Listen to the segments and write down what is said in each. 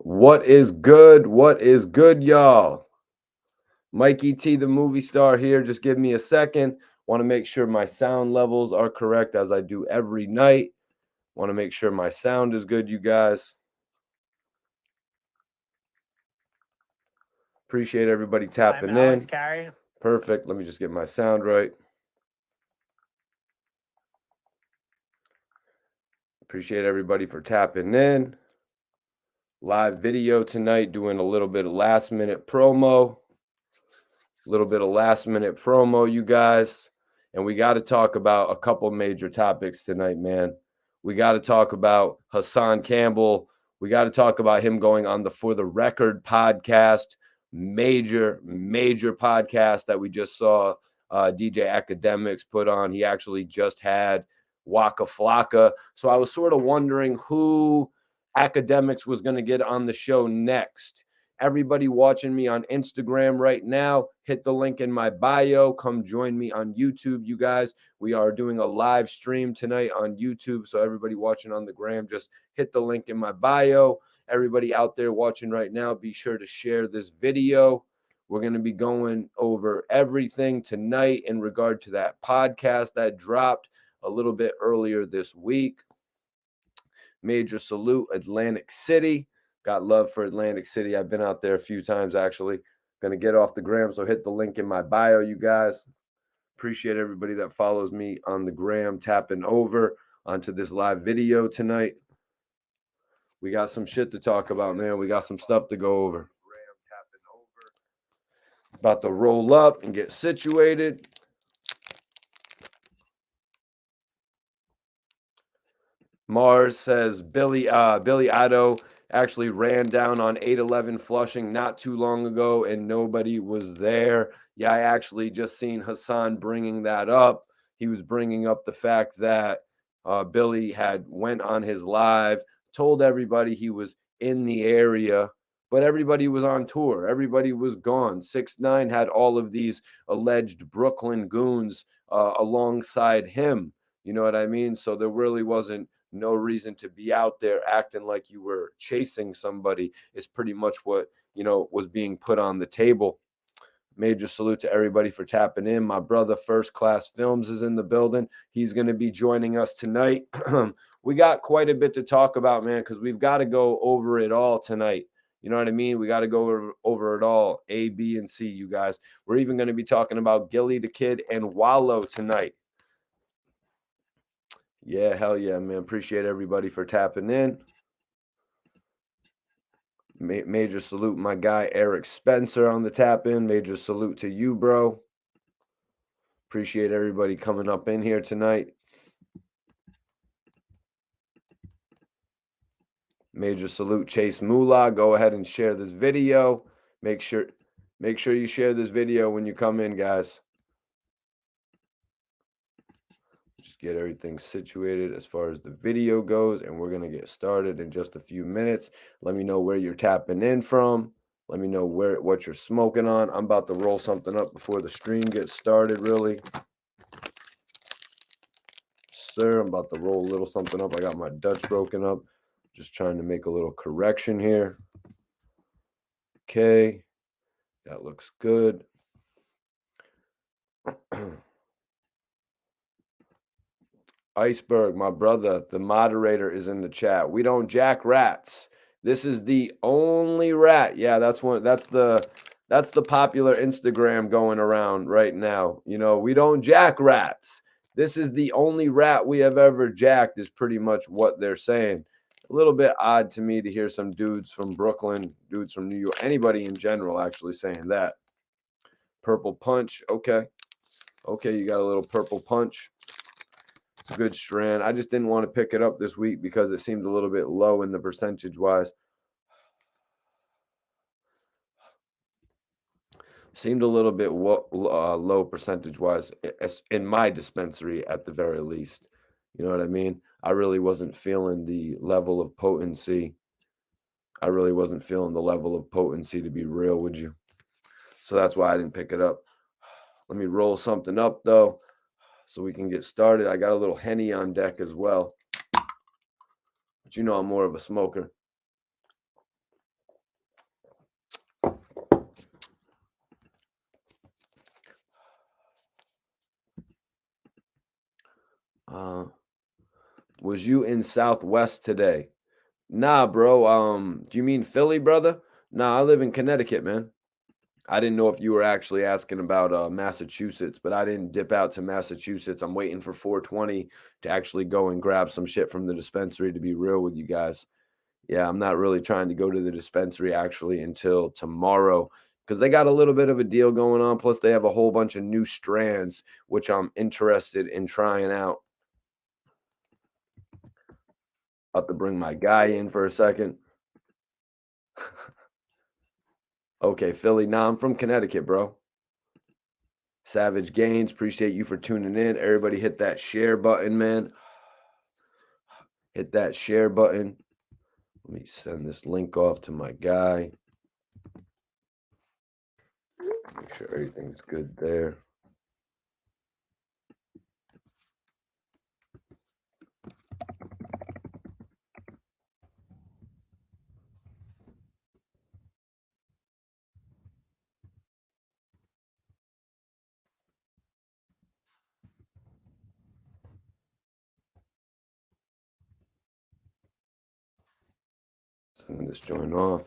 What is good? What is good, y'all? Mikey T, the movie star here. Just give me a second. Want to make sure my sound levels are correct as I do every night. Want to make sure my sound is good, you guys. Appreciate everybody tapping I'm in. Alex Carey. Perfect. Let me just get my sound right. Appreciate everybody for tapping in. Live video tonight, doing a little bit of last minute promo. You guys. And we got to talk about a couple major topics tonight, man. We got to talk about Hassan Campbell. We got to talk about him going on the For the Record podcast, major podcast that we just saw DJ Akademiks put on. He actually just had Waka Flocka. So I was sort of wondering who Akademiks was going to get on the show next. Everybody watching me on Instagram right now, hit the link in my bio. Come join me on YouTube, you guys. We are doing a live stream tonight on YouTube. So everybody watching on the gram, just hit the link in my bio. Everybody out there watching right now, be sure to share this video. We're going to be going over everything tonight in regard to that podcast that dropped a little bit earlier this week. Major salute, Atlantic City. Got love for Atlantic City. I've been out there a few times, actually. Going to get off the gram, so hit the link in my bio, you guys. Appreciate everybody that follows me on the gram, tapping over onto this live video tonight. We got some shit to talk about, man. We got some stuff to go over. About to roll up and get situated. Mars says Billy Otto actually ran down on 811 Flushing not too long ago and nobody was there. Yeah, I actually just seen Hassan bringing that up. He was bringing up the fact that Billy had went on his live, told everybody he was in the area, but everybody was on tour. Everybody was gone. 6ix9ine had all of these alleged Brooklyn goons alongside him. You know what I mean? So there really wasn't no reason to be out there acting like you were chasing somebody is pretty much what, was being put on the table. Major salute to everybody for tapping in. My brother First Class Films is in the building. He's going to be joining us tonight. We got quite a bit to talk about, man, because we've got to go over it all tonight. You know what I mean? We got to go over it all. A, B, and C, you guys. We're even going to be talking about Gillie the Kid and Wallo tonight. Yeah, hell yeah, man. Appreciate everybody for tapping in. Major salute, my guy Eric Spencer on the tap in. Major salute to you, bro. Appreciate everybody coming up in here tonight. Major salute, Chase Moolah. Go ahead and share this video. Make sure you share this video when you come in, guys. Just get everything situated as far as the video goes, and we're gonna get started in just a few minutes. Let me know where you're tapping in from. Let me know what you're smoking on. I'm about to roll something up before the stream gets started, really. Sir, I'm about to roll a little something up. I got my Dutch broken up. Just trying to make a little correction here. Okay, that looks good. Iceberg, my brother, the moderator is in the chat. We don't jack rats. This is the only rat. Yeah, that's the popular Instagram going around right now. We don't jack rats. This is the only rat we have ever jacked, is pretty much what they're saying. A little bit odd to me to hear some dudes from Brooklyn, dudes from New York, anybody in general actually saying that. Purple punch. Okay, you got a little purple punch. It's a good strand. I just didn't want to pick it up this week because it seemed a little bit low in the percentage wise. Seemed a little bit low percentage wise in my dispensary at the very least. You know what I mean? I really wasn't feeling the level of potency. To be real with you. So that's why I didn't pick it up. Let me roll something up though, so we can get started. I got a little Henny on deck as well. But I'm more of a smoker. Was you in Southwest today? Nah, bro. Do you mean Philly, brother? Nah, I live in Connecticut, man. I didn't know if you were actually asking about Massachusetts, but I didn't dip out to Massachusetts. I'm waiting for 420 to actually go and grab some shit from the dispensary, to be real with you guys. Yeah, I'm not really trying to go to the dispensary actually until tomorrow because they got a little bit of a deal going on. Plus, they have a whole bunch of new strands, which I'm interested in trying out. About to bring my guy in for a second. Okay, Philly. Nah, I'm from Connecticut, bro. Savage Gains, appreciate you for tuning in. Everybody hit that share button, man. Hit that share button. Let me send this link off to my guy. Make sure everything's good there. Sending this joint off.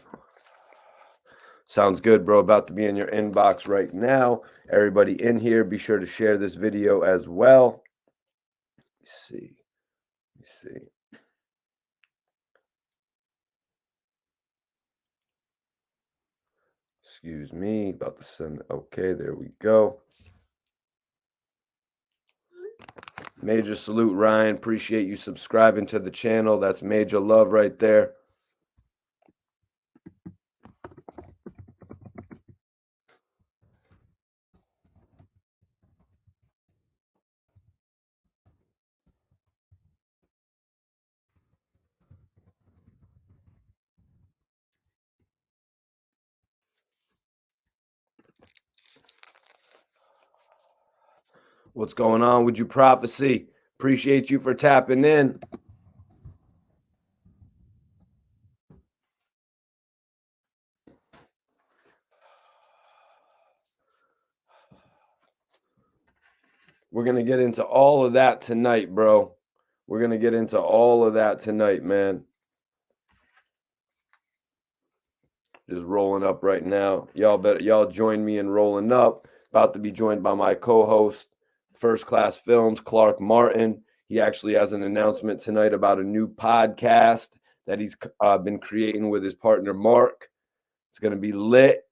Sounds good, bro. About to be in your inbox right now. Everybody in here, be sure to share this video as well. Let me see. Excuse me. About to send. Okay, there we go. Major salute, Ryan. Appreciate you subscribing to the channel. That's major love right there. What's going on with you, Prophecy? Appreciate you for tapping in. We're going to get into all of that tonight, bro. We're going to get into all of that tonight, man. Just rolling up right now. Y'all join me in rolling up. About to be joined by my co-host, First Class Films, Clark Martin. He actually has an announcement tonight about a new podcast that he's been creating with his partner, Mark. It's going to be lit,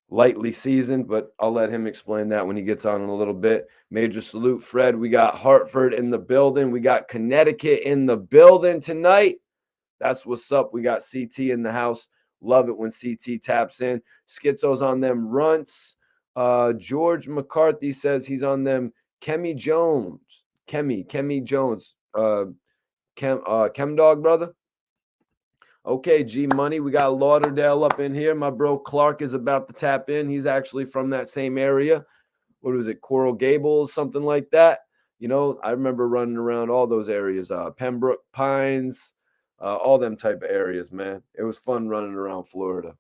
lightly seasoned, but I'll let him explain that when he gets on in a little bit. Major salute, Fred. We got Hartford in the building. We got Connecticut in the building tonight. That's what's up. We got CT in the house. Love it when CT taps in. Schizo's on them runts. George McCarthy says he's on them. Kemi Jones. Kemi Jones. Chem Dog, brother. Okay, G Money. We got Lauderdale up in here. My bro Clark is about to tap in. He's actually from that same area. What was it? Coral Gables, something like that. You know, I remember running around all those areas. Pembroke Pines. All them type of areas, man. It was fun running around Florida.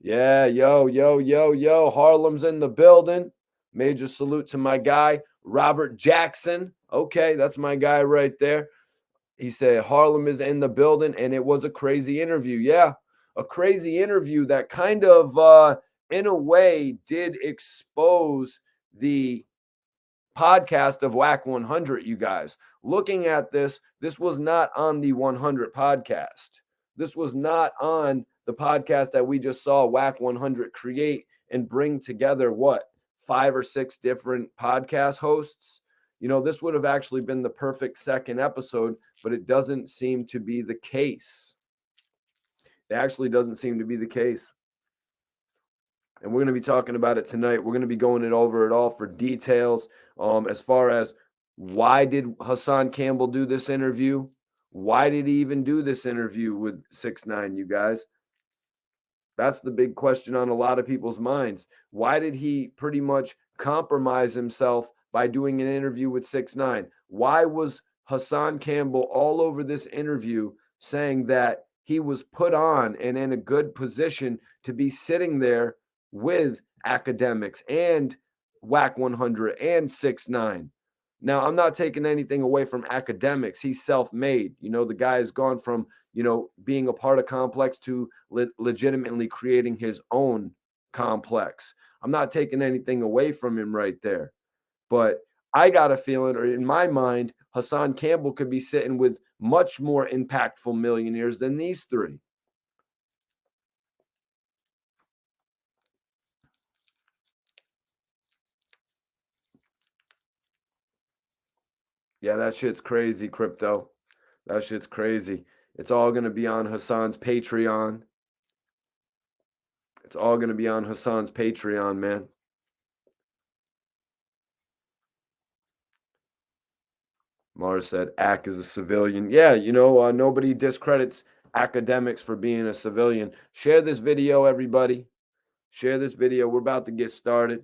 Yeah, yo. Harlem's in the building. Major salute to my guy, Robert Jackson. Okay, that's my guy right there. He said Harlem is in the building, and it was a crazy interview. Yeah, a crazy interview that kind of, in a way, did expose the podcast of Wack 100, you guys. Looking at this was not on the 100 podcast. This was not on the podcast that we just saw Wack 100 create and bring together, what, 5 or 6 different podcast hosts. You know, this would have actually been the perfect second episode, but it doesn't seem to be the case. It actually doesn't seem to be the case. And we're going to be talking about it tonight. We're going to be going over it all for details, as far as why did Hassan Campbell do this interview? Why did he even do this interview with 6ix9ine, you guys? That's the big question on a lot of people's minds. Why did he pretty much compromise himself by doing an interview with 6ix9ine? Why was Hassan Campbell all over this interview saying that he was put on and in a good position to be sitting there with Akademiks and Wack 100 and 6ix9ine? Now, I'm not taking anything away from Akademiks. He's self-made. The guy has gone from, being a part of Complex to legitimately creating his own complex. I'm not taking anything away from him right there. But I got a feeling, or in my mind, Hassan Campbell could be sitting with much more impactful millionaires than these three. Yeah, that shit's crazy, crypto. That shit's crazy. It's all going to be on Hassan's Patreon. It's all going to be on Hassan's Patreon, man. Mars said, Ack is a civilian. Yeah, nobody discredits Akademiks for being a civilian. Share this video, everybody. Share this video. We're about to get started.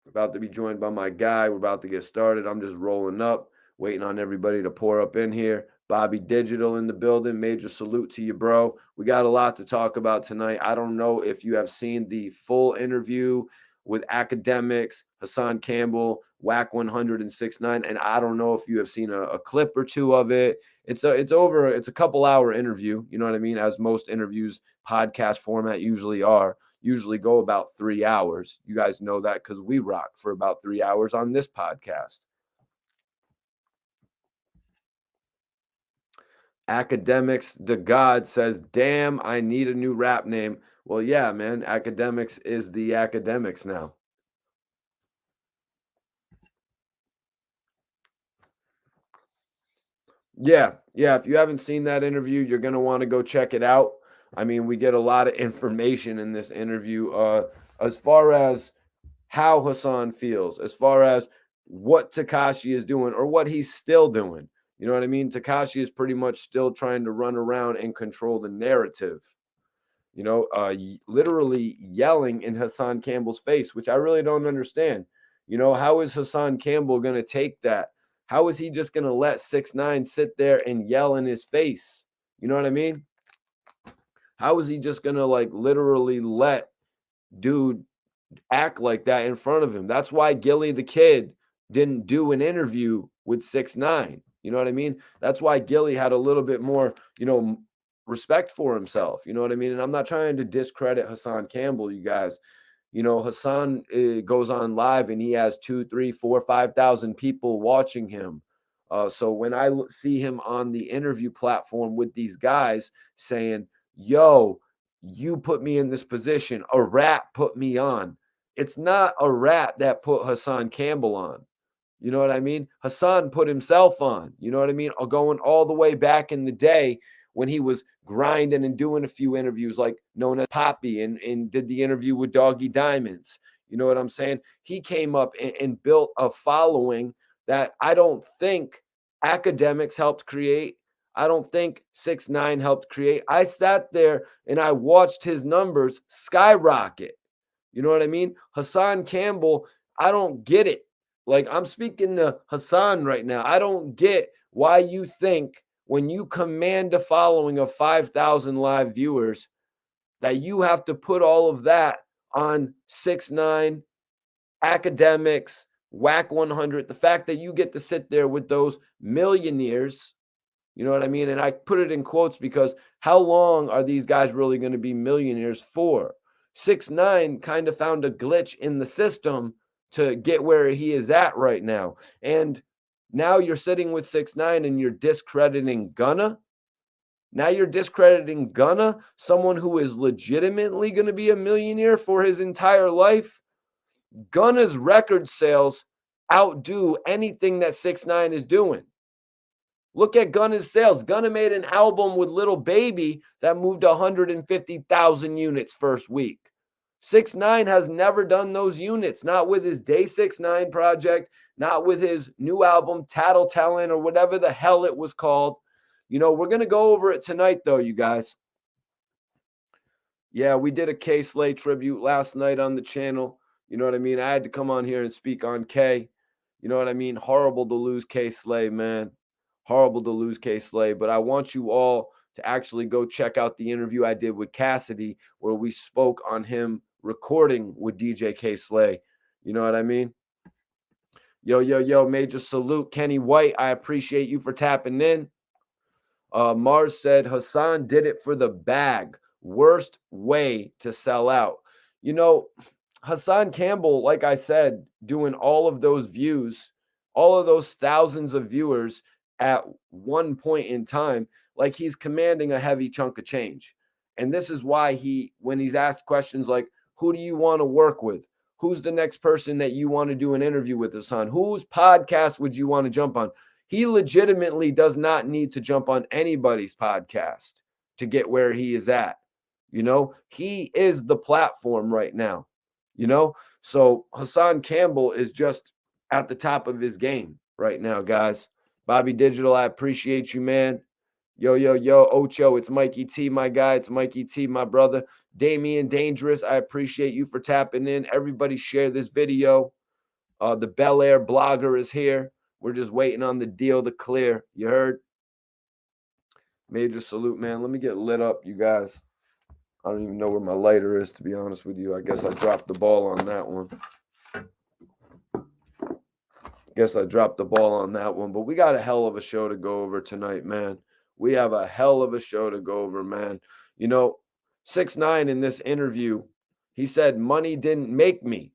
About to be joined by my guy. We're about to get started. I'm just rolling up, waiting on everybody to pour up in here. Bobby Digital in the building. Major salute to you, bro. We got a lot to talk about tonight. I don't know if you have seen the full interview with Akademiks, Hassan Campbell, Wack 106.9, and I don't know if you have seen a clip or two of it. It's a couple hour interview, you know what I mean, as most interviews podcast format usually go about 3 hours. You guys know that because we rock for about 3 hours on this podcast. Akademiks, the God says, damn, I need a new rap name. Well, yeah, man, Akademiks is the Akademiks now. Yeah. If you haven't seen that interview, you're going to want to go check it out. I mean, we get a lot of information in this interview as far as how Hassan feels, as far as what Tekashi is doing or what he's still doing. You know what I mean? Tekashi is pretty much still trying to run around and control the narrative. Literally yelling in Hassan Campbell's face, which I really don't understand. How is Hassan Campbell going to take that? How is he just going to let 6ix9ine sit there and yell in his face? You know what I mean? How is he just going to literally let dude act like that in front of him? That's why Gillie the kid didn't do an interview with 6ix9ine. You know what I mean? That's why Gillie had a little bit more, respect for himself. You know what I mean? And I'm not trying to discredit Hassan Campbell, you guys. Hassan goes on live and he has 2, 3, 4, 5,000 people watching him. So when I see him on the interview platform with these guys saying, yo, you put me in this position, a rat put me on. It's not a rat that put Hassan Campbell on. You know what I mean? Hassan put himself on. You know what I mean? Going all the way back in the day when he was grinding and doing a few interviews like known as Poppy and did the interview with Doggy Diamonds. You know what I'm saying? He came up and built a following that I don't think Akademiks helped create. I don't think 6ix9ine helped create. I sat there and I watched his numbers skyrocket. You know what I mean? Hassan Campbell, I don't get it. I'm speaking to Hassan right now. I don't get why you think when you command a following of 5,000 live viewers that you have to put all of that on 6ix9ine, Akademiks, Wack 100. The fact that you get to sit there with those millionaires, you know what I mean? And I put it in quotes because how long are these guys really going to be millionaires for? 6ix9ine kind of found a glitch in the system to get where he is at right now. And now you're sitting with 6ix9ine and you're discrediting Gunna. Now you're discrediting Gunna, someone who is legitimately going to be a millionaire for his entire life. Gunna's record sales outdo anything that 6ix9ine is doing. Look at Gunna's sales. Gunna made an album with Little Baby that moved 150,000 units first week. 6ix9ine has never done those units, not with his Day 6ix9ine project, not with his new album, Tattletellin', or whatever the hell it was called. We're going to go over it tonight, though, you guys. Yeah, we did a K Slay tribute last night on the channel. You know what I mean? I had to come on here and speak on K. You know what I mean? Horrible to lose K Slay, man. Horrible to lose K Slay. But I want you all to actually go check out the interview I did with Cassidy, where we spoke on him recording with DJ K Slay. You know what I mean? Yo, yo, yo, major salute. Kenny White, I appreciate you for tapping in. Mars said Hassan did it for the bag. Worst way to sell out. You know, Hassan Campbell, like I said, doing all of those views, all of those thousands of viewers at one point in time, like he's commanding a heavy chunk of change. And this is why when he's asked questions like, who do you want to work with? Who's the next person that you want to do an interview with, Hassan? Whose podcast would you want to jump on? He legitimately does not need to jump on anybody's podcast to get where he is at. You know, he is the platform right now, you know? So Hassan Campbell is just at the top of his game right now, guys. Bobby Digital, I appreciate you, man. Yo, yo, yo, Ocho, it's Mikey T, my guy. It's Mikey T, my brother. Damian Dangerous, I appreciate you for tapping in. Everybody share this video. The Bel Air blogger is here. We're just waiting on the deal to clear. You heard? Major salute, man. Let me get lit up, you guys. I don't even know where my lighter is, to be honest with you. I guess I dropped the ball on that one. But we got a hell of a show to go over tonight, man. We have a hell of a show to go over, man. You know, 6ix9ine in this interview, he said, money didn't make me.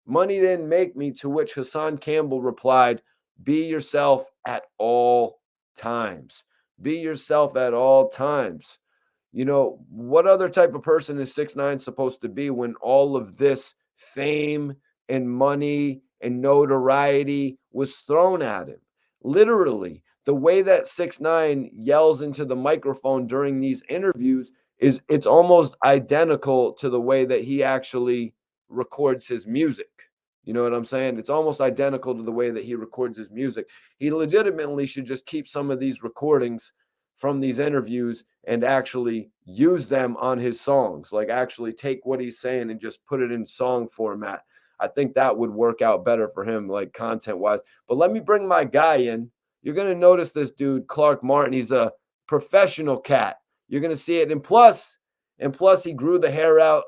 Money didn't make me, to which Hassan Campbell replied, be yourself at all times. Be yourself at all times. You know, what other type of person is 6ix9ine supposed to be when all of this fame and money and notoriety was thrown at him? Literally, the way that 6ix9ine yells into the microphone during these interviews it's almost identical to the way that he actually records his music. You know what I'm saying? It's almost identical to the way that he records his music. He legitimately should just keep some of these recordings from these interviews and actually use them on his songs. Like actually take what he's saying and just put it in song format. I think that would work out better for him, like content wise. But let me bring my guy in. You're going to notice this dude, Clark Martin. He's a professional cat. You're going to see it. And plus, he grew the hair out.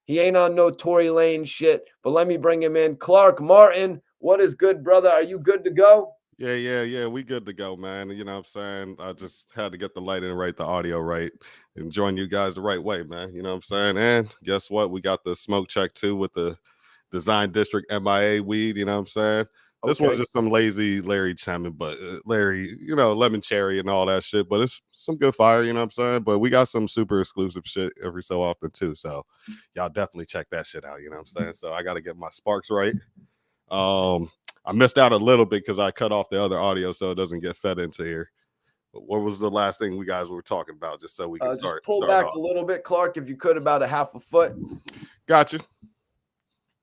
He ain't on no Tory Lane shit, but let me bring him in. Clark Martin, what is good, brother? Are you good to go? Yeah. We good to go, man. You know what I'm saying? I just had to get the lighting right, the audio right, and join you guys the right way, man. You know what I'm saying? And guess what? We got the smoke check too with the Design District MIA weed. You know what I'm saying? This was just some lazy Larry Chapman, but Larry, you know, lemon cherry and all that shit. But it's some good fire, you know what I'm saying? But we got some super exclusive shit every so often too. So y'all definitely check that shit out, you know what I'm saying? So I got to get my sparks right. I missed out a little bit because I cut off the other audio so it doesn't get fed into here. But what was the last thing we guys were talking about, just so we can start? Just pull back off a little bit, Clark, if you could, about a half a foot. Got you.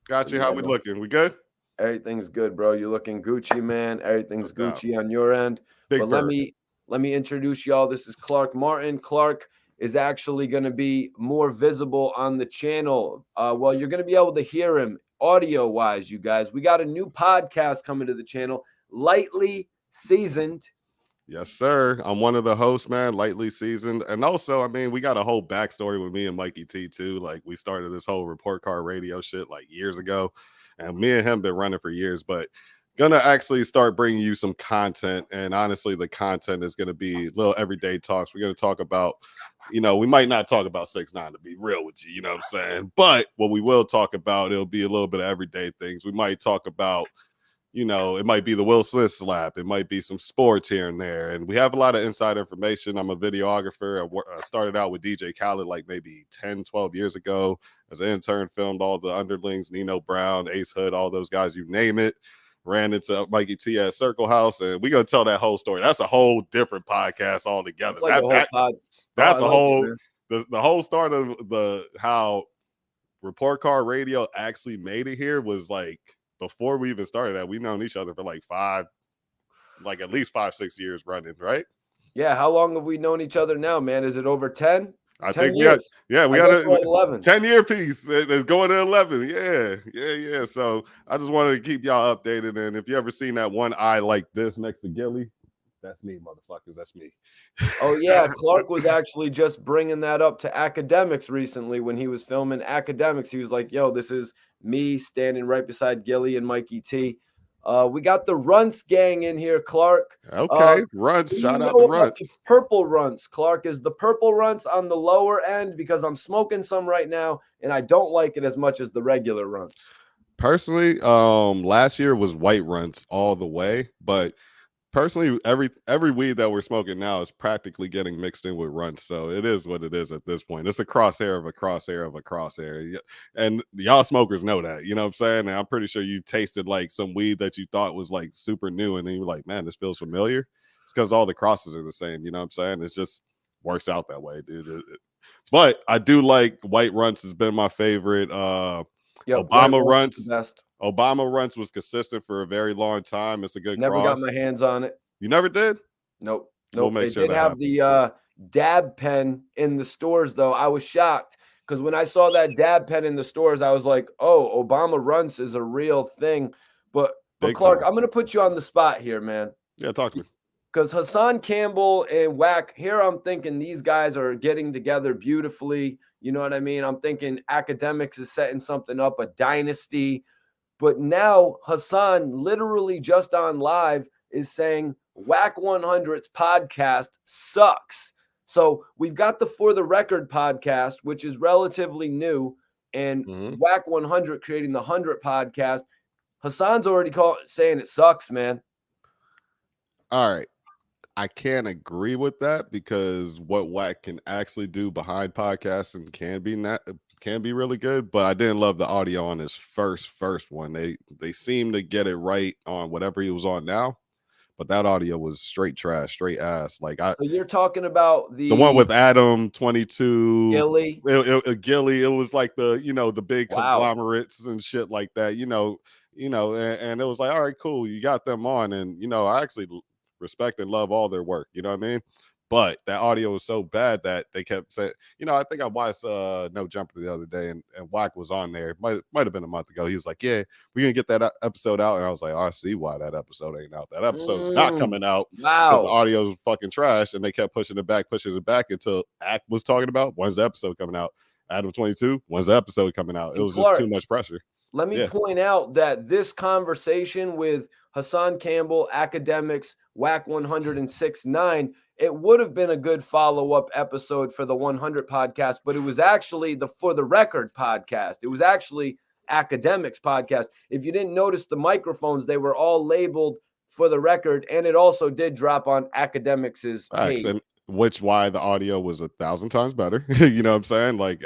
How we looking? We good? Everything's good, bro. You're looking Gucci, man. Everything's Gucci on your end. But let me introduce y'all. This is Clark Martin. Clark is actually going to be more visible on the channel. Well, you're going to be able to hear him audio wise, you guys. We got a new podcast coming to the channel, Lightly Seasoned. Yes, sir. I'm one of the hosts, man, Lightly Seasoned. And also, I mean, we got a whole backstory with me and Mikey T too. Like we started this whole report card radio shit like years ago. And me and him been running for years, but gonna actually start bringing you some content. And honestly, the content is gonna be little everyday talks. We're gonna talk about, you know, we might not talk about 6ix9ine, to be real with you, you know what I'm saying? But what we will talk about, it'll be a little bit of everyday things. We might talk about, you know, it might be the Will Smith slap. It might be some sports here and there. And we have a lot of inside information. I'm a videographer. I started out with DJ Khaled like maybe 10, 12 years ago as an intern, filmed all the underlings, Nino Brown, Ace Hood, all those guys, you name it. Ran into Mikey T at Circle House, and we're going to tell that whole story. That's a whole different podcast altogether. Like that's a whole, the whole start of how Report Card Radio actually made it here was like, before we even started that, we've known each other for like at least 5-6 years running, right? Yeah. How long have we known each other now, man? Is it over 10? I think years. We got a 10-year piece. It's going to 11. Yeah. So I just wanted to keep y'all updated. And if you ever seen that one eye like this next to Gillie, that's me, motherfuckers. That's me. Oh, yeah. Clark was actually just bringing that up to Akademiks recently when he was filming Akademiks. He was like, yo, this is me standing right beside Gillie and Mikey T. We got the Runts gang in here, Clark. Okay, What Runts. do you Shout out to know about the Runts. purple Runts, Clark? Is the purple Runts on the lower end? Because I'm smoking some right now, and I don't like it as much as the regular Runts. Personally, last year was white Runts all the way, but personally, every weed that we're smoking now is practically getting mixed in with Runts. So it is what it is at this point. It's a crosshair of a crosshair of a crosshair. And y'all smokers know that. You know what I'm saying? And I'm pretty sure you tasted like some weed that you thought was like super new, and then you're like, man, this feels familiar. It's because all the crosses are the same. You know what I'm saying? It just works out that way, dude. But I do like white Runts has been my favorite. Yep, White Obama Runts is the Runts. best. Obama Runts was consistent for a very long time. It's a good Never got cross. my hands on it. You never did? Nope. We'll Nope. make They sure did that have happens. the dab pen in the stores, though. I was shocked because when I saw that dab pen in the stores, I was like, oh, Obama Runts is a real thing. But Big Clark, time. I'm gonna put you on the spot here, man. Yeah, talk to me. Because Hassan Campbell and Wack, here I'm thinking these guys are getting together beautifully. You know what I mean? I'm thinking Akademiks is setting something up, a dynasty. But now Hassan literally just on live is saying Wack 100's podcast sucks. So we've got the For the Record podcast, which is relatively new, and Wack 100 creating the 100 podcast. Hassan's already saying it sucks, man. All right. I can't agree with that because what Wack can actually do behind podcasts and can be really good. But I didn't love the audio on his first one. They seem to get it right on whatever he was on now, but that audio was straight trash, straight ass. So you're talking about the one the with Adam 22 Gillie. Gillie. It was like the big Wow. conglomerates and shit like that. And it was like, all right, cool, you got them on, and I actually respect and love all their work. You know what I mean? But that audio was so bad that they kept saying, I think I watched No Jumper the other day, and Wack was on there. Might have been a month ago. He was like, yeah, we're gonna get that episode out. And I was like, oh, I see why that episode ain't out. That episode is not coming out because the Wow. audio is fucking trash. And they kept pushing it back until Act was talking about when's the episode coming out. Adam 22, when's the episode coming out? It was just too much pressure. Let me point out that this conversation with Hassan Campbell, Akademiks, Wack 106.9, it would have been a good follow-up episode for the 100 podcast, but it was actually the For the Record podcast. It was actually Akademiks podcast. If you didn't notice the microphones, they were all labeled For the Record, and it also did drop on Akademiks' page. And why the audio was 1,000 times better. You know what I'm saying? Like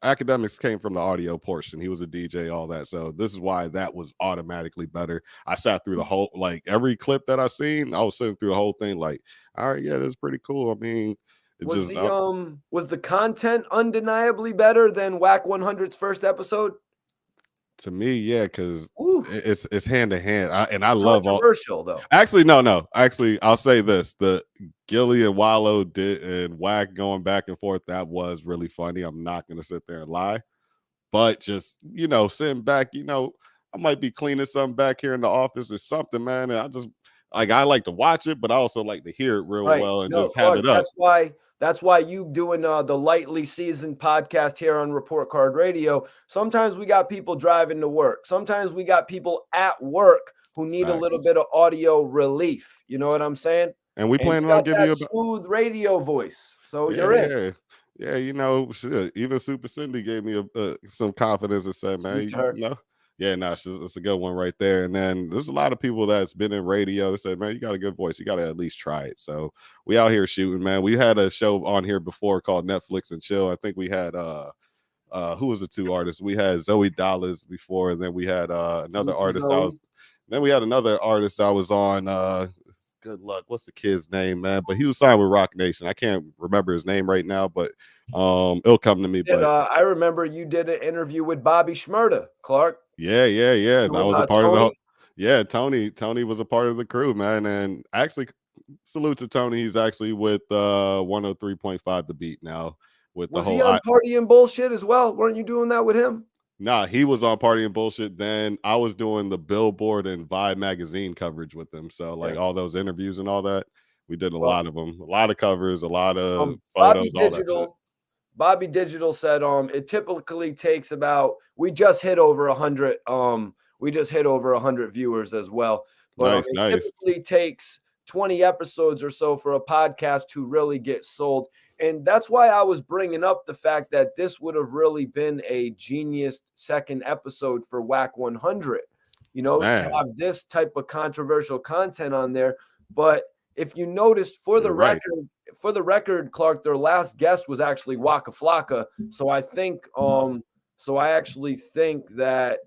Akademiks came from the audio portion. He was a DJ, all that. So this is why that was automatically better. I sat through the whole, like every clip that I seen, I was sitting through the whole thing like, all right, yeah, that's pretty cool. I mean, was the content undeniably better than Wack 100's first episode? To me, yeah, because it's hand to hand, and I love all. Controversial though. Actually, no. Actually, I'll say this: the Gillie and Wallo and Wack going back and forth, that was really funny. I'm not gonna sit there and lie, but just sitting back, I might be cleaning something back here in the office or something, man. And I like to watch it, but I also like to hear it real well and just have it up. That's why you doing the lightly seasoned podcast here on Report Card Radio. Sometimes we got people driving to work. Sometimes we got people at work who need a little bit of audio relief. You know what I'm saying? And we planning on giving you a smooth radio voice. So you're in. Yeah, even Super Cindy gave me some confidence and said, man, it's a good one right there. And then there's a lot of people that's been in radio that said, man, you got a good voice. You got to at least try it. So we out here shooting, man. We had a show on here before called Netflix and Chill. I think we had who was the two artists? We had Zoe Dallas before, and then we had another artist. Then we had another artist I was on. Good luck. What's the kid's name, man? But he was signed with Rock Nation. I can't remember his name right now, but it'll come to me. But I remember you did an interview with Bobby Shmurda, Clark. Yeah. That was a part of the whole. Yeah, Tony was a part of the crew, man. And actually, salute to Tony. He's actually with 103.5 The Beat now. Was he on Party and Bullshit as well? Weren't you doing that with him? Nah, he was on Party and Bullshit. Then I was doing the Billboard and Vibe magazine coverage with him. So all those interviews and all that, we did a lot of them, a lot of covers, a lot of photos, all that shit. Bobby Digital said it typically takes we just hit over 100 we just hit over 100 viewers as well. But Nice, it nice. typically takes 20 episodes or so for a podcast to really get sold. And that's why I was bringing up the fact that this would have really been a genius second episode for Wack 100, to Man, have this type of controversial content on there. But if you noticed, you're right. for the record, Clark, their last guest was actually Waka Flocka. So I actually think that,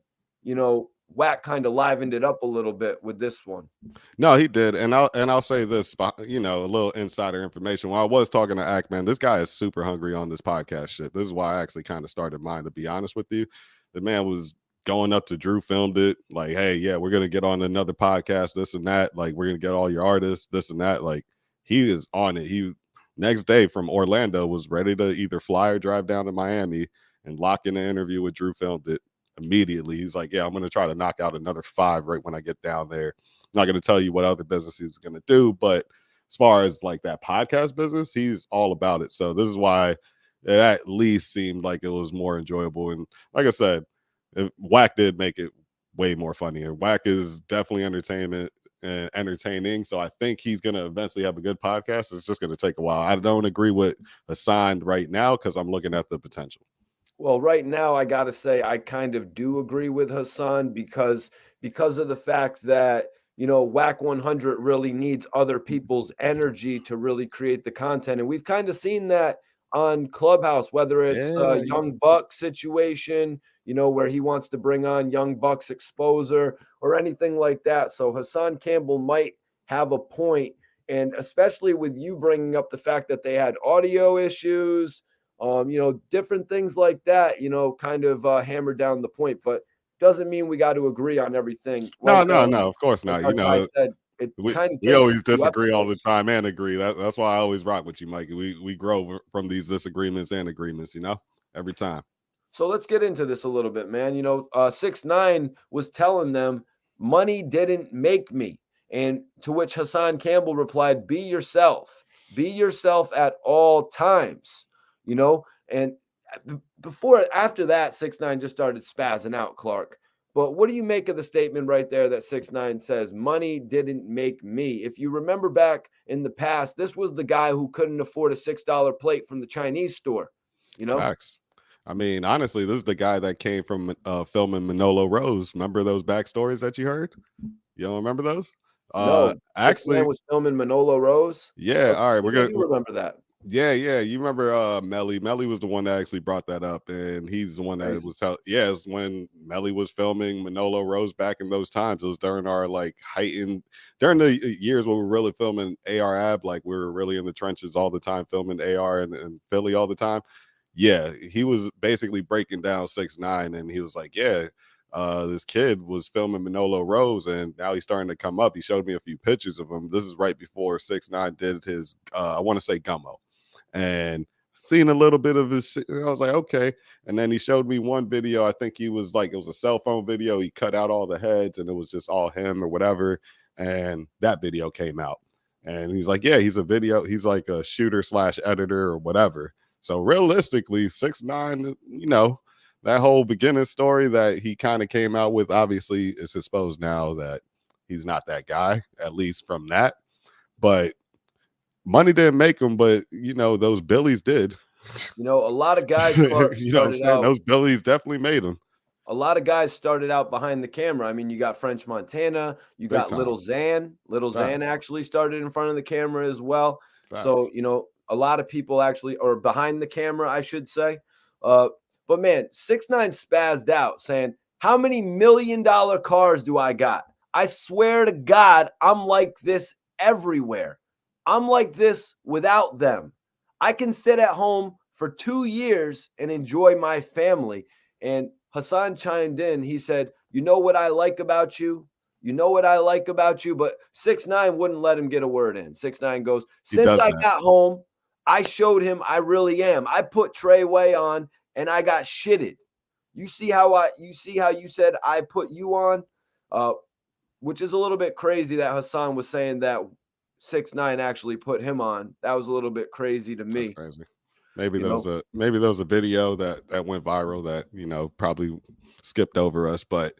Wack kind of livened it up a little bit with this one. No, he did, and I'll say this, a little insider information. When I was talking to Ack, man, this guy is super hungry on this podcast shit. This is why I actually kind of started mine. To be honest with you, the man was going up to Drew, filmed it, like, hey, yeah, we're gonna get on another podcast, this and that. Like, we're gonna get all your artists, this and that. Like, he is on it. He next day from Orlando was ready to either fly or drive down to Miami and lock in an interview with Drew, filmed it immediately. He's like, yeah, I'm gonna try to knock out another 5 right when I get down there. Not going to tell you what other business he's going to do, but as far as like that podcast business, he's all about it. So this is why it at least seemed like it was more enjoyable. And like I said, Wack did make it way more funnier. Wack is definitely entertainment and entertaining. So I think he's going to eventually have a good podcast. It's just going to take a while. I don't agree with Hassan right now because I'm looking at the potential. Well, right now I got to say I kind of do agree with Hassan because of the fact that Wack 100 really needs other people's energy to really create the content, and we've kind of seen that on Clubhouse, whether it's a Yeah, Young Buck situation, where he wants to bring on Young Buck's exposure or anything like that. So Hassan Campbell might have a point, and especially with you bringing up the fact that they had audio issues, different things like that, kind of hammered down the point, but doesn't mean we got to agree on everything. no, no, no, of course Like not. our guy said, it kind of We takes a always few disagree all the episodes. time and agree. That's why I always rock with you, Mikey. We grow from these disagreements and agreements, every time. So let's get into this a little bit, man. 6ix9ine was telling them money didn't make me. And to which Hassan Campbell replied, be yourself at all times, and after that, 6ix9ine just started spazzing out, Clark. But what do you make of the statement right there that 6ix9ine says, money didn't make me? If you remember back in the past, this was the guy who couldn't afford a $6 plate from the Chinese store, Facts. I mean, honestly, this is the guy that came from filming Manolo Rose. Remember those backstories that you heard? You don't remember those? No, 6ix9ine Actually, was filming Manolo Rose. yeah. All right, I we're know gonna. you remember that. Yeah, yeah. You remember Melly? Melly was the one that actually brought that up, and he's the one that Crazy. was yeah, it's when Melly was filming Manolo Rose back in those times. It was during our like heightened during the years when we were really filming AR Ab, like we were really in the trenches all the time, filming AR and Philly all the time. Yeah, he was basically breaking down 6ix9ine, and he was like, yeah. This kid was filming Manolo Rose, and now he's starting to come up. He showed me a few pictures of him. This is right before 6ix9ine did his, I want to say Gummo, and seen a little bit of his shit. I was like, okay. And then he showed me one video. I think he was like, it was a cell phone video. He cut out all the heads and it was just all him or whatever. And that video came out. And he's like, yeah, he's like a shooter slash editor or whatever. So realistically, 6ix9ine, that whole beginning story that he kind of came out with, obviously it's exposed now that he's not that guy, at least from that. But money didn't make him, but those Billies did. A lot of guys, Clark, You know what I'm started saying? out Those Billies definitely made him a lot of guys started out behind the camera. I mean, you got French Montana, you big got time. Little Xan. Little Xan Facts. actually started in front of the camera as well. So, Facts. a lot of people actually, or behind the camera, I should say. Uh, but man, 6ix9ine spazzed out saying, how many $1 million cars do I got? I swear to God, I'm like this everywhere. I'm like this without them. I can sit at home for 2 years and enjoy my family. And Hassan chimed in. He said, you know what I like about you? You know what I like about you? But 6ix9ine wouldn't let him get a word in. 6ix9ine goes, He since does I that. got home, I showed him I really am. I put Treyway on and I got shitted. You see how you said I put you on? Which is a little bit crazy that Hassan was saying that 6ix9ine actually put him on. That was a little bit crazy to That's me. crazy. Maybe You there was know, a video that went viral that probably skipped over us, but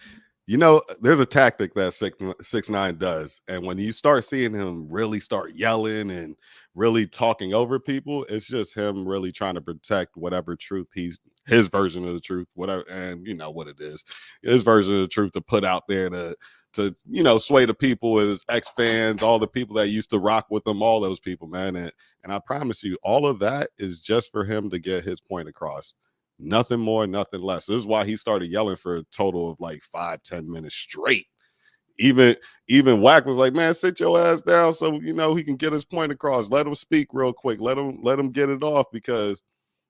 You know, there's a tactic that 6ix9ine does, and when you start seeing him really start yelling and really talking over people, it's just him really trying to protect whatever truth his version of the truth, whatever, and you know what it is, his version of the truth to put out there to sway the people, his ex fans, all the people that used to rock with him, all those people, man, and I promise you, all of that is just for him to get his point across. Nothing more, nothing less. This is why he started yelling for a total of like 5-10 minutes straight. Even even Wack was like, man, sit your ass down so he can get his point across. Let him speak real quick. Let him get it off because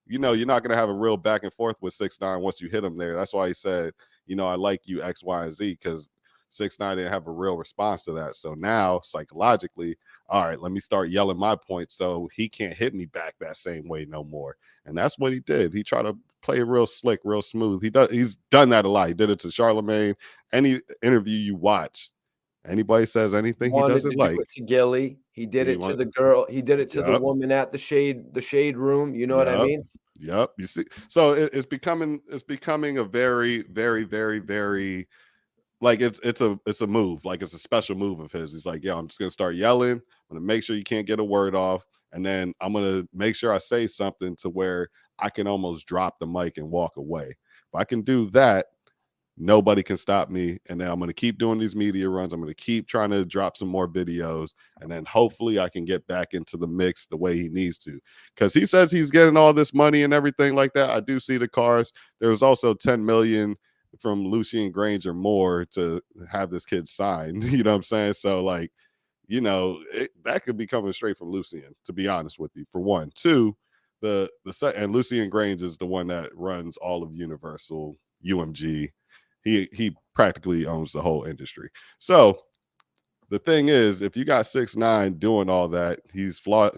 you're not gonna have a real back and forth with 6ix9ine once you hit him there. That's why he said, I like you X, Y, and Z, because 6ix9ine didn't have a real response to that. So now psychologically, all right, let me start yelling my point so he can't hit me back that same way no more. And that's what he did. He tried to play it real slick, real smooth. He's done that a lot. He did it to Charlemagne. Any interview you watch, anybody says anything he Wanted doesn't to do like, it to Gillie. He did he it to want the girl. He did it to the yep, woman at the shade room. You know what I yep. mean? Yep. You see, so it's becoming a very, very, very, very, like it's a move, like it's a special move of his. He's like, yeah, I'm just gonna start yelling. I'm gonna make sure you can't get a word off, and then I'm gonna make sure I say something to where I can almost drop the mic and walk away. If I can do that, nobody can stop me. And then I'm going to keep doing these media runs. I'm going to keep trying to drop some more videos. And then hopefully I can get back into the mix the way he needs to. Because he says he's getting all this money and everything like that. I do see the cars. There was also 10 million from Lucien Granger more to have this kid signed. You know what I'm saying? So, like, that could be coming straight from Lucien, to be honest with you, for one. Two, and Lucien Granger is the one that runs all of Universal, UMG. He practically owns the whole industry. So the thing is, if you got 6ix9ine doing all that, he's flawed.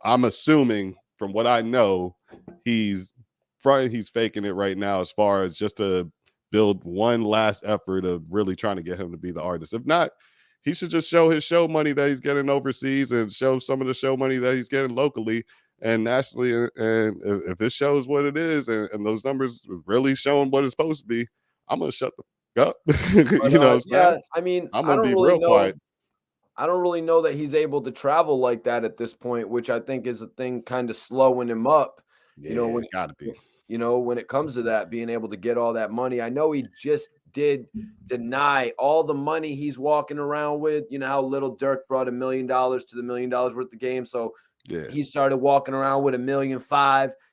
I'm assuming from what I know, he's he's faking it right now, as far as just to build one last effort of really trying to get him to be the artist. If not, he should just show his show money that he's getting overseas and show some of the show money that he's getting locally and nationally. And if it shows what it is, and those numbers really showing what it's supposed to be, I'm gonna shut the up. But You know what I'm yeah, saying? I mean, I'm gonna be real quiet. I don't really know that he's able to travel like that at this point, which I think is a thing kind of slowing him up. You know, Yeah, gotta be. when it comes to that, being able to get all that money. I know he just did deny all the money he's walking around with. You know how little Dirk brought $1 million to the $1 million worth of game. So Yeah. he started walking around with 1.5 million.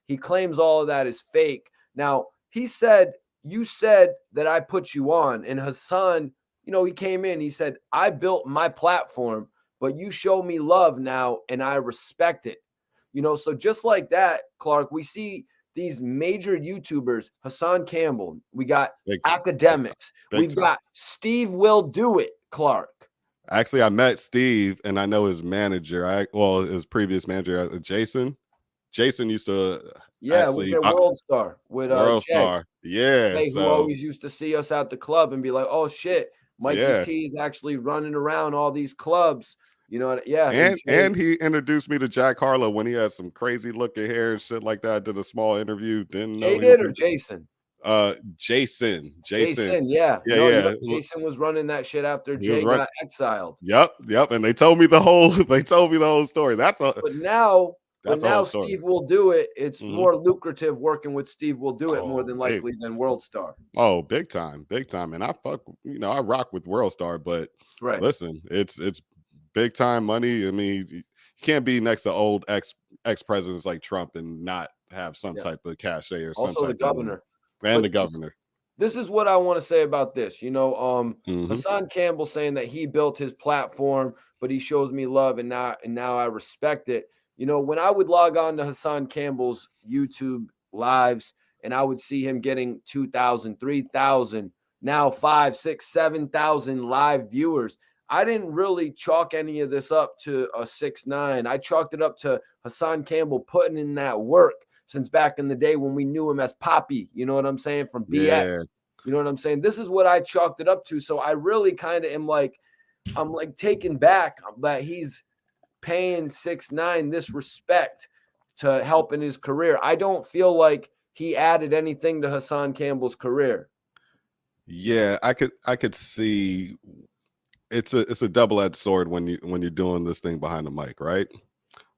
He claims all of that is fake. Now, he said, you said that I put you on. And Hassan, he came in, he said, I built my platform, but you show me love now and I respect it. So just like that, Clark, we see these major YouTubers, Hassan Campbell, we got Big time. Big time. Akademiks, Big we've time. got Steve Will Do It, Clark. Actually, I met Steve and I know his manager. His previous manager, Jason. Jason used to Yeah, with actually their World Star with World Jay. Star. Yeah. Jay, who So always used to see us at the club and be like, "Oh shit, Mikey yeah. T is actually running around all these clubs." Yeah, and And he introduced me to Jack Harlow when he had some crazy looking hair and shit like that. I did a small interview. Didn't know Jay he was did or into Jason? Jason. Jason. Jason, yeah. Yeah, No, yeah. Jason was running that shit after He was Jay right. got exiled. Yep, yep. And they told me the whole story. But now, That's a whole story. Steve Will Do It, it's Hmm. more lucrative working with Steve Will Do It more Oh, than big. likely than World Star. Oh, big time, big time. And I rock with World Star, but Right. listen, it's big time money. I mean, you can't be next to old ex presidents like Trump and not have some Yeah. type of cachet or some Also the type of money. governor. And But the governor. this is what I want to say about this. Hmm. Hassan Campbell saying that he built his platform, but he shows me love and now I respect it. When I would log on to Hassan Campbell's YouTube lives and I would see him getting 2,000, 3,000, now 5, 6, 7,000 live viewers. I didn't really chalk any of this up to a 6ix9ine. I chalked it up to Hassan Campbell putting in that work since back in the day when we knew him as Poppy, you know what I'm saying, from Yeah. BX. You know what I'm saying? This is what I chalked it up to. So I really kind of am like, I'm like taken back that he's paying 6ix9ine this respect to help in his career. I don't feel like he added anything to Hassan Campbell's career. Yeah, I could see it's a double-edged sword when you're doing this thing behind the mic, right?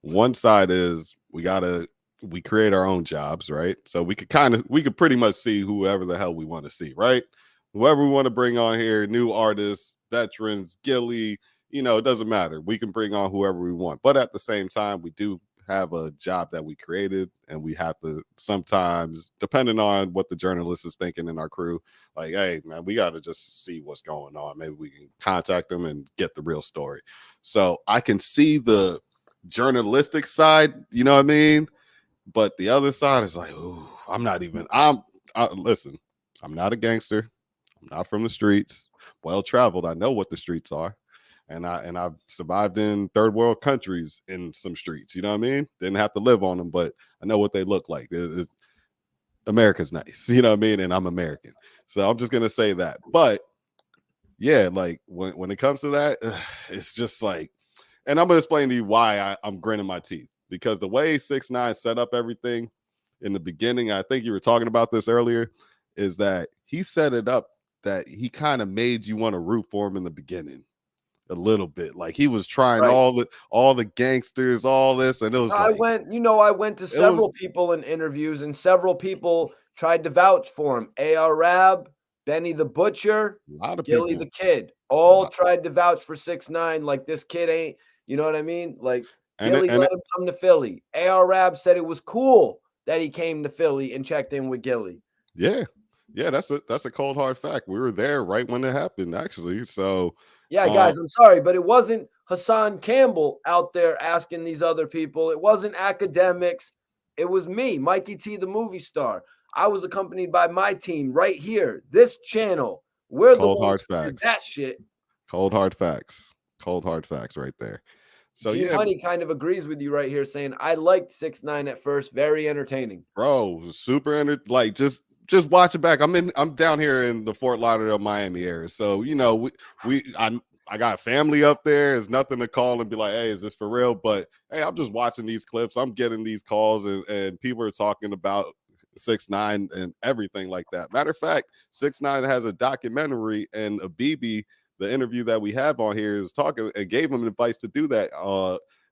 One side is we create our own jobs, right? So we could pretty much see whoever the hell we want to see, right? Whoever we want to bring on here, new artists, veterans, Gillie, it doesn't matter. We can bring on whoever we want. But at the same time, we do have a job that we created, and we have to sometimes, depending on what the journalist is thinking in our crew, like, hey, man, we got to just see what's going on. Maybe we can contact them and get the real story. So I can see the journalistic side, you know what I mean? But the other side is like, ooh, listen, I'm not a gangster. I'm not from the streets. Well traveled. I know what the streets are. I've survived in third world countries in some streets, you know what I mean? Didn't have to live on them, but I know what they look like. America's nice, you know what I mean? And I'm American. So I'm just gonna say that. But yeah, like when it comes to that, it's just like, and I'm gonna explain to you why I'm grinning my teeth, because the way 6ix9ine set up everything in the beginning, I think you were talking about this earlier, is that he set it up that he kind of made you want to root for him in the beginning a little bit. Like he was trying Right. all the gangsters, all this, and it was like I went to it was several people in interviews, and several people tried to vouch for him. Arab, Benny the Butcher, a lot of Gillie people. the Kid, A all lot, tried to vouch for 6ix9ine. Like, this kid ain't, you know what I mean? Like, and Gillie and let him come to Philly. Arab said it was cool that he came to Philly and checked in with Gillie. yeah, yeah, that's a cold hard fact. We were there right when it happened, actually. So, Yeah, um, guys, I'm sorry, but it wasn't Hassan Campbell out there asking these other people. It wasn't Akademiks. It was me, Mikey T, the movie star. I was accompanied by my team right here, this channel. We're the cold hard ones who did facts. that shit. Cold hard facts. Cold hard facts right there. So G yeah, Money kind of agrees with you right here, saying I liked 6ix9ine at first, very entertaining. bro, like just watch it back. I'm down here in the Fort Lauderdale, Miami area. So, we I got family up there. There's nothing to call and be like, hey, is this for real? But hey, I'm just watching these clips. I'm getting these calls, and people are talking about 6ix9ine and everything like that. Matter of fact, 6ix9ine has a documentary, and Abibi, the interview that we have on here, is talking and gave him advice to do that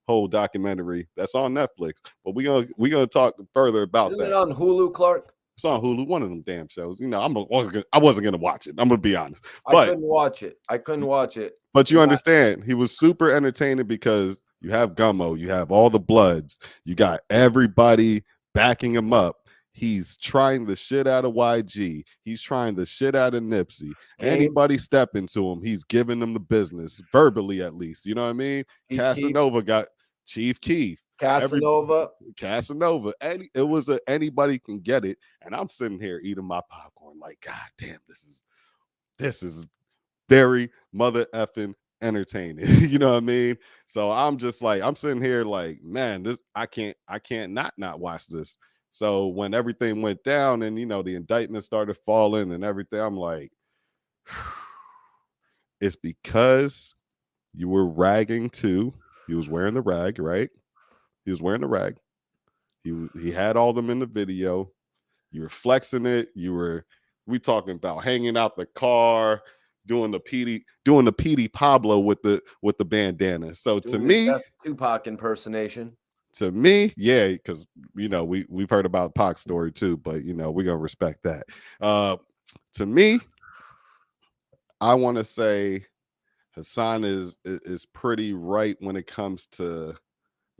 whole documentary that's on Netflix. But we're gonna talk further about Isn't it that. on Hulu, Clark? It's on Hulu, one of them damn shows. I wasn't gonna watch it. I'm gonna be honest, I but couldn't watch it. I couldn't watch it. you You got understand, he was super entertaining because you have Gummo, you have all the Bloods, you got everybody backing him up. He's trying the shit out of YG. He's trying the shit out of Nipsey. game, Anybody step into him, he's giving them the business, verbally at least. You know what I mean? Chief Keef, Casanova got Chief Keef. Every Casanova. Casanova. It was anybody can get it. And I'm sitting here eating my popcorn like, God damn, this is very mother effing entertaining. You know what I mean? So I'm just like, I'm sitting here like, man, I can't not watch this. So when everything went down and the indictment started falling and everything, I'm like, it's because you were ragging too. He was wearing the rag, right? He was wearing the rag. He had all them in the video. You were flexing it. We talking about hanging out the car, doing the PD Pablo with the bandana. So Doing his best Tupac impersonation. yeah, because we've heard about Pac's story too, but we're gonna respect that. To me, I want to say Hassan is pretty right when it comes to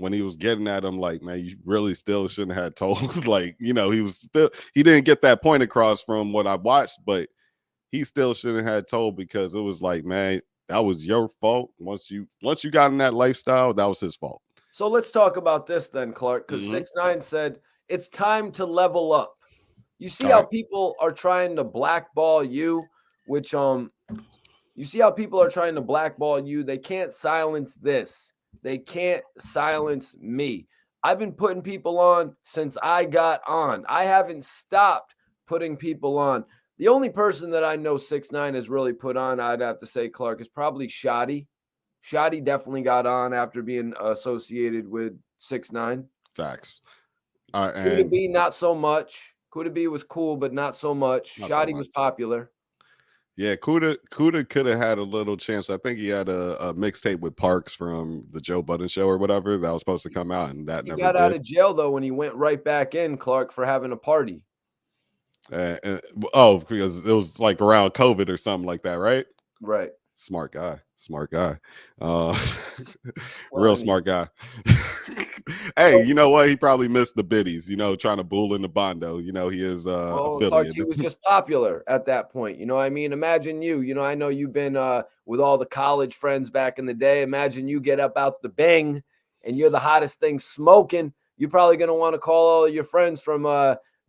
when he was getting at him, like, man, you really still shouldn't have told. Like, he didn't get that point across from what I watched, but he still shouldn't have told, because it was like, man, that was your fault. Once you got in that lifestyle, that was his fault. So let's talk about this then, Clark, because Mm-hmm. 6ix9ine said it's time to level up. You see All how right. people are trying to blackball you, which you see how people are trying to blackball you. They can't silence this. They can't silence me. I've been putting people on since I got on. I haven't stopped putting people on. The only person that I know 6ix9ine has really put on, I'd have to say, Clark, is probably Shoddy. Shoddy definitely got on after being associated with 6ix9ine. Facts. Kuda And B, not so much. Kuda B was cool, but not so much. not so Shoddy much. was popular. Yeah, Kuda could have had a little chance. I think he had a mixtape with Parks from the Joe Budden show or whatever that was supposed to come out, and that He never got out did. of jail though when he went right back in, Clark, for having a party. Oh, because it was like around COVID or something like that, right? Right. Smart guy, smart guy, uh, Well, real I mean, smart guy. Hey, so, you know what? He probably missed the biddies. You know, trying to bull in the Bondo. You know, he is well, Clark, he affiliated. was just popular at that point. You know, I mean, imagine you. You know, I know you've been with all the college friends back in the day. Imagine you get up out the bang and you're the hottest thing smoking. You're probably gonna want to call all your friends from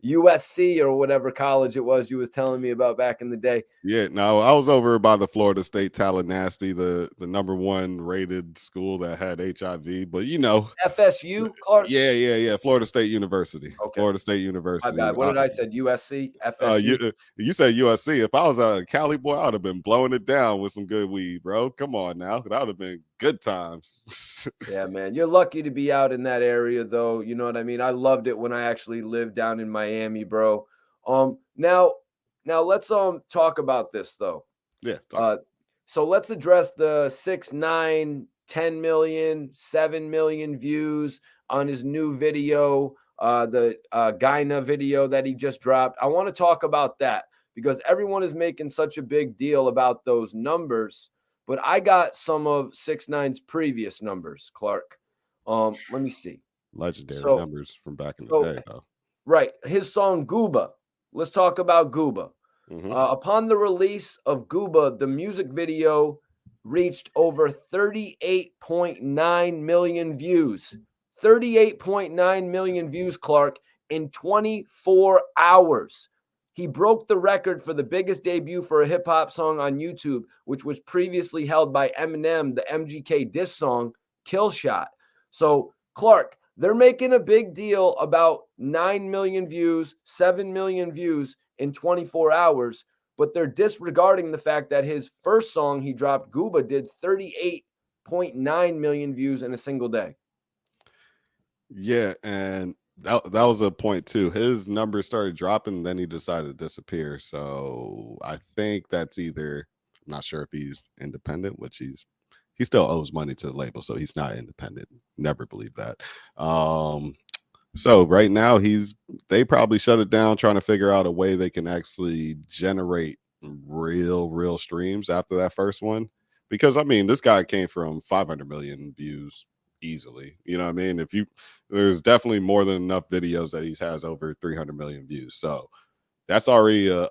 USC or whatever college it was you was telling me about back in the day. Yeah, no, I was over by the Florida State Tallahassee, the number one rated school that had HIV. But you know, FSU, Clark. yeah, Florida State University, Okay, Florida State my University. bad. What did I said? USC, FSU. You said USC. If I was a Cali boy, I would have been blowing it down with some good weed, bro. Come on now, that would have been good times. Yeah, man. You're lucky to be out in that area though. You know what I mean? I loved it when I actually lived down in Miami, bro. Now let's talk about this though. Yeah, Uh so let's address the 6ix9ine, 10 million, 7 million views on his new video, the Gyna video that he just dropped. I want to talk about that because everyone is making such a big deal about those numbers. But I got some of 6ix9ine's previous numbers, Clark. Let me see. legendary So, numbers from back in the so day, though. right, his song Gooba. Let's talk about Gooba. Hmm. Upon the release of Gooba, the music video reached over 38.9 million views. 38.9 million views, Clark, in 24 hours. He broke the record for the biggest debut for a hip hop song on YouTube, which was previously held by Eminem, the MGK diss song, Kill Shot. So, Clark, they're making a big deal about 9 million views, 7 million views in 24 hours, but they're disregarding the fact that his first song he dropped, Gooba, did 38.9 million views in a single day. Yeah, and that was a point too. His numbers started dropping, then he decided to disappear. So I think that's either, I'm not sure if he's independent, which he still owes money to the label, so he's not independent. Never believe that. So right now they probably shut it down, trying to figure out a way they can actually generate real streams after that first one. Because I mean, this guy came from 500 million views easily. You know what I mean? There's definitely more than enough videos that he has over 300 million views. So that's already a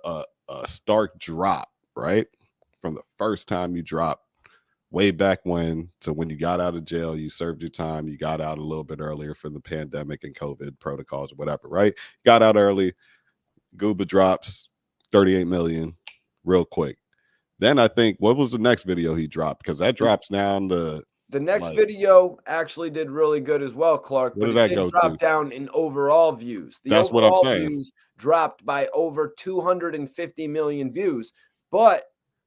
stark drop, right? From the first time you dropped way back when to when you got out of jail, you served your time, you got out a little bit earlier for the pandemic and COVID protocols or whatever, right? Got out early, Gooba drops 38 million real quick. Then I think, what was the next video he dropped? Because that drops down to The next like, video actually did really good as well, Clark, what but did it that did go drop to? down in overall views. The That's what I'm overall saying. views dropped by over 250 million views, but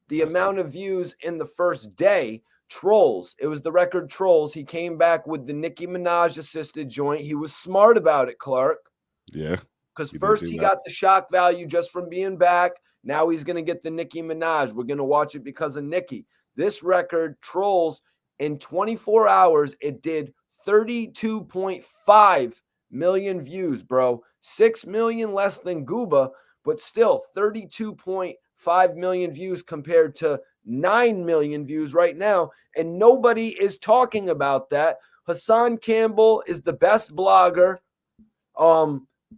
the amount of views in the first day, Trolls, it was the record Trolls. He came back with the Nicki Minaj assisted joint. He was smart about it, Clark, Yeah, because he did first do he that. got the shock value just from being back. Now he's going to get the Nicki Minaj. We're going to watch it because of Nicki. This record, Trolls, in 24 hours, it did 32.5 million views, bro. 6 million less than Gooba, but still 32.5 million views compared to 9 million views right now. And nobody is talking about that. Hassan Campbell is the best blogger.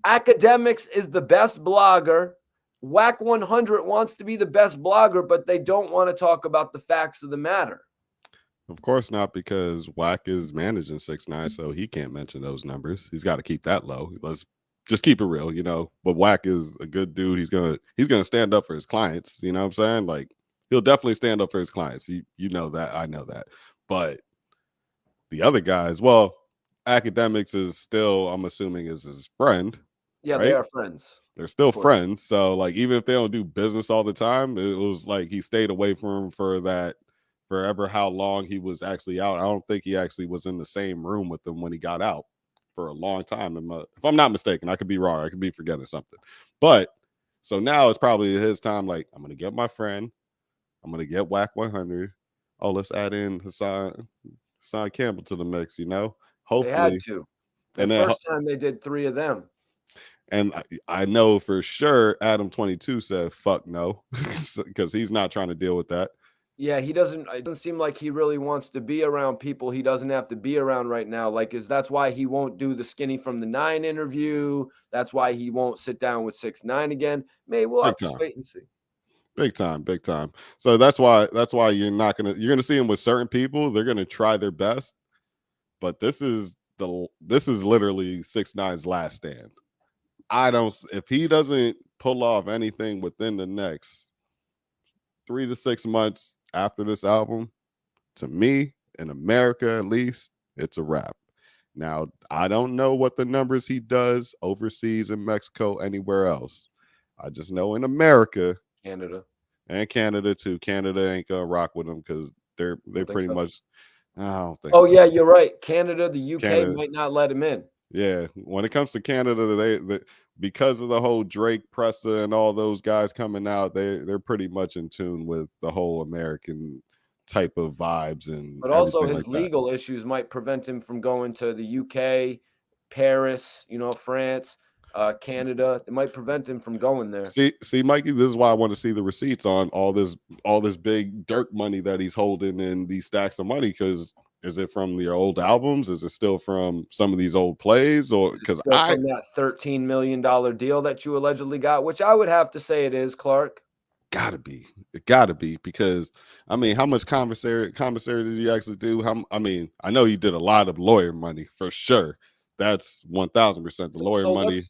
Akademiks is the best blogger. Wack 100 wants to be the best blogger, but they don't want to talk about the facts of the matter. Of course not, because Wack is managing 6ix9ine, so he can't mention those numbers. He's got to keep that low. Let's just keep it real, you know. But Wack is a good dude. He's gonna stand up for his clients. You know what I'm saying? Like, he'll definitely stand up for his clients. You know that. I know that. But the other guys, well, Academics is still, I'm assuming, is his friend, Yeah, they right? are friends. They're still Of course. friends. So like, even if they don't do business all the time, it was like he stayed away from him for that forever how long he was actually out. I don't think he actually was in the same room with them when he got out for a long time. If I'm not mistaken, I could be wrong. I could be forgetting something. But so now it's probably his time. Like, I'm gonna get my friend. I'm gonna get Wack 100. Oh, let's add in Hassan Campbell to the mix. They had Hopefully, to. The and then first time they did 3 of them. and I know for sure Adam 22 said fuck no because he's not trying to deal with that. Yeah, it doesn't seem like he really wants to be around people he doesn't have to be around right now. That's why he won't do the Skinny from the Nine interview. That's why he won't sit down with 6ix9ine again. Maybe we'll Big have to time. wait and see. Big time, big time. So that's why you're gonna see him with certain people. They're gonna try their best, but this is literally 6ix9ine's last stand. I don't if he doesn't pull off anything within the next 3 to 6 months after this album, to me, in America at least, it's a wrap. Now, I don't know what the numbers he does overseas in Mexico, anywhere else. I just know in America Canada. and Canada too. Canada ain't gonna rock with them because they're You they don't think pretty so? much. I don't think Oh so. yeah, you're right. Canada, the UK Canada, might not let him in. yeah. When it comes to Canada, because of the whole Drake, Pressa, and all those guys coming out, they're pretty much in tune with the whole American type of vibes and But also everything his like that. legal issues might prevent him from going to the UK, Paris, France, Canada. It might prevent him from going there. See, Mikey, this is why I want to see the receipts on all this big dirt money that he's holding in these stacks of money. Because is it from the old albums? Is it still from some of these old plays? Or Is it because still from that $13 million deal that you allegedly got, which I would have to say it is, Clark. it gotta be because I mean, how much commissary did you actually do? I know you did a lot of lawyer money for sure. That's 1,000% the lawyer So money.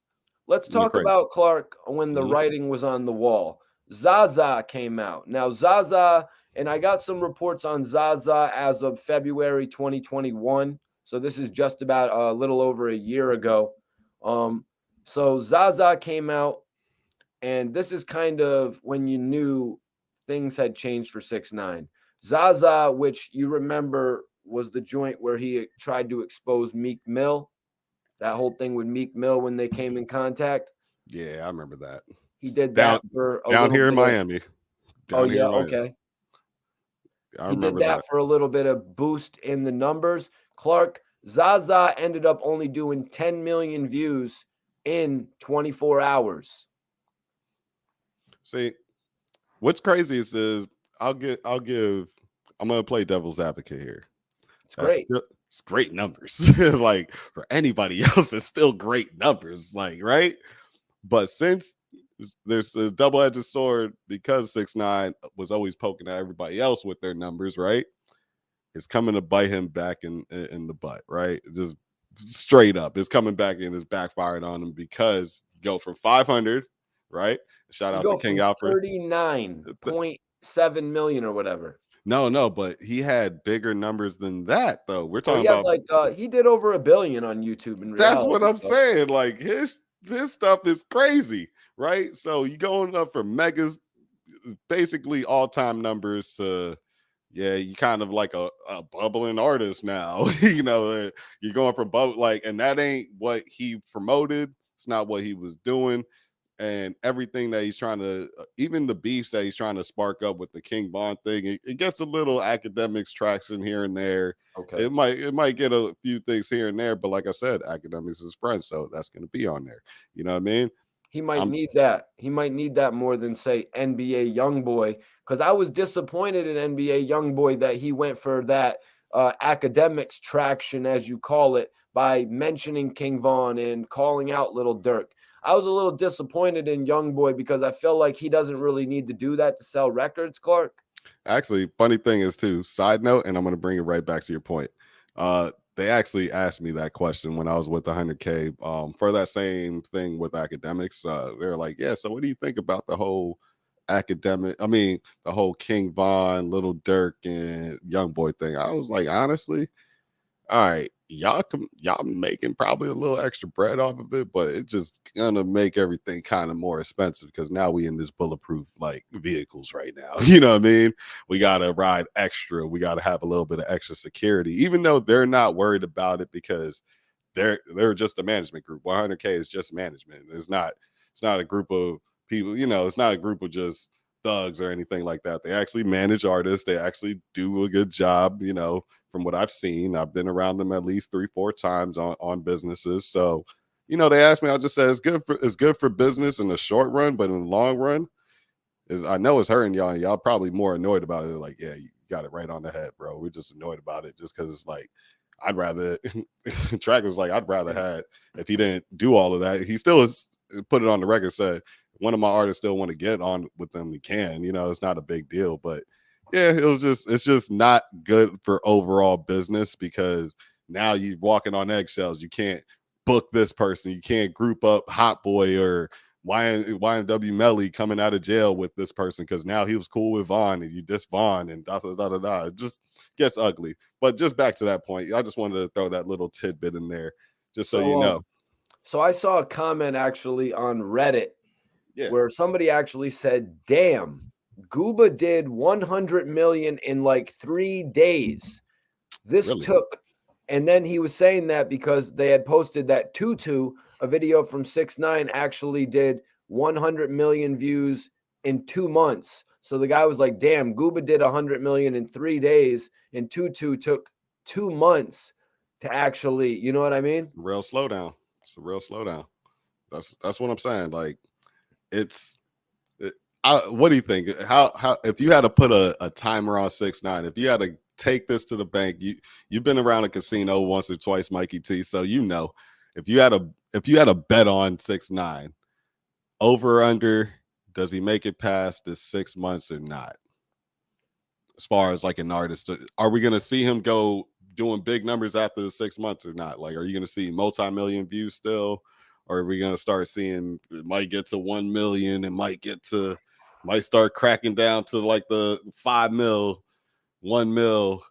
let's The talk crazy. about Clark when the Mhm. writing was on the wall. Zaza came out. Now Zaza, and I got some reports on Zaza as of February 2021. So this is just about a little over a year ago. Um, so Zaza came out, and this is kind of when you knew things had changed for 6ix9ine. Zaza, which you remember was the joint where he tried to expose Meek Mill, that whole thing with Meek Mill when they came in contact. Yeah, I remember that. He did Down that for a down little here in bit of. Miami. Oh Down here yeah, in Miami. okay. I He did remember that that. for a little bit of boost in the numbers. Clark, Zaza ended up only doing 10 million views in 24 hours. See, what's crazy is I'm gonna play devil's advocate here. It's That's great. still it's great numbers. Like for anybody else, it's still great numbers. Like, right? But since there's a double-edged sword because 6ix9ine was always poking at everybody else with their numbers, right? It's coming to bite him back in the butt, right? Just straight up. It's coming back and it's backfired on him because you go from 500, right? Shout You out to go King from Alfred. 39.7 million or whatever. No, but he had bigger numbers than that, though. We're Well, talking he had about like he did over a billion on YouTube in that's what reality. I'm So saying. Like his stuff is crazy, right? So you going up from megas, basically all time numbers to yeah, you kind of like a bubbling artist now. You're going from like, and that ain't what he promoted. It's not what he was doing. And everything that he's trying to, even the beefs that he's trying to spark up with the King Bond thing, it gets a little academics traction here and there. okay. It might get a few things here and there, but like I said, academics is friends, so that's going to be on there. You know what I mean? He might I'm need that. He might need that more than say NBA YoungBoy. Because I was disappointed in NBA YoungBoy that he went for that academics traction, as you call it, by mentioning King Von and calling out Little Dirk. I was a little disappointed in YoungBoy because I feel like he doesn't really need to do that to sell records, Clark. actually funny thing is too. Side note, and I'm going to bring it right back to your point. They actually asked me that question when I was with 100K for that same thing with academics. They're like, yeah, so what do you think about the whole the whole King Von, Little Dirk, and Young Boy thing? I was like, honestly, all right, y'all making probably a little extra bread off of it, but it's just gonna make everything kind of more expensive because now we in this bulletproof like vehicles right now. You know what I mean? We gotta ride extra. We gotta have a little bit of extra security, even though they're not worried about it because they're just a management group. 100K is just management. It's not a group of people. It's not a group of just thugs or anything like that. They actually manage artists. They actually do a good job, you know, from what I've seen. I've been around them at least 3-4 times on businesses. So, you know, they asked me, I just said it's good for business in the short run, but in the long run, is I know it's hurting y'all, and y'all probably more annoyed about it. Like, yeah, you got it right on the head, bro. We're just annoyed about it just because it's like I'd rather Track was like, I'd rather had if he didn't do all of that. He still has put it on the record, said one of my artists still want to get on with them, we can. You know, it's not a big deal. But yeah, it's just not good for overall business because now you're walking on eggshells. You can't book this person, you can't group up Hot Boy or YNW Melly coming out of jail with this person because now he was cool with Vaughn and you diss Vaughn and da da da da da. It just gets ugly. But just back to that point, I just wanted to throw that little tidbit in there, just so you know. So I saw a comment actually on Reddit Yeah, where somebody actually said, "Damn, Gooba did 100 million in like 3 days. This really. took," and then he was saying that because they had posted that Tutu, a video from 6ix9ine, actually did 100 million views in 2 months. So the guy was like, "Damn, Gooba did 100 million in 3 days, and Tutu took 2 months to actually," you know what I mean? It's a real slowdown. It's a real slowdown. That's what I'm saying. Like it's what do you think? How if you had to put a timer on 6ix9ine, if you had to take this to the bank, you've been around a casino once or twice, Mikey T, so you know if you had a bet on 6ix9ine, over or under, does he make it past the 6 months or not? As far as like an artist, are we gonna see him go doing big numbers after the 6 months or not? Like, are you gonna see multi-million views still? Or are we gonna start seeing it might get to 1 million and might start cracking down to like the 5 mil, 1 mil,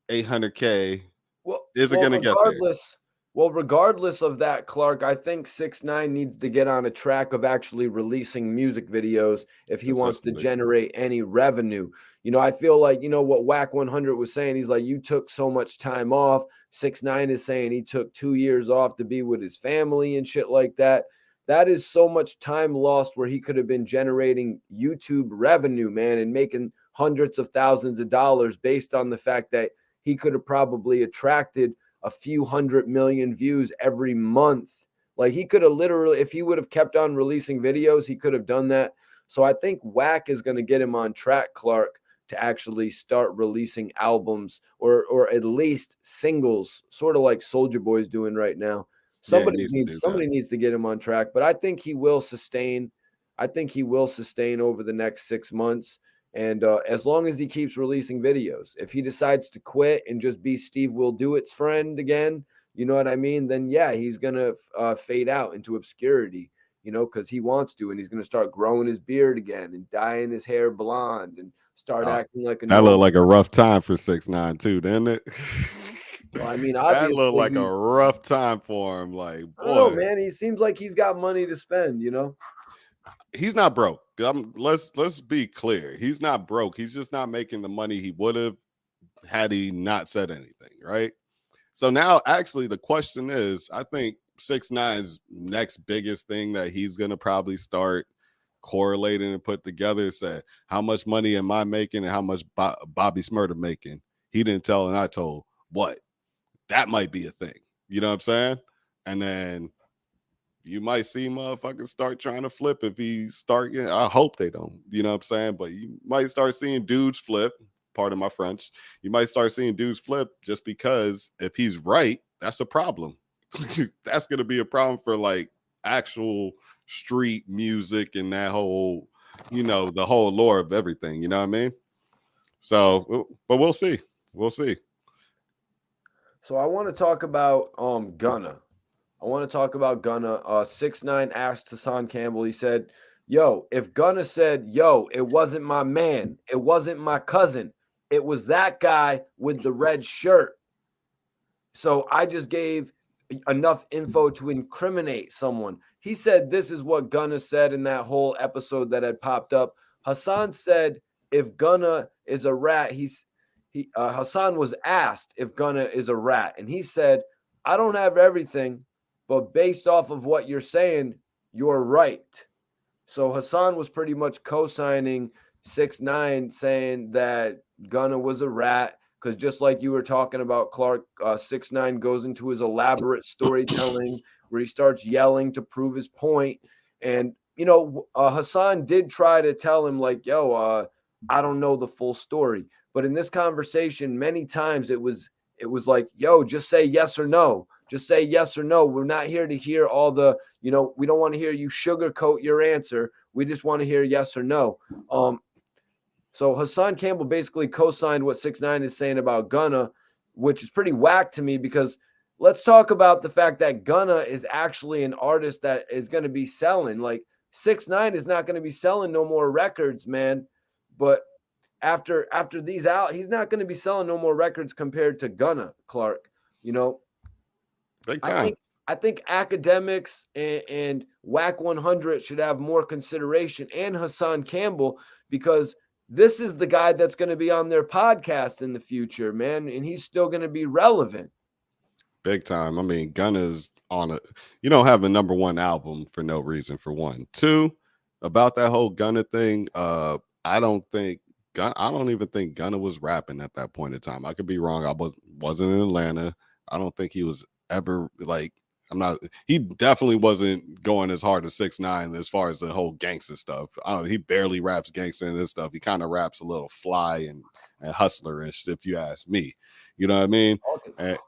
800K? Well, Is it well, gonna get there? regardless, well, regardless of that, Clark, I think 6ix9ine needs to get on a track of actually releasing music videos if he wants to Consistently. generate any revenue. I feel like, what Wack 100 was saying. He's like, you took so much time off. 6ix9ine is saying he took 2 years off to be with his family and shit like that. That is so much time lost where he could have been generating YouTube revenue, man, and making hundreds of thousands of dollars based on the fact that he could have probably attracted a few 100 million views every month. Like he could have literally, if he would have kept on releasing videos, he could have done that. So I think Wack is going to get him on track, Clark, to actually start releasing albums or at least singles, sort of like Soldier Boy's doing right now. Yeah, he needs to do that. Somebody needs to get him on track, but I think he will sustain. I think he will sustain over the next 6 months. And as long as he keeps releasing videos, if he decides to quit and just be Steve Will Do It's friend again, you know what I mean? Then yeah, he's gonna fade out into obscurity, because he wants to, and he's gonna start growing his beard again and dyeing his hair blonde and start Uh, acting like a that looked normal. like a rough time for 6ix9ine too, didn't it? Well, I mean, That looked obviously, like a rough time for him. Like, I don't know, boy, man. He seems like he's got money to spend. he's not broke. Let's be clear. He's not broke. He's just not making the money he would have had he not said anything, right? So now, actually, the question is, I think 6ix9ine's next biggest thing that he's gonna probably start correlating and put together is say, how much money am I making and how much Bobby Smurda making? He didn't tell and I told. What? That might be a thing. You know what I'm saying? And then you might see motherfuckers start trying to flip if he start getting, I hope they don't, you know what I'm saying? But you might start seeing dudes flip, pardon my French. You might start seeing dudes flip just because if he's right, that's a problem. That's gonna be a problem for like actual street music and that whole, the whole lore of everything, you know what I mean? So, but we'll see. We'll see. So I want to talk about Gunna. I want to talk about Gunna. 6ix9ine asked Hassan Campbell. He said, "Yo, if Gunna said, yo, it wasn't my man, it wasn't my cousin, it was that guy with the red shirt. So I just gave enough info to incriminate someone." He said this is what Gunna said in that whole episode that had popped up. Hassan said, if Gunna is a rat, Hassan was asked if Gunna is a rat, and he said, I don't have everything, but based off of what you're saying, you're right. So Hassan was pretty much co-signing 6ix9ine, saying that Gunna was a rat. Because just like you were talking about, Clark, 6ix9ine goes into his elaborate storytelling where he starts yelling to prove his point. And Hassan did try to tell him like, "Yo, I don't know the full story." But in this conversation, many times it was like, "Yo, just say yes or no. Just say yes or no. We're not here to hear all the, we don't want to hear you sugarcoat your answer. We just want to hear yes or no." So Hassan Campbell basically co-signed what 6ix9ine is saying about Gunna, which is pretty whack to me, because let's talk about the fact that Gunna is actually an artist that is going to be selling. Like 6ix9ine is not going to be selling no more records, man. But after these out, he's not going to be selling no more records compared to Gunna, Clark. You know, Big I time. think I think Akademiks and Wack 100 should have more consideration, and Hassan Campbell, because this is the guy that's going to be on their podcast in the future, man, and he's still going to be relevant. Big time. I mean, Gunna's on a, you don't have a number one album for no reason, for one. Two, about that whole Gunna thing, I don't think I don't even think Gunna was rapping at that point in time. I could be wrong. Wasn't in Atlanta. I don't think he was ever like, I'm not, he definitely wasn't going as hard as 6ix9ine as far as the whole gangster stuff. He barely raps gangster in this stuff. He kind of raps a little fly and hustlerish, if you ask me. You know what I mean? And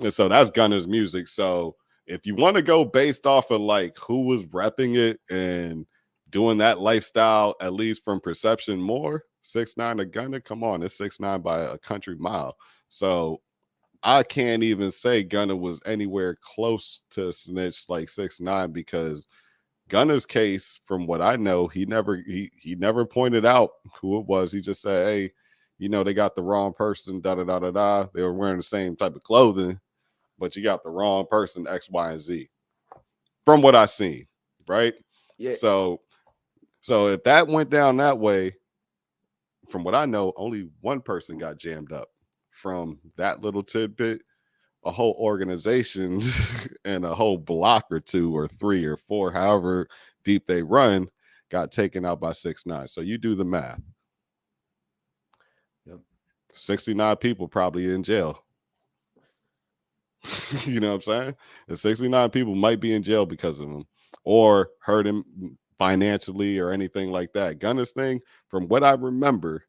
so that's Gunna's music. So if you want to go based off of like who was repping it and doing that lifestyle, at least from perception more, 6ix9ine or Gunna, come on, it's 6ix9ine by a country mile. So I can't even say Gunna was anywhere close to snitch like 6ix9ine, because Gunna's case, from what I know, he never pointed out who it was. He just said, "Hey, they got the wrong person, da da da da da. They were wearing the same type of clothing, but you got the wrong person, X, Y, and Z." From what I seen, right? Yeah, So if that went down that way, from what I know, only one person got jammed up. From that little tidbit, a whole organization and a whole block or two or three or four, however deep they run, got taken out by 6ix9ine. So you do the math. yep. 69 people probably in jail. You know what I'm saying? And 69 people might be in jail because of him, or hurt him financially or anything like that. Gunna's thing, from what I remember,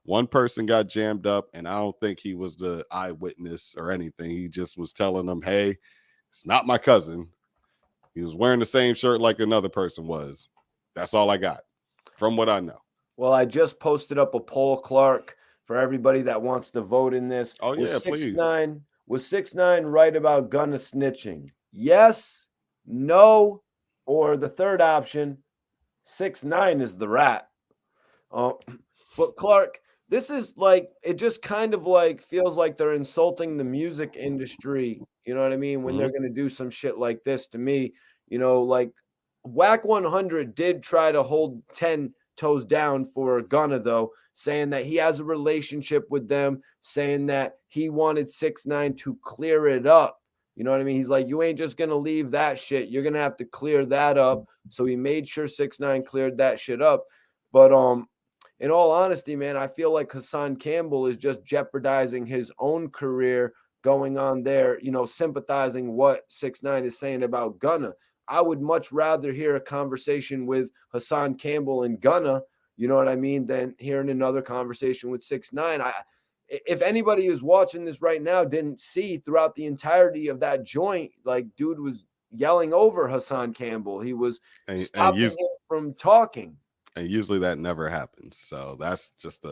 one person got jammed up, and I don't think he was the eyewitness or anything. He just was telling them, "Hey, it's not my cousin. He was wearing the same shirt like another person was." That's all I got from what I know. Well, I just posted up a poll, Clark, for everybody that wants to vote in this. Oh Was yeah, six please. nine was 6ix9ine right about Gunna snitching? Yes, no, or the third option, 6ix9ine is the rat. Oh, but Clark, this is like, it just kind of like feels like they're insulting the music industry. You know what I mean? When Mm-hmm. they're going to do some shit like this to me, like Whack 100 did try to hold 10 toes down for Gunna, though, saying that he has a relationship with them, saying that he wanted 6ix9ine to clear it up. You know what I mean? He's like, you ain't just going to leave that shit. You're going to have to clear that up. So he made sure 6ix9ine cleared that shit up. But in all honesty, man, I feel like Hassan Campbell is just jeopardizing his own career going on there, sympathizing what 6ix9ine is saying about Gunna. I would much rather hear a conversation with Hassan Campbell and Gunna, you know what I mean, than hearing another conversation with 6ix9ine. If anybody who's watching this right now didn't see throughout the entirety of that joint, like dude was yelling over Hassan Campbell. He was And stopping use him from talking. and usually that never happens. So that's just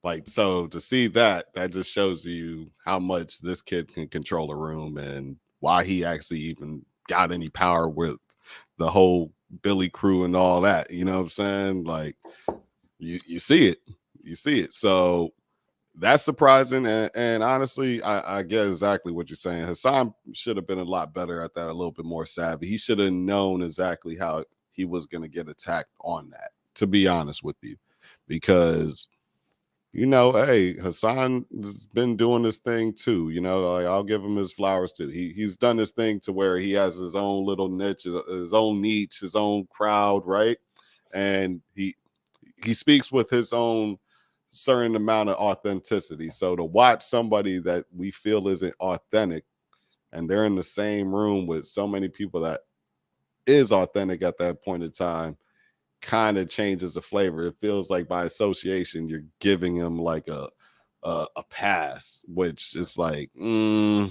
like, so to see that just shows you how much this kid can control a room, and why he actually even got any power with the whole Billy crew and all that. You know what I'm saying? Like, you see it. You see it. So that's surprising. And honestly, I get exactly what you're saying. Hassan should have been a lot better at that, a little bit more savvy. He should have known exactly how he was going to get attacked on that, to be honest with you, because hey, Hassan has been doing this thing too. Like, I'll give him his flowers too. He's done this thing to where he has his own little niche, his own niche, his own crowd, right? And he speaks with his own certain amount of authenticity. So to watch somebody that we feel isn't authentic, and they're in the same room with so many people that is authentic at that point in time, kind of changes the flavor. It feels like by association, you're giving him like a pass, which is like, we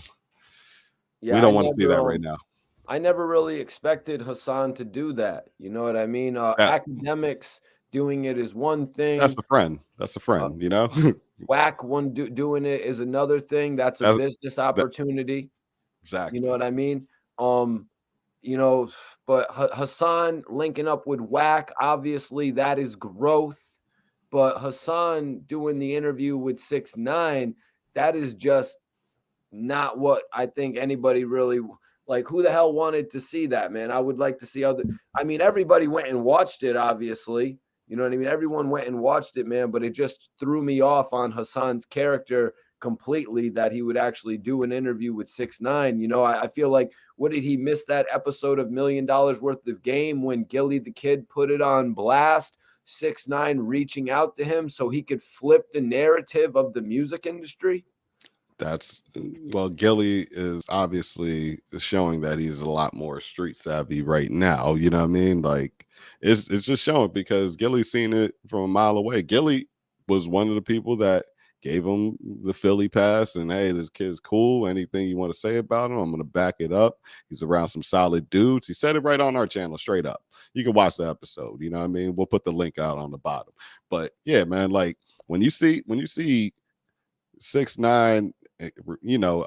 Yeah, don't want to see that right now. I never really expected Hassan to do that. You know what I mean? That Academics doing it is one that's thing. a friend. That's a Uh, friend. Wack doing it is another thing. That's a That's business that opportunity. You know exactly. what I mean? Um, you know, but Hassan linking up with Wack, obviously that is growth. But Hassan doing the interview with 6ix9ine, that is just not what I think anybody really like. Who the hell wanted to see that, man? I would like to see other. I mean, everybody went and watched it, obviously. You know what I mean? Everyone went and watched it, man. But it just threw me off on Hassan's character completely that he would actually do an interview with 6ix9ine. You know, I feel like what did he miss that episode of $1 million worth of game when Gillie the kid put it on blast? 6ix9ine reaching out to him so he could flip the narrative of the music industry. That's well, Gilly is obviously showing that he's a lot more street savvy right now. You know what I mean? Like, it's just showing because Gilly's seen it from a mile away. Gilly was one of the people that gave him the Philly pass, and hey, this kid's cool. Anything you want to say about him, I'm gonna back it up. He's around some solid dudes. He said it right on our channel, straight up. You can watch the episode. You know what I mean? We'll put the link out on the bottom. But yeah, man, like when you see 6ix9ine,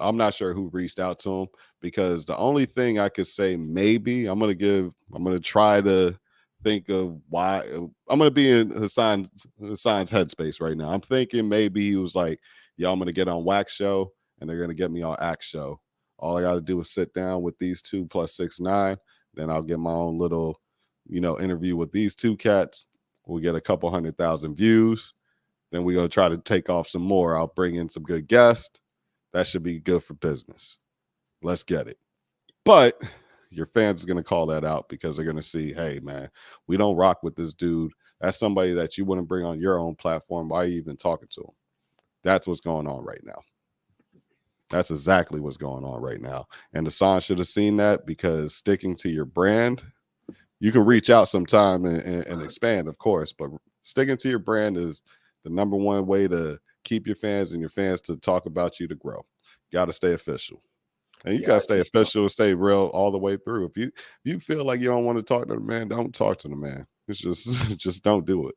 I'm not sure who reached out to him because the only thing I could say, maybe I'm gonna try to think of why. I'm gonna be in Hassan's headspace right now. I'm thinking maybe he was like, "Yo, I'm gonna get on Wax show and they're gonna get me on Axe show. All I got to do is sit down with these two plus 6ix9ine, then I'll get my own little, interview with these two cats. We'll get a couple 100,000 views, then we're gonna try to take off some more. I'll bring in some good guests. That should be good for business. Let's get it." But your fans are gonna call that out because they're gonna see, hey man, we don't rock with this dude. That's somebody that you wouldn't bring on your own platform. Why are you even talking to him? That's what's going on right now. That's exactly what's going on right now. And the Hassan should have seen that because sticking to your brand, you can reach out sometime and expand, of course, but sticking to your brand is the number one way to keep your fans and your fans to talk about you to grow. Got to stay official. And you Yeah, gotta stay official, stay real all the way through. If you feel like you don't want to talk to the man, don't talk to the man. It's just just don't do it.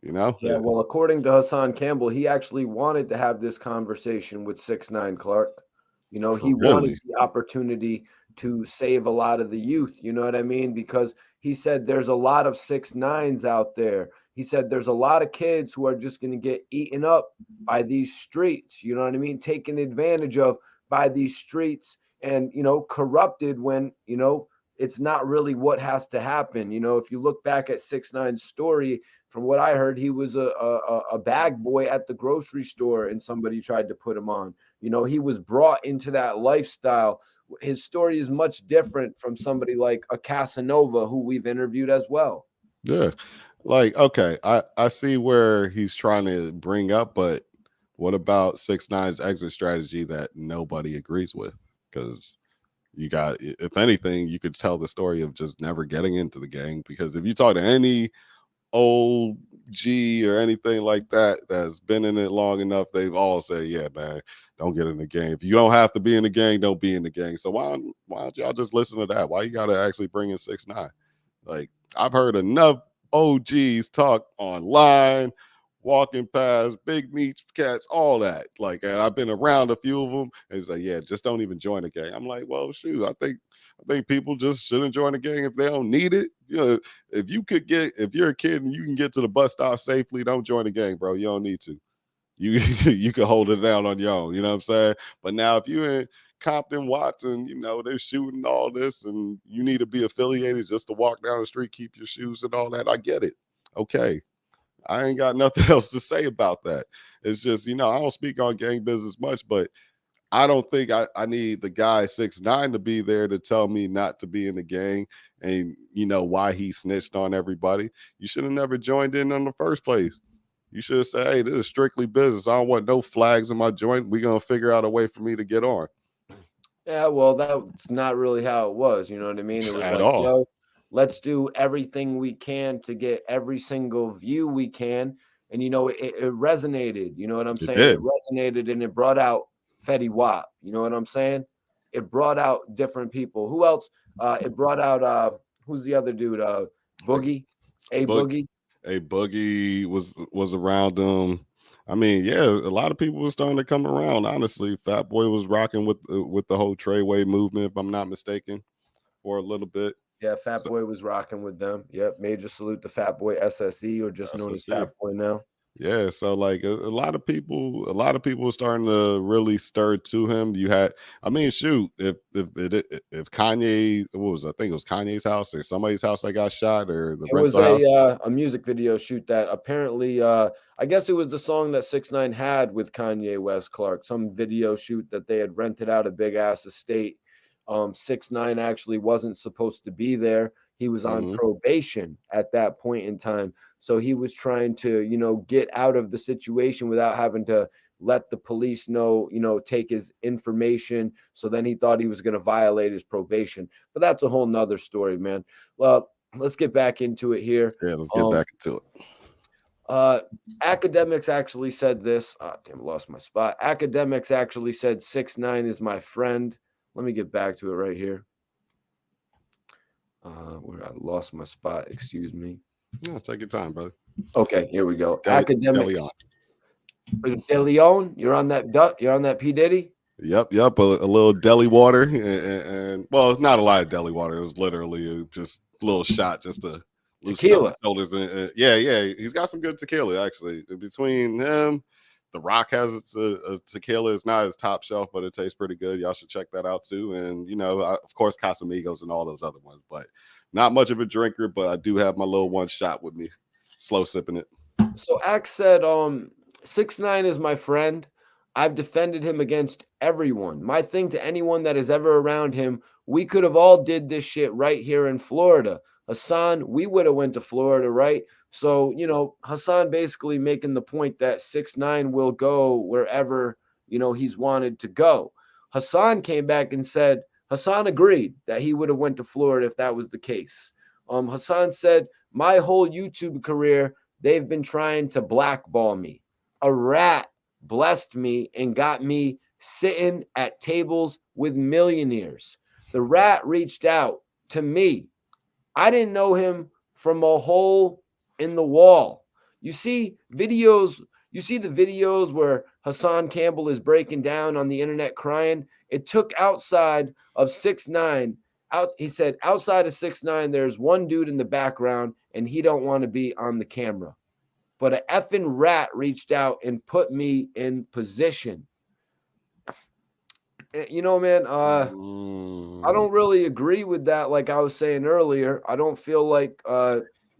You know? Yeah, well, according to Hassan Campbell, he actually wanted to have this conversation with 6ix9ine Clark. You know, he wanted Really? the opportunity to save a lot of the youth. You know what I mean? Because he said there's a lot of 6ix9ines out there. He said there's a lot of kids who are just going to get eaten up by these streets. You know what I mean? Taken advantage of by these streets and, corrupted when, it's not really what has to happen. You know, if you look back at 6ix9ine's story, from what I heard, he was a bag boy at the grocery store, and somebody tried to put him on. You know, he was brought into that lifestyle. His story is much different from somebody like a Casanova, who we've interviewed as well. Yeah. Like, okay, I see where he's trying to bring up, but what about 6ix9ine's exit strategy that nobody agrees with? Because if anything, you could tell the story of just never getting into the gang. Because if you talk to any old G or anything like that that's been in it long enough, they've all said, "Yeah, man, don't get in the gang. If you don't have to be in the gang, don't be in the gang." So why don't y'all just listen to that? Why you got to actually bring in 6ix9ine? Like, I've heard enough OGs talk online, walking past, big meat cats, all that. Like, and I've been around a few of them, and it's like, yeah, just don't even join the gang. I'm like, well, shoot, I think people just shouldn't join the gang if they don't need it. If you're a kid and you can get to the bus stop safely, don't join the gang, bro. You don't need to. You you can hold it down on your own. You know what I'm saying? But now if you're in Compton, Watson, they're shooting all this, and you need to be affiliated just to walk down the street, keep your shoes and all that. I get it. Okay. I ain't got nothing else to say about that. It's just, I don't speak on gang business much, but I don't think I need the guy 6ix9ine to be there to tell me not to be in the gang and why he snitched on everybody. You should have never joined in the first place. You should have said, hey, this is strictly business. I don't want no flags in my joint. We're gonna figure out a way for me to get on. Yeah, well, that's not really how it was. You know what I mean? It was At like, all. yo, let's do everything we can to get every single view we can. And, it resonated. You know what I'm It saying? It did. resonated and it brought out Fetty Wap. You know what I'm saying? It brought out different people. Who else? It brought out, who's the other dude? Like Boogie, A Boog Boogie. a Boogie was around them. I mean, yeah, a lot of people were starting to come around. Honestly, Fat Boy was rocking with the whole Treyway movement, if I'm not mistaken, for a little bit. Yeah, Fat So Boy was rocking with them. Yep. Major salute to Fat Boy SSE, or just that's known what I as Fat see. Boy now. Yeah, so like a lot of people are starting to really stir to him. You had, I mean, shoot, if Kanye, what was I think it was Kanye's house or somebody's house that got shot or the It was rental house. a music video shoot that apparently, I guess it was the song that 6ix9ine had with Kanye West, Clark, some video shoot that they had rented out a big ass estate. 6ix9ine actually wasn't supposed to be there. He was on Hmm. probation at that point in time. So he was trying to, get out of the situation without having to let the police know, take his information. So then he thought he was going to violate his probation. But that's a whole nother story, man. Well, let's get back into it here. Yeah, let's get Um, back into it. uh, Academics actually said this. Oh, damn, lost my spot. Academics actually said 6ix9ine is my friend. Let me get back to it right here. Where I lost my spot. Excuse me. Yeah, take your time, brother. Okay, here we go. Deli on. Academics. De Leon, you're on that. You're on that P Diddy. Yep. A little deli water, and well, it's not a lot of deli water. It was literally just a little shot just to loosen up the Tequila. shoulders. And yeah, he's got some good tequila actually. Between him, The Rock has a tequila. It's not his top shelf, but it tastes pretty good. Y'all should check that out too. And of course, Casamigos and all those other ones. But not much of a drinker, but I do have my little one shot with me, slow sipping it. So Axe said, 6ix9ine is my friend. I've defended him against everyone. My thing to anyone that is ever around him, we could have all did this shit right here in Florida. Hassan, we would have went to Florida, right? So, Hassan basically making the point that 6ix9ine will go wherever, he's wanted to go. Hassan came back and said, Hassan agreed that he would have went to Florida if that was the case. Hassan said, my whole YouTube career, they've been trying to blackball me. A rat blessed me and got me sitting at tables with millionaires. The rat reached out to me. I didn't know him from a hole in the wall. You see videos, you see the videos where Hassan Campbell is breaking down on the internet crying. It took outside of 6ix9ine. He said outside of 6ix9ine, there's one dude in the background and he don't want to be on the camera. But an effing rat reached out and put me in position. Man, I Mm. don't really agree with that. Like I was saying earlier, I don't feel like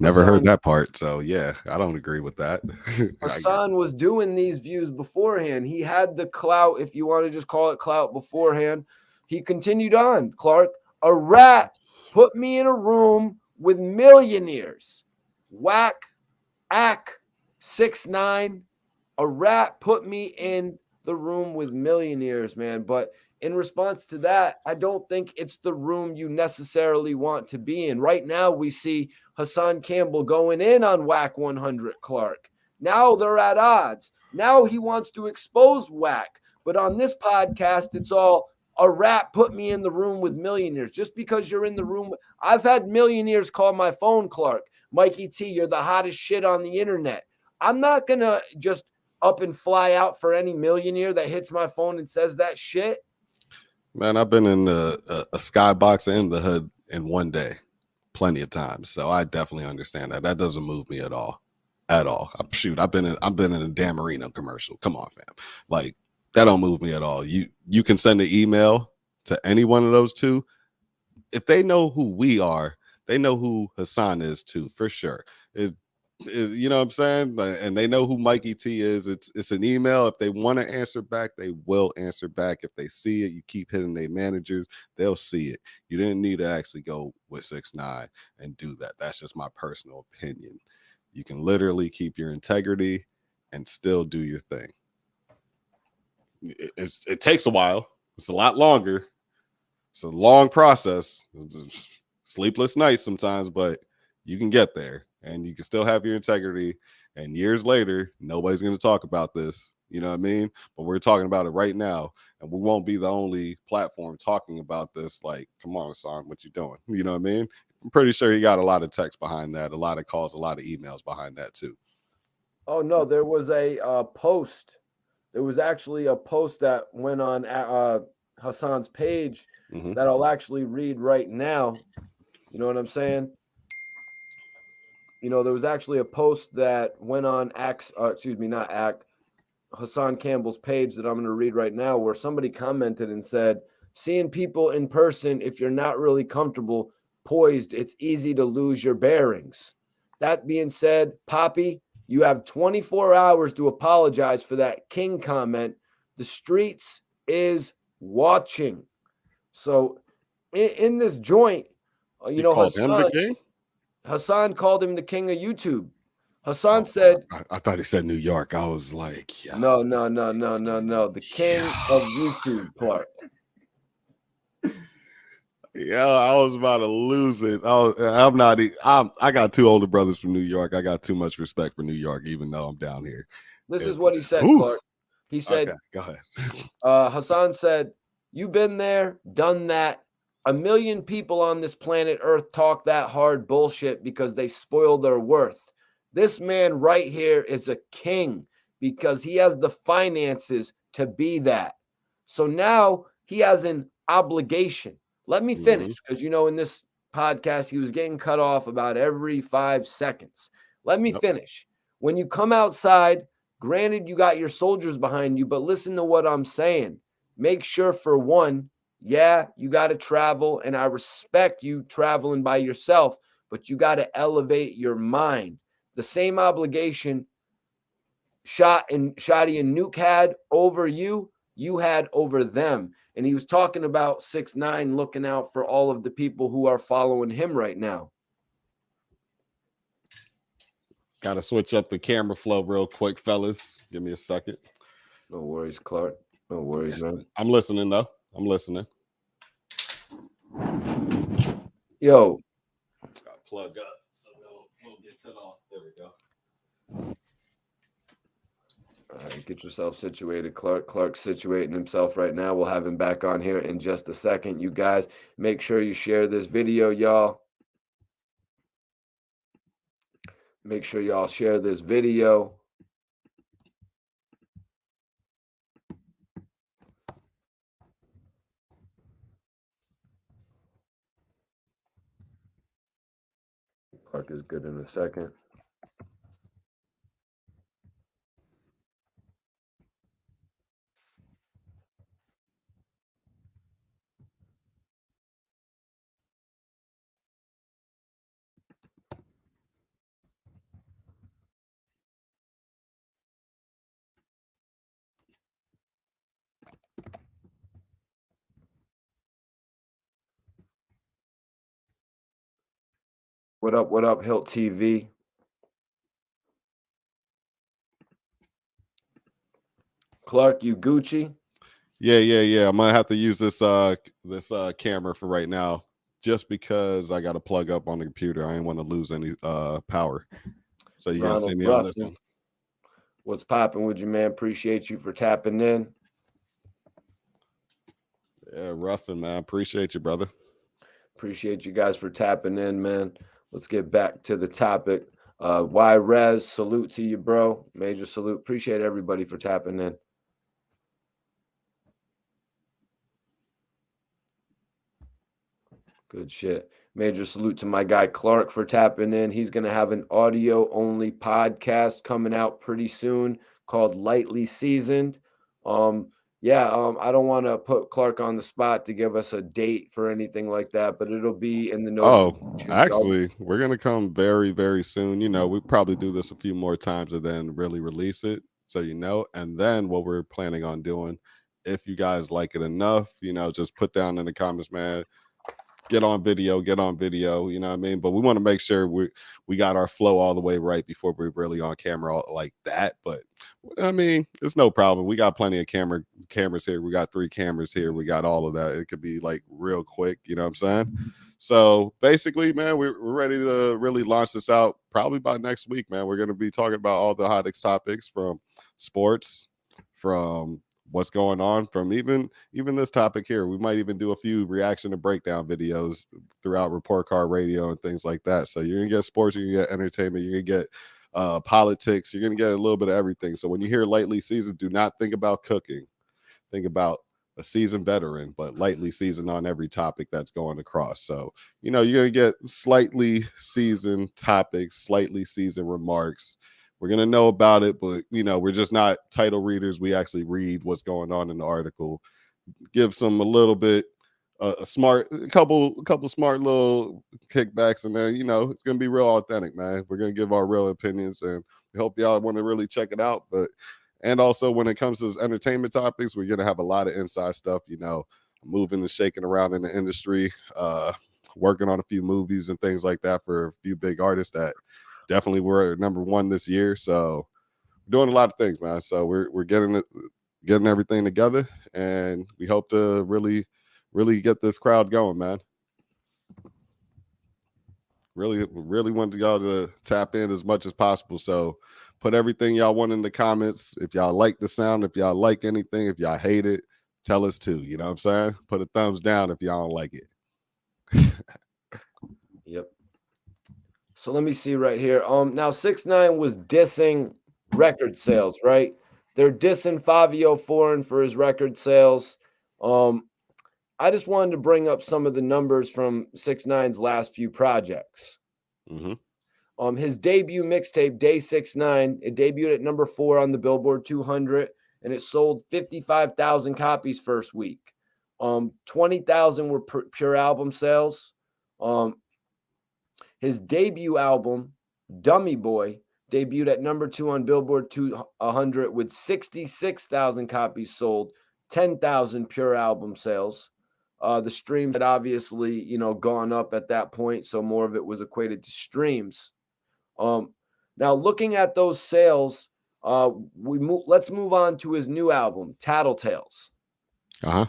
Never heard Hassan that part. So yeah, I don't agree with that. Hassan was doing these views beforehand. He had the clout, if you want to just call it clout, beforehand. He continued on, Clark. A rat put me in a room with millionaires. Wack, 6ix9ine. A rat put me in the room with millionaires, man. But in response to that, I don't think it's the room you necessarily want to be in. Right now, we see Hassan Campbell going in on Wack 100 Clark. Now they're at odds. Now he wants to expose Wack. But on this podcast, it's all a rat put me in the room with millionaires. Just because you're in the room, I've had millionaires call my phone, Clark. Mikey T, you're the hottest shit on the internet. I'm not going to just up and fly out for any millionaire that hits my phone and says that shit. Man, I've been in a skybox and the hood in one day, plenty of times. So I definitely understand that. That doesn't move me at all, at all. Shoot, I've been in a Dan Marino commercial. Come on, fam. Like that don't move me at all. You can send an email to any one of those two. If they know who we are, they know who Hassan is too, for sure. You know what I'm saying? And they know who Mikey T is. It's an email. If they want to answer back, they will answer back. If they see it, you keep hitting their managers, they'll see it. You didn't need to actually go with 6ix9ine and do that. That's just my personal opinion. You can literally keep your integrity and still do your thing. It takes a while. It's a lot longer. It's a long process. It's sleepless nights sometimes, but you can get there and you can still have your integrity. And years later, nobody's going to talk about this. You know what I mean? But we're talking about it right now, and we won't be the only platform talking about this. Like, come on, son, what you doing? You know what I mean? I'm pretty sure he got a lot of text behind that, a lot of calls, a lot of emails behind that too. Oh no, there was a post. There was actually a post that went on Hassan's page that I'll actually read right now. You know what I'm saying? You know, there was actually a post that went on Hassan Campbell's page that I'm going to read right now, where somebody commented and said, seeing people in person, if you're not really comfortable, poised, it's easy to lose your bearings. That being said, Poppy, you have 24 hours to apologize for that King comment. The streets is watching. So in this joint, You know, called him the king? Hassan called him the king of YouTube. Hassan said, I thought he said New York. I was like, yeah. No. The king of YouTube, Clark. Yeah, I was about to lose it. I got two older brothers from New York. I got too much respect for New York, even though I'm down here. This is what he said, Clark. He said, okay, go ahead. Hassan said, you've been there, done that. 1 million people on this planet Earth talk that hard bullshit because they spoil their worth. This man right here is a king because he has the finances to be that. So now he has an obligation. Let me finish because, you know, in this podcast, he was getting cut off about every 5 seconds. Let me finish. When you come outside, granted, you got your soldiers behind you, but listen to what I'm saying. Make sure, for one, yeah, you got to travel, and I respect you traveling by yourself, but you got to elevate your mind. The same obligation Shotty and Nuke had over you, you had over them. And he was talking about 6ix9ine looking out for all of the people who are following him right now. Got to switch up the camera flow real quick, fellas. Give me a second. No worries, Clark. No worries, man. I'm listening, though. I'm listening. Yo. Got plug up so we'll get cut off. There we go. All right, get yourself situated, Clark. Clark's situating himself right now. We'll have him back on here in just a second. You guys, make sure you share this video, y'all. Make sure y'all share this video. Clark is good in a second. What up, Hilt TV? Clark, you Gucci? Yeah. I'm gonna have to use this camera for right now, just because I got to plug up on the computer. I ain't want to lose any power. So you gonna see me on this one. What's popping with you, man? Appreciate you for tapping in. Yeah, Ruffin, man. Appreciate you, brother. Appreciate you guys for tapping in, man. Let's get back to the topic. Rez, salute to you, bro. Major salute. Appreciate everybody for tapping in. Good shit. Major salute to my guy Clark for tapping in. He's going to have an audio only podcast coming out pretty soon called Lightly Seasoned. Yeah, I don't want to put Clark on the spot to give us a date for anything like that, but it'll be in the Oh, notification. So actually, we're gonna come very, very soon. We probably do this a few more times and then really release it, so And then what we're planning on doing, if you guys like it enough, just put down in the comments, man. Get on video. You know what I mean? But we want to make sure we got our flow all the way right before we're really on camera like that. But I mean, it's no problem. We got plenty of cameras here. We got 3 cameras here. We got all of that. It could be like real quick. You know what I'm saying? So basically, man, we're ready to really launch this out probably by next week, man. We're going to be talking about all the hottest topics from sports, from what's going on, from even this topic here. We might even do a few reaction and breakdown videos throughout report card radio and things like that. So you're gonna get sports, you're gonna get entertainment, you're gonna get politics, you're gonna get a little bit of everything. So when you hear lightly seasoned, do not think about cooking. Think about a seasoned veteran, but lightly seasoned on every topic that's going across. So, you're going to get slightly seasoned topics, slightly seasoned remarks. We're going to know about it, but, we're just not title readers. We actually read what's going on in the article, give some a little bit a couple smart little kickbacks, and then it's gonna be real authentic, man. We're gonna give our real opinions, and we hope y'all want to really check it out. But and also when it comes to entertainment topics, we're gonna have a lot of inside stuff. Moving and shaking around in the industry, working on a few movies and things like that for a few big artists that definitely were #1 this year. So we're doing a lot of things, man. So we're getting everything together, and we hope to really get this crowd going, man. Really want y'all to tap in as much as possible. So put everything y'all want in the comments. If y'all like the sound, if y'all like anything, if y'all hate it, tell us too. You know what I'm saying? Put a thumbs down if y'all don't like it. yep. So let me see right here. Now 6ix9ine was dissing record sales, right? They're dissing Fabio Foreign for his record sales. Um, I just wanted to bring up some of the numbers from 6ix9ine's last few projects. Mm-hmm. His debut mixtape, Day 6ix9ine, it debuted at number 4 on the Billboard 200, and it sold 55,000 copies first week. 20,000 were pure album sales. His debut album, Dummy Boy, debuted at number 2 on Billboard 200 with 66,000 copies sold, 10,000 pure album sales. The streams had obviously, gone up at that point, so more of it was equated to streams. Now, looking at those sales, let's move on to his new album, Tattletales. Uh-huh.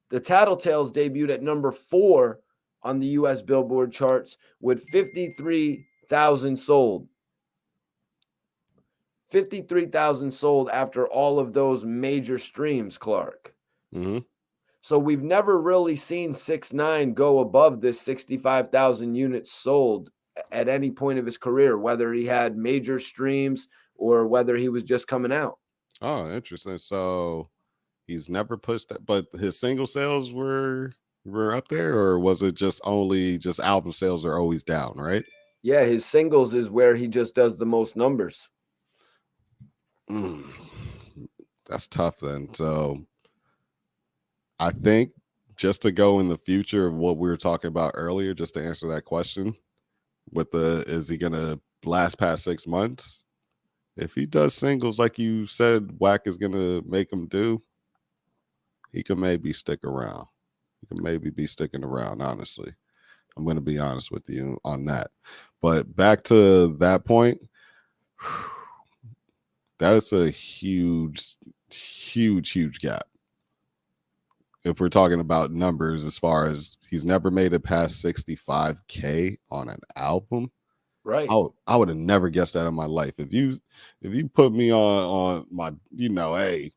The Tattletales debuted at number 4 on the U.S. Billboard charts with 53,000 sold. 53,000 sold after all of those major streams, Clark. Mm-hmm. So we've never really seen 6ix9ine go above this 65,000 units sold at any point of his career, whether he had major streams or whether he was just coming out. Oh, interesting. So he's never pushed that, but his single sales were up there, or was it just only just album sales are always down, right? Yeah, his singles is where he just does the most numbers. That's tough then. So I think just to go in the future of what we were talking about earlier, just to answer that question, is he gonna last past 6 months? If he does singles like you said, Wack is gonna make him do, he can maybe stick around. He can maybe be sticking around, honestly. I'm gonna be honest with you on that. But back to that point, that is a huge, huge, huge gap. If we're talking about numbers, as far as he's never made it past 65K on an album. Right. I would have never guessed that in my life. If you put me on my, hey,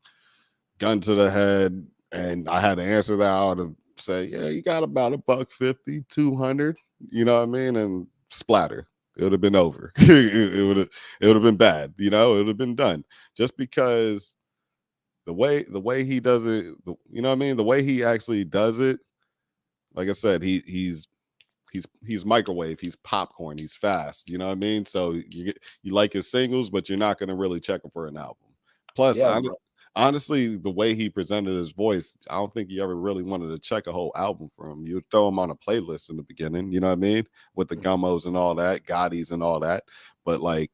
gun to the head, and I had to answer that, I would have say, yeah, you got about $150, 200, you know what I mean? And splatter. It would have been over. It would have been bad, it would have been done. Just because the way he does it, you know what I mean? The way he actually does it, like I said, he's microwave, he's popcorn, he's fast, you know what I mean? So you like his singles, but you're not going to really check him for an album. Plus, Yeah, honestly, the way he presented his voice, I don't think you ever really wanted to check a whole album from him. You would throw him on a playlist in the beginning, you know what I mean? With the gummos and all that, Gotti's and all that. But like,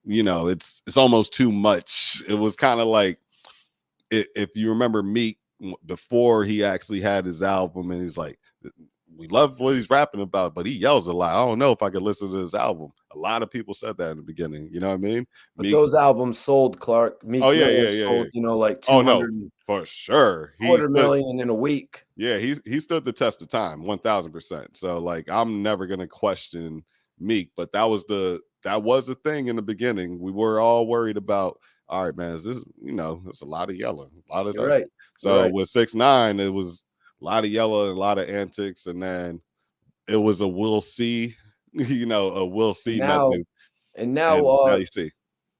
it's almost too much. It was kind of like if you remember Meek before he actually had his album, and he's like, we love what he's rapping about, but he yells a lot. I don't know if I could listen to his album. A lot of people said that in the beginning. You know what I mean? But Meek. those albums sold, Clark. Oh Meek yeah, Miller yeah, yeah, yeah. sold, like Oh no, 200 for sure. He quarter stood. million in a week. Yeah, he stood the test of time, 1000%. So like, I'm never gonna question Meek, but that was a thing in the beginning. We were all worried about. All right, man, is this, there's a lot of yelling, a lot of You're that. right. You're So right. with 6ix9ine, it was a lot of yellow, a lot of antics, and then it was a we'll see, a we'll And see now, method. and now, And now you see.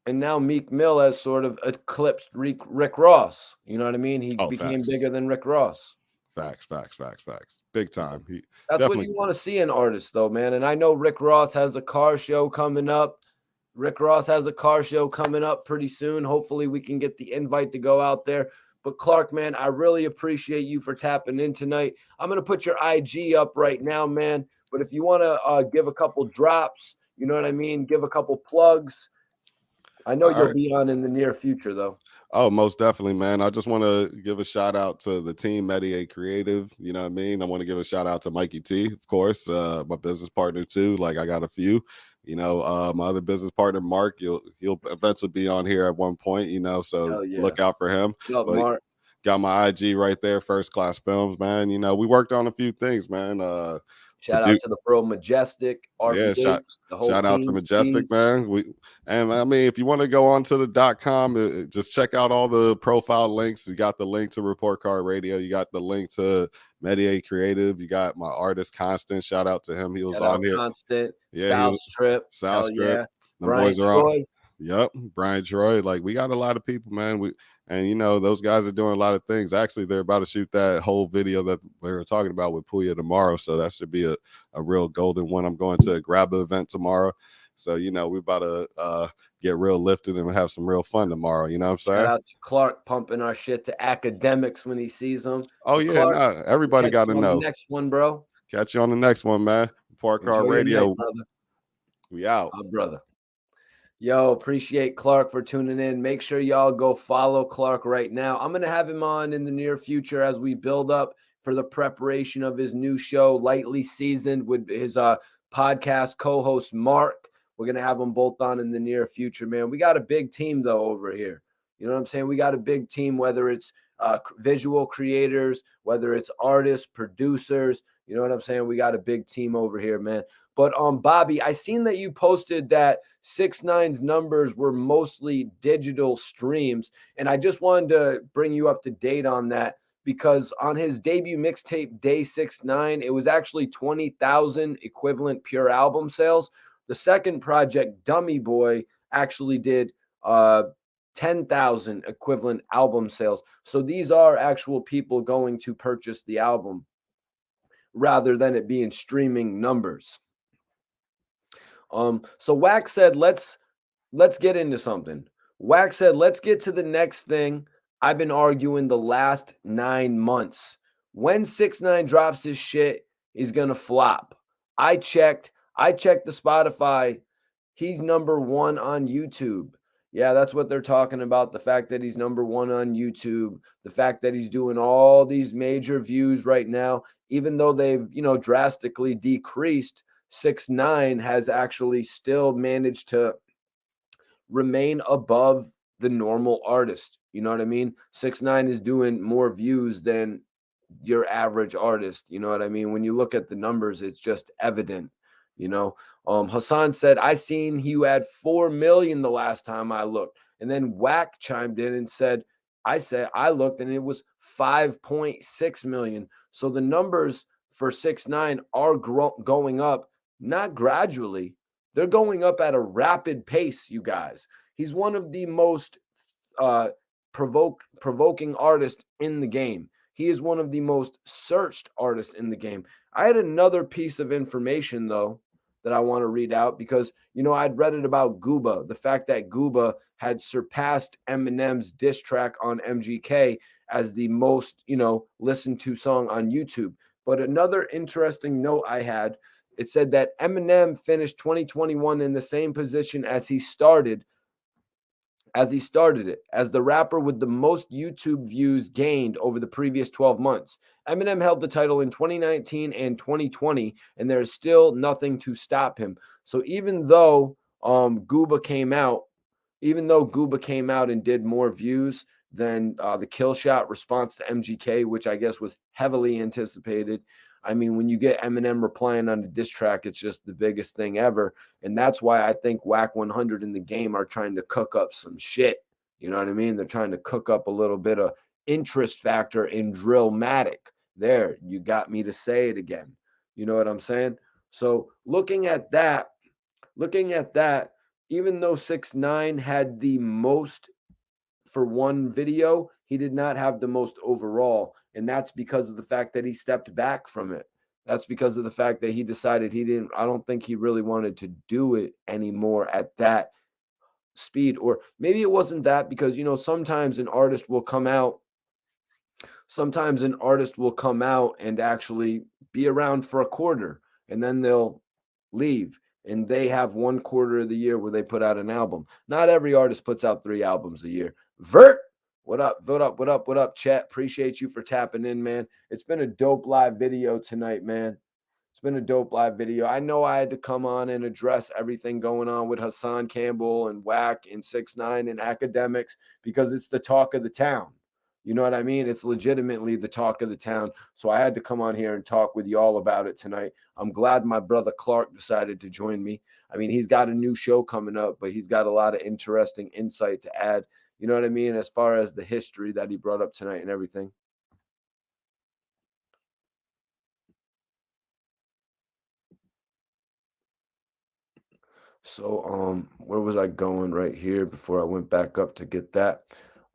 and now Meek Mill has sort of eclipsed Rick Ross. You know what I mean? He Oh, became facts, bigger than Rick Ross. facts, facts, facts, facts. Big time. He That's what definitely. you want to see in artists, though, man. And I know Rick Ross has a car show coming up. Rick Ross has a car show coming up pretty soon. Hopefully, we can get the invite to go out there. But Clark, man, I really appreciate you for tapping in tonight. I'm going to put your IG up right now, man. But if you want to give a couple drops, you know what I mean? Give a couple plugs. I know All you'll right. be on in the near future, though. Oh, most definitely, man. I just want to give a shout out to the team, Mediate Creative. You know what I mean? I want to give a shout out to Mikey T, of course, my business partner too. Like, I got a few. My other business partner, Mark, he'll eventually be on here at one point. So Hell yeah. look out for him. What up, But Mark? got my IG right there, First Class Films, man. We worked on a few things, man. Shout out to the bro Majestic, Yeah, RBH, the whole shout out to team. Majestic, Steve. man. And I mean, if you want to go on to the .com, just check out all the profile links. You got the link to Report Card Radio. You got the link to Mediate Creative. You got my artist Constant. Shout out to him. He was Shout on out here. Constant, Yeah, he South was Strip. South Hell Strip. yeah. Them Brian boys are on. Troy. Yep, Brian Troy. Like, we got a lot of people, man. Those guys are doing a lot of things. Actually, they're about to shoot that whole video that we were talking about with Puya tomorrow. So that should be a real golden one. I'm going to a grab event tomorrow. So, we're about to get real lifted and have some real fun tomorrow. You know what I'm saying? Shout out to Clark pumping our shit to Akademiks when he sees them. Oh, But yeah. Clark, Nah, everybody catch got to you on the know. next one, bro. Catch you on the next one, man. Park Car Enjoy your night, Radio. brother. We out. My brother. Yo, appreciate Clark for tuning in. Make sure y'all go follow Clark right now. I'm going to have him on in the near future as we build up for the preparation of his new show, Lightly Seasoned, with his podcast co-host Mark. We're going to have them both on in the near future, man. We got a big team, though, over here. You know what I'm saying? We got a big team, whether it's visual creators, whether it's artists, producers. You know what I'm saying? We got a big team over here, man. But Bobby, I seen that you posted that 6ix9ine's numbers were mostly digital streams, and I just wanted to bring you up to date on that because on his debut mixtape Day 6ix9ine, it was actually 20,000 equivalent pure album sales. The second project, Dummy Boy, actually did 10,000 equivalent album sales. So these are actual people going to purchase the album rather than it being streaming numbers. So Wack said, let's get into something. Wack said, let's get to the next thing I've been arguing the last 9 months. When 6ix9ine drops his shit, he's gonna flop. I checked the Spotify. He's number 1 on YouTube. Yeah, that's what they're talking about. The fact that he's number 1 on YouTube, the fact that he's doing all these major views right now, even though they've, drastically decreased. 6ix9ine has actually still managed to remain above the normal artist. You know what I mean? 6ix9ine is doing more views than your average artist. You know what I mean? When you look at the numbers, it's just evident. Hassan said, I seen you had 4 million the last time I looked. And then Wack chimed in and said I looked and it was 5.6 million. So the numbers for 6ix9ine are going up, not gradually. They're going up at a rapid pace, you guys. He's one of the most provoking artists in the game. He is one of the most searched artists in the game. I had another piece of information, though, that I want to read out because, I'd read it about Gooba, the fact that Gooba had surpassed Eminem's diss track on MGK as the most, listened to song on YouTube. But another interesting note I had, it said that Eminem finished 2021 in the same position as he started it, as the rapper with the most YouTube views gained over the previous 12 months. Eminem held the title in 2019 and 2020, and there is still nothing to stop him. So Gooba came out, even though Gooba came out and did more views than the Kill Shot response to MGK, which I guess was heavily anticipated. I mean, when you get Eminem replying on a diss track, it's just the biggest thing ever. And that's why I think Wack 100 in the game are trying to cook up some shit. You know what I mean? They're trying to cook up a little bit of interest factor in Drillmatic. There, you got me to say it again. You know what I'm saying? So looking at that, even though 6ix9ine had the most for one video, he did not have the most overall. And that's because of the fact that he stepped back from it. That's because of the fact that he decided I don't think he really wanted to do it anymore at that speed. Or maybe it wasn't that because, sometimes an artist will come out and actually be around for a quarter and then they'll leave and they have one quarter of the year where they put out an album. Not every artist puts out 3 albums a year. Vert, what up? What up, chat? Appreciate you for tapping in, man. It's been a dope live video tonight, man. It's been a dope live video. I know I had to come on and address everything going on with Hassan Campbell and Wack and 6ix9ine and Akademiks because it's the talk of the town. You know what I mean? It's legitimately the talk of the town. So I had to come on here and talk with y'all about it tonight. I'm glad my brother Clark decided to join me. I mean, he's got a new show coming up, but he's got a lot of interesting insight to add. You know what I mean? As far as the history that he brought up tonight and everything. So, where was I going right here before I went back up to get that?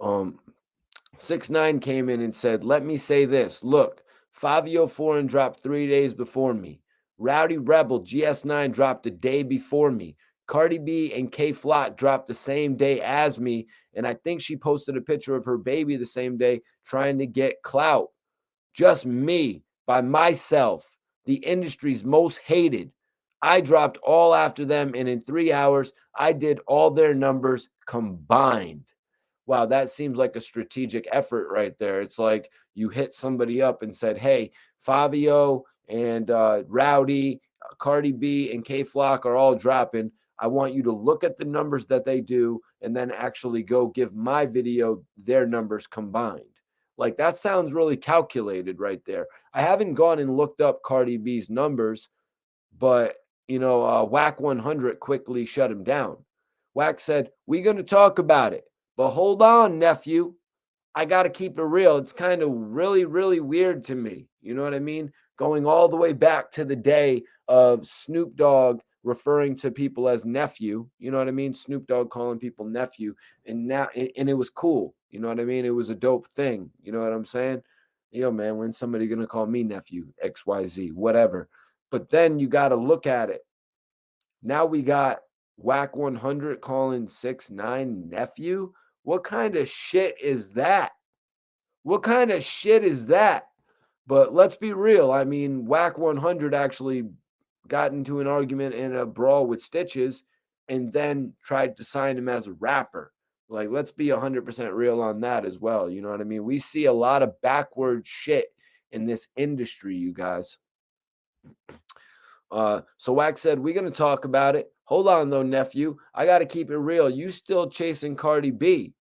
6ix9ine came in and said, let me say this. Look, Fabio Foreign dropped 3 days before me. Rowdy Rebel GS9 dropped a day before me. Cardi B and K Flock dropped the same day as me. And I think she posted a picture of her baby the same day trying to get clout. Just me, by myself, the industry's most hated. I dropped all after them, and in 3 hours, I did all their numbers combined. Wow, that seems like a strategic effort right there. It's like you hit somebody up and said, hey, Fabio and Rowdy, Cardi B, and K Flock are all dropping. I want you to look at the numbers that they do and then actually go give my video their numbers combined. Like that sounds really calculated right there. I haven't gone and looked up Cardi B's numbers, but Wack 100 quickly shut him down. Wack said, we're going to talk about it, but hold on, nephew. I got to keep it real. It's kind of really, really weird to me. You know what I mean? Going all the way back to the day of Snoop Dogg referring to people as nephew. You know what I mean? Snoop Dogg calling people nephew. And it was cool. You know what I mean? It was a dope thing. You know what I'm saying? Man, when's somebody going to call me nephew, XYZ, whatever. But then you got to look at it. Now we got Wack 100 calling 6ix9ine nephew. What kind of shit is that? What kind of shit is that? But let's be real. I mean, Wack 100 actually got into an argument and a brawl with Stitches and then tried to sign him as a rapper. Like, let's be 100% real on that as well. You know what I mean? We see a lot of backward shit in this industry, you guys. So Wack said, we're going to talk about it. Hold on, though, nephew. I got to keep it real. You still chasing Cardi B.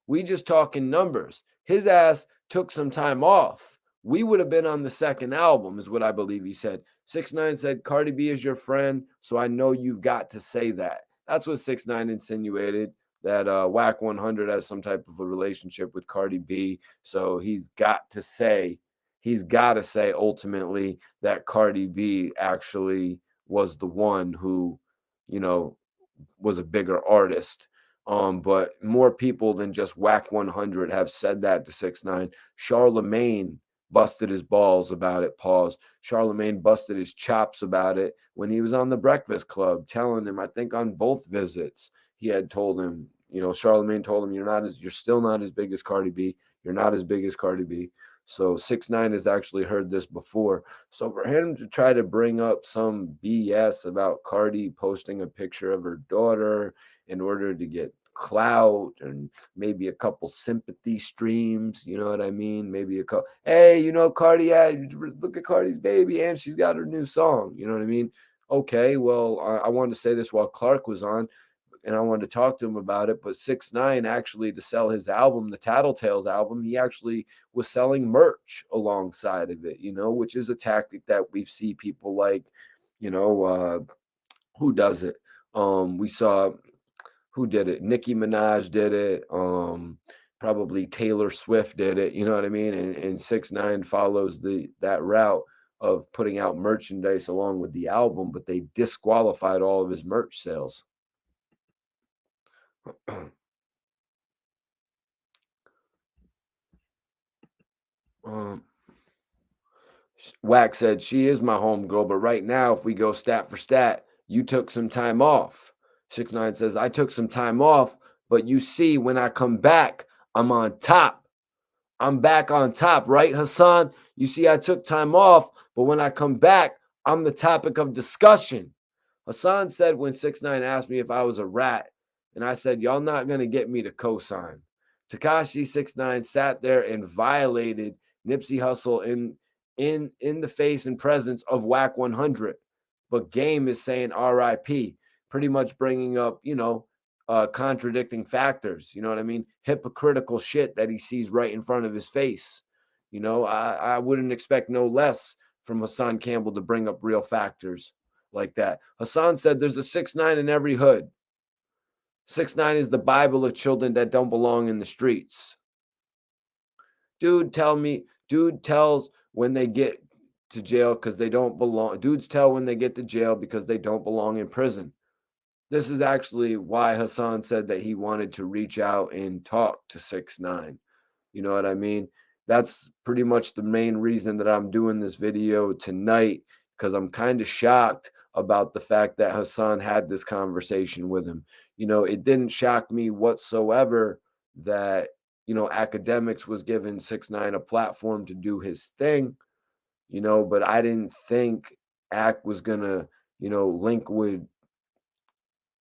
We just talking numbers. His ass took some time off. We would have been on the second album, is what I believe he said. 6ix9ine said, Cardi B is your friend, so I know you've got to say that. That's what 6ix9ine insinuated, that Wack 100 has some type of a relationship with Cardi B. So he's got to say ultimately that Cardi B actually was the one who, was a bigger artist. But more people than just Wack 100 have said that to 6ix9ine. Charlemagne busted his balls about it. Pause. Charlemagne busted his chops about it when he was on the Breakfast Club, telling him, I think on both visits, he had told him, Charlemagne told him, you're still not as big as Cardi B. You're not as big as Cardi B. So 6ix9ine has actually heard this before. So for him to try to bring up some BS about Cardi posting a picture of her daughter in order to get clout and maybe a couple sympathy streams, you know what I mean? Maybe a couple, hey, Cardi, look at Cardi's baby and she's got her new song, you know what I mean? Okay, well, I wanted to say this while Clark was on and I wanted to talk to him about it. But 6ix9ine actually, to sell his album, the Tattletales album, he actually was selling merch alongside of it, which is a tactic that we see people like, who does it? We saw who did it. Nicki Minaj did it. Probably Taylor Swift did it. You know what I mean? And 6ix9ine follows that route of putting out merchandise along with the album, but they disqualified all of his merch sales. um, Wack said, she is my homegirl, but right now, if we go stat for stat, you took some time off. 6ix9ine says, I took some time off, but you see, when I come back, I'm on top. I'm back on top, right, Hassan? You see, I took time off, but when I come back, I'm the topic of discussion. Hassan said when 6ix9ine asked me if I was a rat, and I said, y'all not going to get me to co-sign. Tekashi 6ix9ine sat there and violated Nipsey Hussle in the face and presence of Wack 100. But Game is saying RIP, pretty much bringing up, contradicting factors. You know what I mean? Hypocritical shit that he sees right in front of his face. I wouldn't expect no less from Hassan Campbell to bring up real factors like that. Hassan said there's a 6ix9ine in every hood. 6ix9ine is the Bible of children that don't belong in the streets. Dude tells when they get to jail because they don't belong. Dudes tell when they get to jail because they don't belong in prison. This is actually why Hassan said that he wanted to reach out and talk to 6ix9ine. You know what I mean? That's pretty much the main reason that I'm doing this video tonight, because I'm kind of shocked about the fact that Hassan had this conversation with him. It didn't shock me whatsoever that, Akademiks was giving 6ix9ine a platform to do his thing, but I didn't think Ak was going to, link with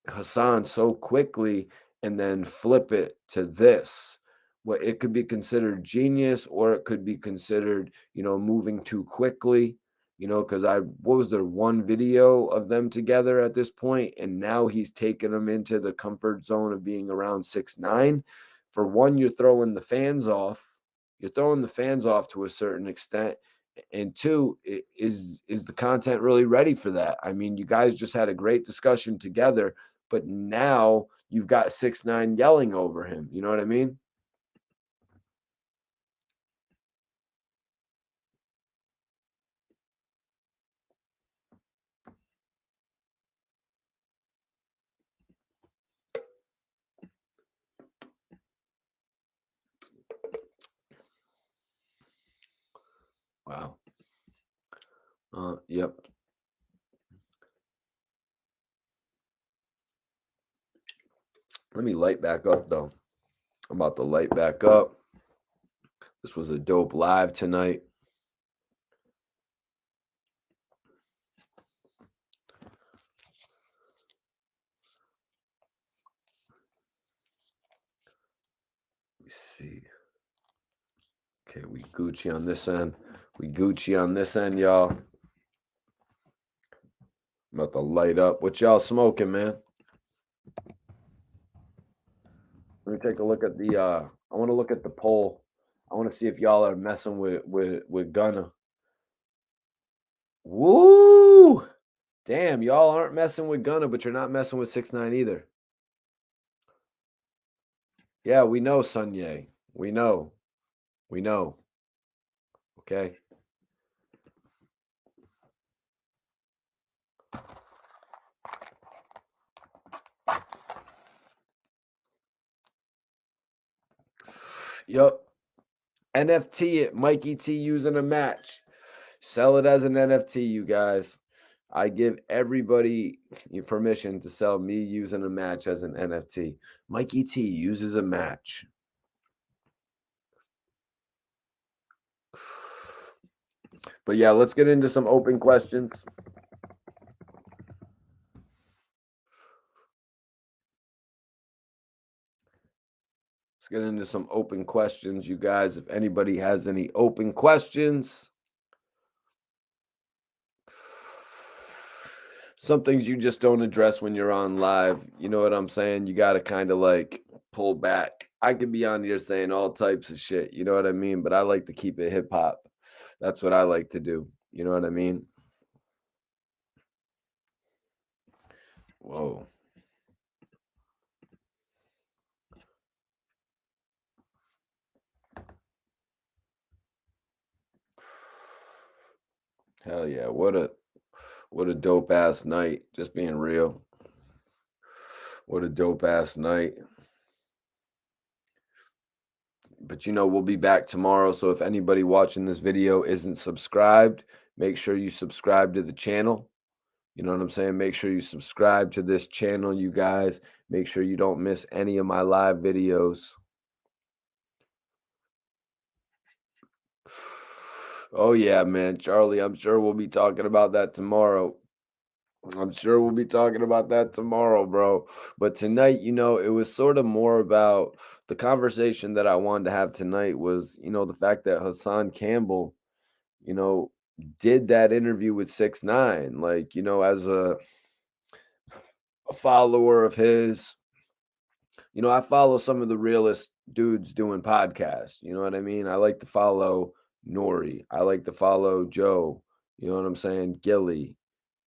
Hassan so quickly and then flip it to this. What it could be considered genius, or it could be considered, moving too quickly, because what was there, one video of them together at this point, and now he's taken them into the comfort zone of being around 6ix9ine. For one, you're throwing the fans off. You're throwing the fans off to a certain extent. And two, is the content really ready for that? I mean, you guys just had a great discussion together, but now you've got 6ix9ine yelling over him. You know what I mean? Wow. Yep. Let me light back up, though. I'm about to light back up. This was a dope live tonight. Let me see. Okay, we Gucci on this end. We Gucci on this end, y'all. I'm about to light up. What y'all smoking, man? Let me take a look at the I want to look at the poll. I want to see if y'all are messing with Gunna. Woo! Damn, y'all aren't messing with Gunna, but you're not messing with 6ix9ine either. Yeah, we know, Sunye. We know. We know. Okay. Yep. NFT it, Mikey T using a match. Sell it as an NFT, you guys. I give everybody your permission to sell me using a match as an NFT. Mikey T uses a match. But yeah, let's get into some open questions. Let's get into some open questions, you guys. If anybody has any open questions, some things you just don't address when you're on live. You know what I'm saying? You got to kind of like pull back. I could be on here saying all types of shit. You know what I mean? But I like to keep it hip hop. That's what I like to do. You know what I mean? Whoa. Hell yeah. What a dope ass night. Just being real. What a dope ass night. But you know, we'll be back tomorrow. So if anybody watching this video isn't subscribed, make sure you subscribe to the channel. You know what I'm saying? Make sure you subscribe to this channel, you guys. Make sure you don't miss any of my live videos. Oh, yeah, man. Charlie, I'm sure we'll be talking about that tomorrow. I'm sure we'll be talking about that tomorrow, bro. But tonight, you know, it was sort of more about the conversation that I wanted to have tonight was, you know, the fact that Hassan Campbell, you know, did that interview with 6ix9ine. Like, you know, as a follower of his, you know, I follow some of the realest dudes doing podcasts. You know what I mean? I like to follow Nori. I like to follow Joe. You know what I'm saying? Gillie,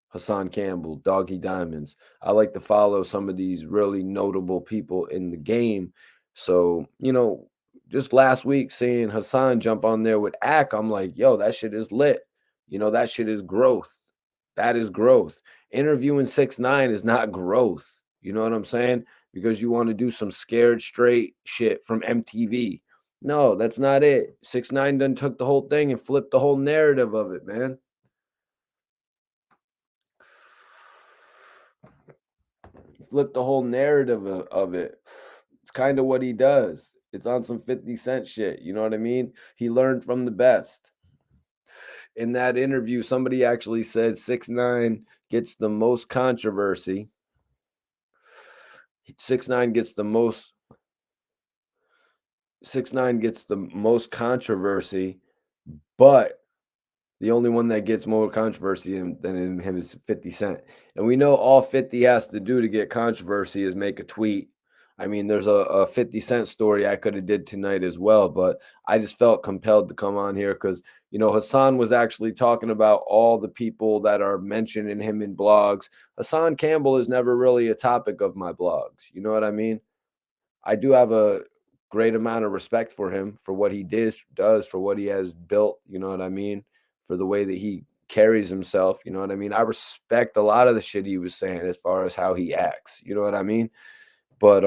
Hassan Campbell, Doggy Diamonds. I like to follow some of these really notable people in the game. So, you know, just last week seeing Hassan jump on there with Ack, I'm like, yo, that shit is lit. You know, that shit is growth. That is growth. Interviewing 6ix9ine is not growth. You know what I'm saying? Because you want to do some scared straight shit from MTV. No, that's not it. 6ix9ine done took the whole thing and flipped the whole narrative of it, man. Flip the whole narrative of it. It's kind of what he does. It's on some 50 Cent shit. You know what I mean? He learned from the best. In that interview, somebody actually said 6ix9ine gets the most controversy. 6ix9ine gets the most 6ix9ine gets the most controversy, but the only one that gets more controversy than him is 50 Cent. And we know all 50 has to do to get controversy is make a tweet. I mean, there's a 50 Cent story I could have did tonight as well, but I just felt compelled to come on here because, you know, Hassan was actually talking about all the people that are mentioning him in blogs. Hassan Campbell is never really a topic of my blogs. You know what I mean? I do have a great amount of respect for him for what he does for what he has built, you know what I mean? For the way that he carries himself, you know what I mean? I respect a lot of the shit he was saying as far as how he acts, you know what I mean? But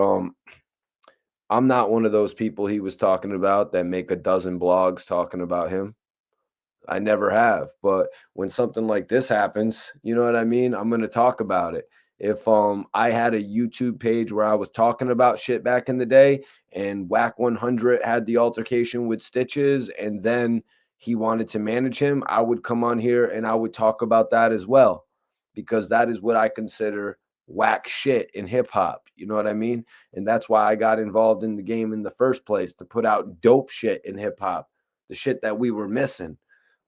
I'm not one of those people he was talking about that make a dozen blogs talking about him. I never have. But when something like this happens, you know what I mean? I'm going to talk about it. If I had a YouTube page where I was talking about shit back in the day and Wack 100 had the altercation with Stitches and then he wanted to manage him, I would come on here and I would talk about that as well because that is what I consider whack shit in hip hop. You know what I mean? And that's why I got involved in the game in the first place to put out dope shit in hip hop, the shit that we were missing.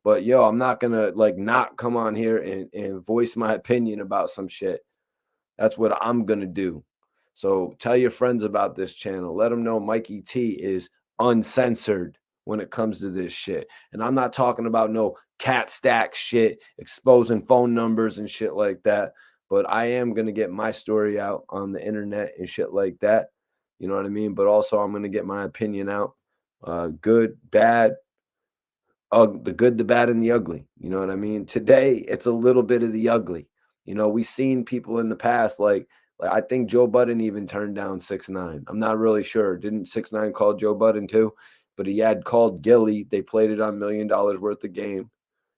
But yo, I'm not gonna like not come on here and voice my opinion about some shit. That's what I'm gonna do. So tell your friends about this channel. Let them know Mikey T is uncensored when it comes to this shit. And I'm not talking about no cat stack shit, exposing phone numbers and shit like that. But I am gonna get my story out on the internet and shit like that. You know what I mean? But also I'm gonna get my opinion out. Good, bad, the good, the bad, and the ugly. You know what I mean? Today, it's a little bit of the ugly. You know, we've seen people in the past, like I think Joe Budden even turned down 6ix9ine. I'm not really sure. Didn't 6ix9ine call Joe Budden too? but he had called Gillie. They played it on $1 Million Worth of Game.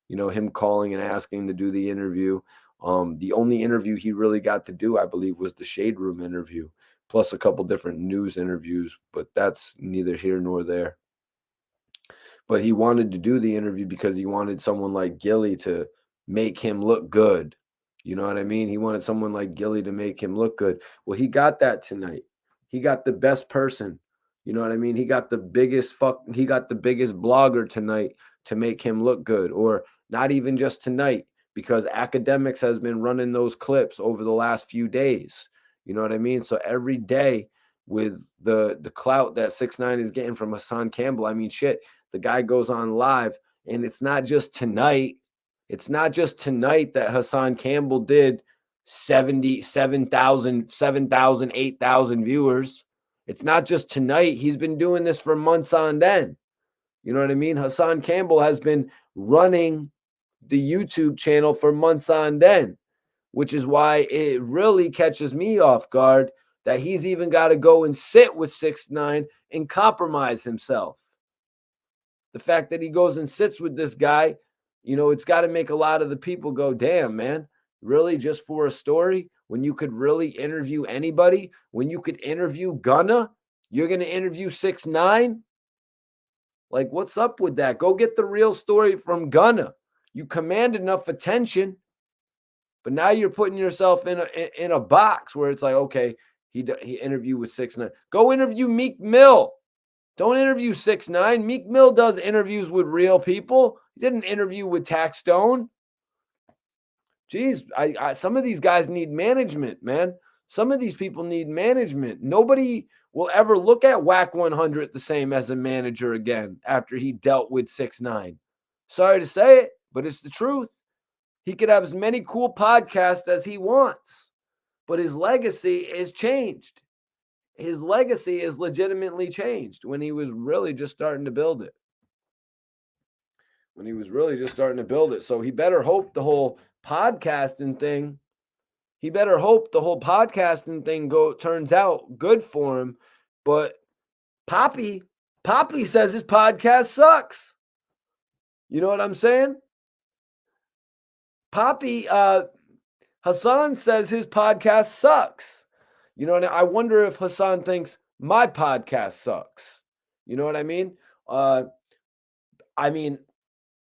Him calling and asking to do the interview. The only interview he really got to do, I believe, was the Shade Room interview, plus a couple different news interviews, but that's neither here nor there. But he wanted to do the interview because he wanted someone like Gillie to make him look good. You know what I mean? He wanted someone like Gillie to make him look good. Well, he got that tonight. He got the best person. You know what I mean? He got the biggest blogger tonight to make him look good, or not even just tonight, because Akademiks has been running those clips over the last few days. You know what I mean? So every day with the clout that 6ix9ine is getting from Hassan Campbell, I mean, shit, the guy goes on live, and it's not just tonight. It's not just tonight that Hassan Campbell did 7,000, 7,000, 8,000 viewers. It's not just tonight. He's been doing this for months on end. You know what I mean? Hassan Campbell has been running the YouTube channel for months on end, which is why it really catches me off guard that he's even got to go and sit with 6ix9ine and compromise himself. The fact that he goes and sits with this guy, it's got to make a lot of the people go, damn, man, really, just for a story? When you could really interview anybody, when you could interview Gunna, you're going to interview 6ix9ine? Like, what's up with that? Go get the real story from Gunna. You command enough attention, but now you're putting yourself in a box where it's like, okay, he interviewed with 6ix9ine. Go interview Meek Mill. Don't interview 6ix9ine. Meek Mill does interviews with real people. He did an interview with Taxstone. Jeez, some of these guys need management, man. Some of these people need management. Nobody will ever look at Wack 100 the same as a manager again after he dealt with 6ix9ine. Sorry to say it, but it's the truth. He could have as many cool podcasts as he wants, but his legacy is changed. His legacy is legitimately changed when he was really just starting to build it. So he better hope the whole podcasting thing turns out good for him. But Poppy says his podcast sucks. You know what I'm saying? Hassan says his podcast sucks. And I wonder if Hassan thinks my podcast sucks. You know what I mean?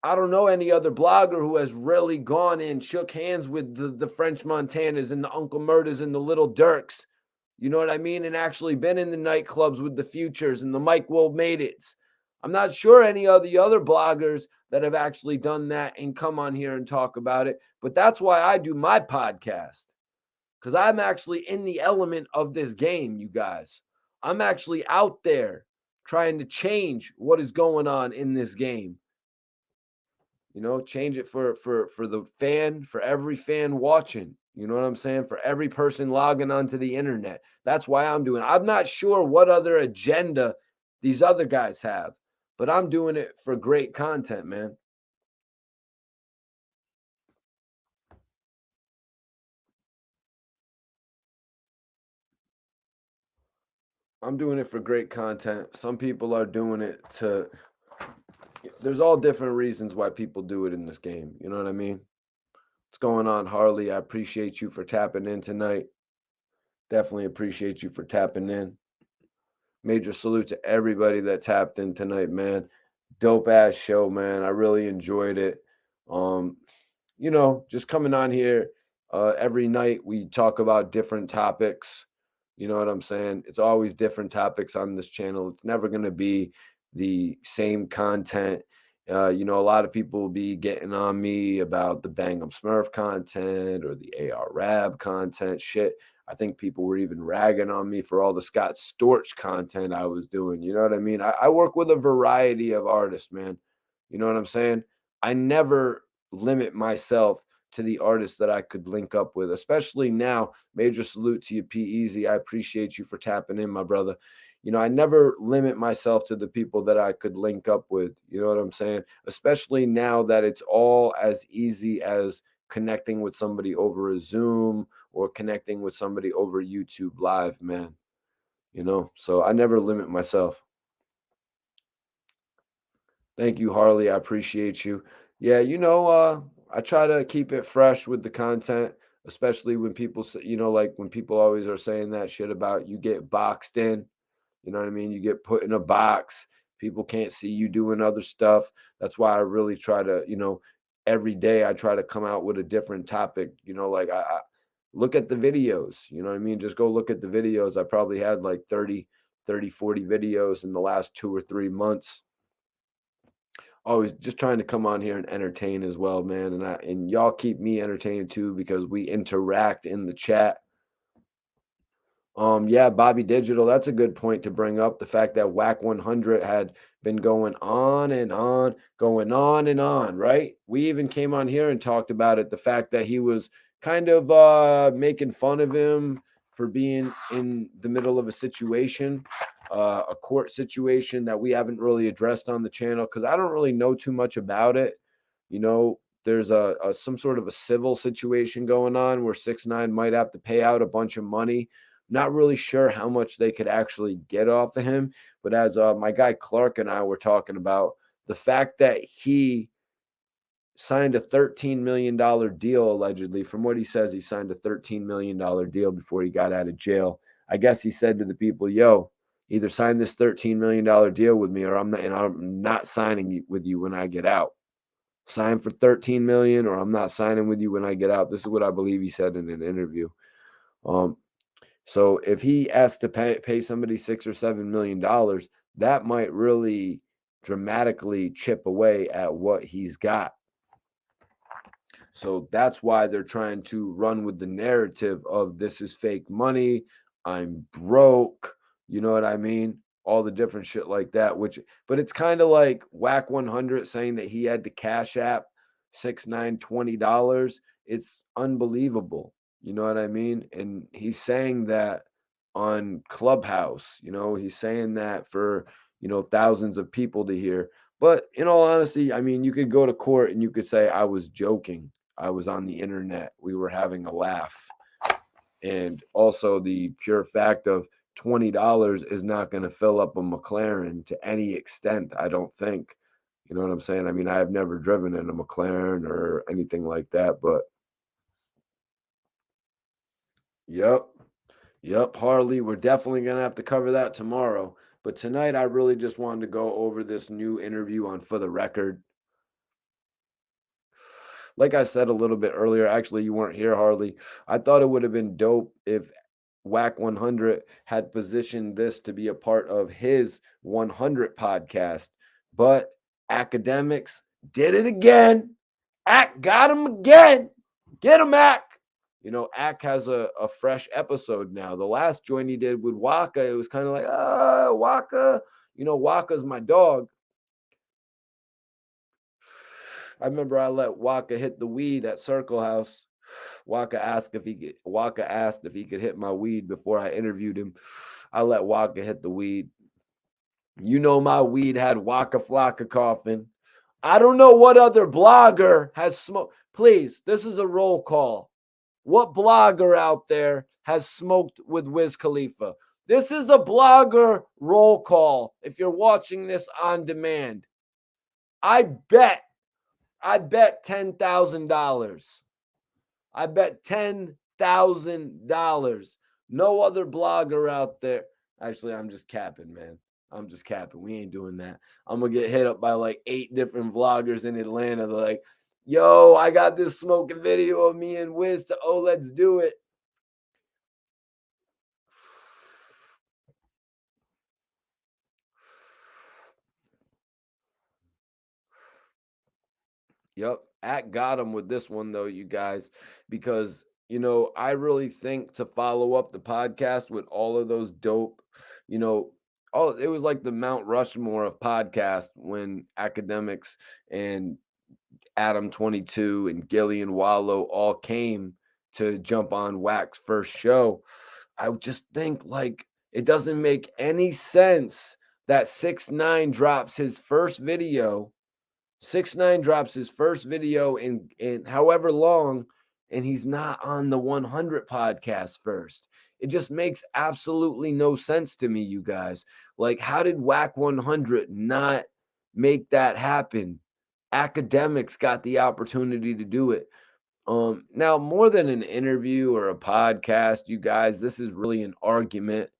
I don't know any other blogger who has really gone in, shook hands with the French Montanas and the Uncle Murders and the Little Dirks. You know what I mean? And actually been in the nightclubs with the Futures and the Mike Will Made It's. I'm not sure any of the other bloggers that have actually done that and come on here and talk about it. But that's why I do my podcast. Because I'm actually in the element of this game, you guys. I'm actually out there trying to change what is going on in this game. Change it for the fan, for every fan watching. You know what I'm saying? For every person logging onto the internet. That's why I'm doing it. I'm not sure what other agenda these other guys have, but I'm doing it for great content, man. I'm doing it for great content. Some people are doing it to, there's all different reasons why people do it in this game. You know what I mean? What's going on, Harley? I appreciate you for tapping in tonight. Definitely appreciate you for tapping in. Major salute to everybody that tapped in tonight, man. Dope ass show, man. I really enjoyed it. Just coming on here every night, we talk about different topics. You know what I'm saying? It's always different topics on this channel. It's never going to be the same content. A lot of people will be getting on me about the Bang 'em Smurf content or the AR Rab content. Shit, I think people were even ragging on me for all the Scott Storch content I was doing. You know what I mean? I work with a variety of artists, man. You know what I'm saying? I never limit myself to the artists that I could link up with, especially now. Major salute to you, P Easy. I appreciate you for tapping in, my brother. I never limit myself to the people that I could link up with. You know what I'm saying? Especially now that it's all as easy as connecting with somebody over a Zoom or connecting with somebody over YouTube Live, man. So I never limit myself. Thank you, Harley. I appreciate you. Yeah, I try to keep it fresh with the content, especially when people say, like when people always are saying that shit about you get boxed in. You know what I mean? You get put in a box. People can't see you doing other stuff. That's why I really try to, every day I try to come out with a different topic. Like I look at the videos. You know what I mean? Just go look at the videos. I probably had like 40 videos in the last 2 or 3 months. Always just trying to come on here and entertain as well, man. And y'all keep me entertained too because we interact in the chat. Yeah, Bobby Digital, that's a good point to bring up. The fact that Wack 100 had been going on and on, going on and on, right? We even came on here and talked about it. The fact that he was kind of making fun of him for being in the middle of a situation, a court situation that we haven't really addressed on the channel because I don't really know too much about it. There's a some sort of a civil situation going on where 6ix9ine might have to pay out a bunch of money. Not really sure how much they could actually get off of him. But as my guy Clark and I were talking about, the fact that he signed a $13 million deal, allegedly, from what he says, he signed a $13 million deal before he got out of jail. I guess he said to the people, yo, either sign this $13 million deal with me or I'm not signing with you when I get out. Sign for 13 million or I'm not signing with you when I get out. This is what I believe he said in an interview. So if he has to pay somebody $6 or $7 million, that might really dramatically chip away at what he's got. So that's why they're trying to run with the narrative of this is fake money. I'm broke. You know what I mean? All the different shit like that. But it's kind of like Wack 100 saying that he had to cash app 6ix9ine $20. It's unbelievable. You know what I mean? And he's saying that on Clubhouse. He's saying that for thousands of people to hear. But in all honesty, I mean, you could go to court and you could say I was joking. I was on the internet. We were having a laugh. And also the pure fact of $20 is not going to fill up a McLaren to any extent, I don't think. You know what I'm saying? I mean, I have never driven in a McLaren or anything like that, but yep. Yep, Harley, we're definitely going to have to cover that tomorrow. But tonight, I really just wanted to go over this new interview on For the Record. Like I said a little bit earlier, actually, you weren't here, Harley. I thought it would have been dope if Wack 100 had positioned this to be a part of his 100 podcast. But Akademiks did it again. Ack got him again. Get him, Ack. Ack has a fresh episode now. The last joint he did with Waka, it was kind of like, Waka. Waka's my dog. I remember I let Waka hit the weed at Circle House. Waka asked if he could hit my weed before I interviewed him. I let Waka hit the weed. My weed had Waka Flocka coughing. I don't know what other blogger has smoked. Please, this is a roll call. What blogger out there has smoked with Wiz Khalifa? This is a blogger roll call. If you're watching this on demand, I bet $10,000. I bet $10,000. No other blogger out there. Actually, I'm just capping, man. I'm just capping. We ain't doing that. I'm going to get hit up by like 8 different vloggers in Atlanta. They're like, yo, I got this smoking video of me and Wiz to let's do it. Yep. Got him with this one, though, you guys, because, I really think to follow up the podcast with all of those dope, it was like the Mount Rushmore of podcast when Akademiks and Adam 22 and Gillie and Wallo all came to jump on Wack's first show. I just think like it doesn't make any sense that 6ix9ine drops his first video. 6ix9ine drops his first video in however long, and he's not on the 100 podcast first. It just makes absolutely no sense to me, you guys. Like, how did Wack 100 not make that happen. Akademiks got the opportunity to do it. Now, more than an interview or a podcast, you guys, this is really an argument.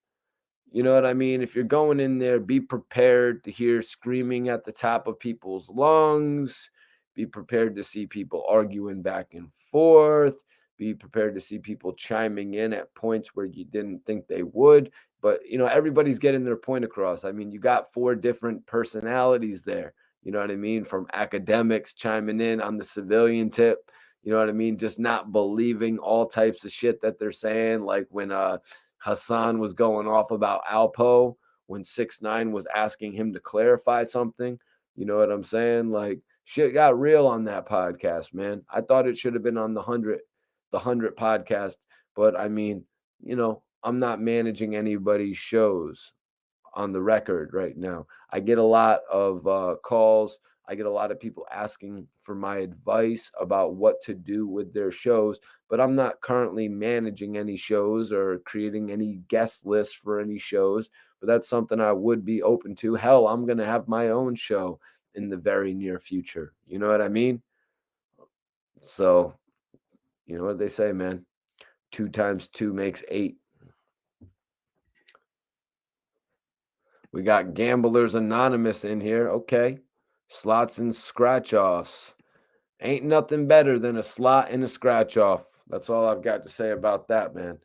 You know what I mean? If you're going in there, be prepared to hear screaming at the top of people's lungs. Be prepared to see people arguing back and forth. Be prepared to see people chiming in at points where you didn't think they would. But, everybody's getting their point across. I mean, you got four different personalities there. You know what I mean? From academics chiming in on the civilian tip. You know what I mean? Just not believing all types of shit that they're saying. Like when Hassan was going off about Alpo, when 6ix9ine was asking him to clarify something. You know what I'm saying? Like shit got real on that podcast, man. I thought it should have been on the 100 podcast, but I mean, I'm not managing anybody's shows on the record right now. I get a lot of calls. I get a lot of people asking for my advice about what to do with their shows, but I'm not currently managing any shows or creating any guest lists for any shows. But that's something I would be open to. Hell, I'm going to have my own show in the very near future. You know what I mean? So, you know what they say, man? 2 times 2 makes 8. We got Gamblers Anonymous in here. Okay. Slots and scratch offs. Ain't nothing better than a slot and a scratch off. That's all I've got to say about that, man.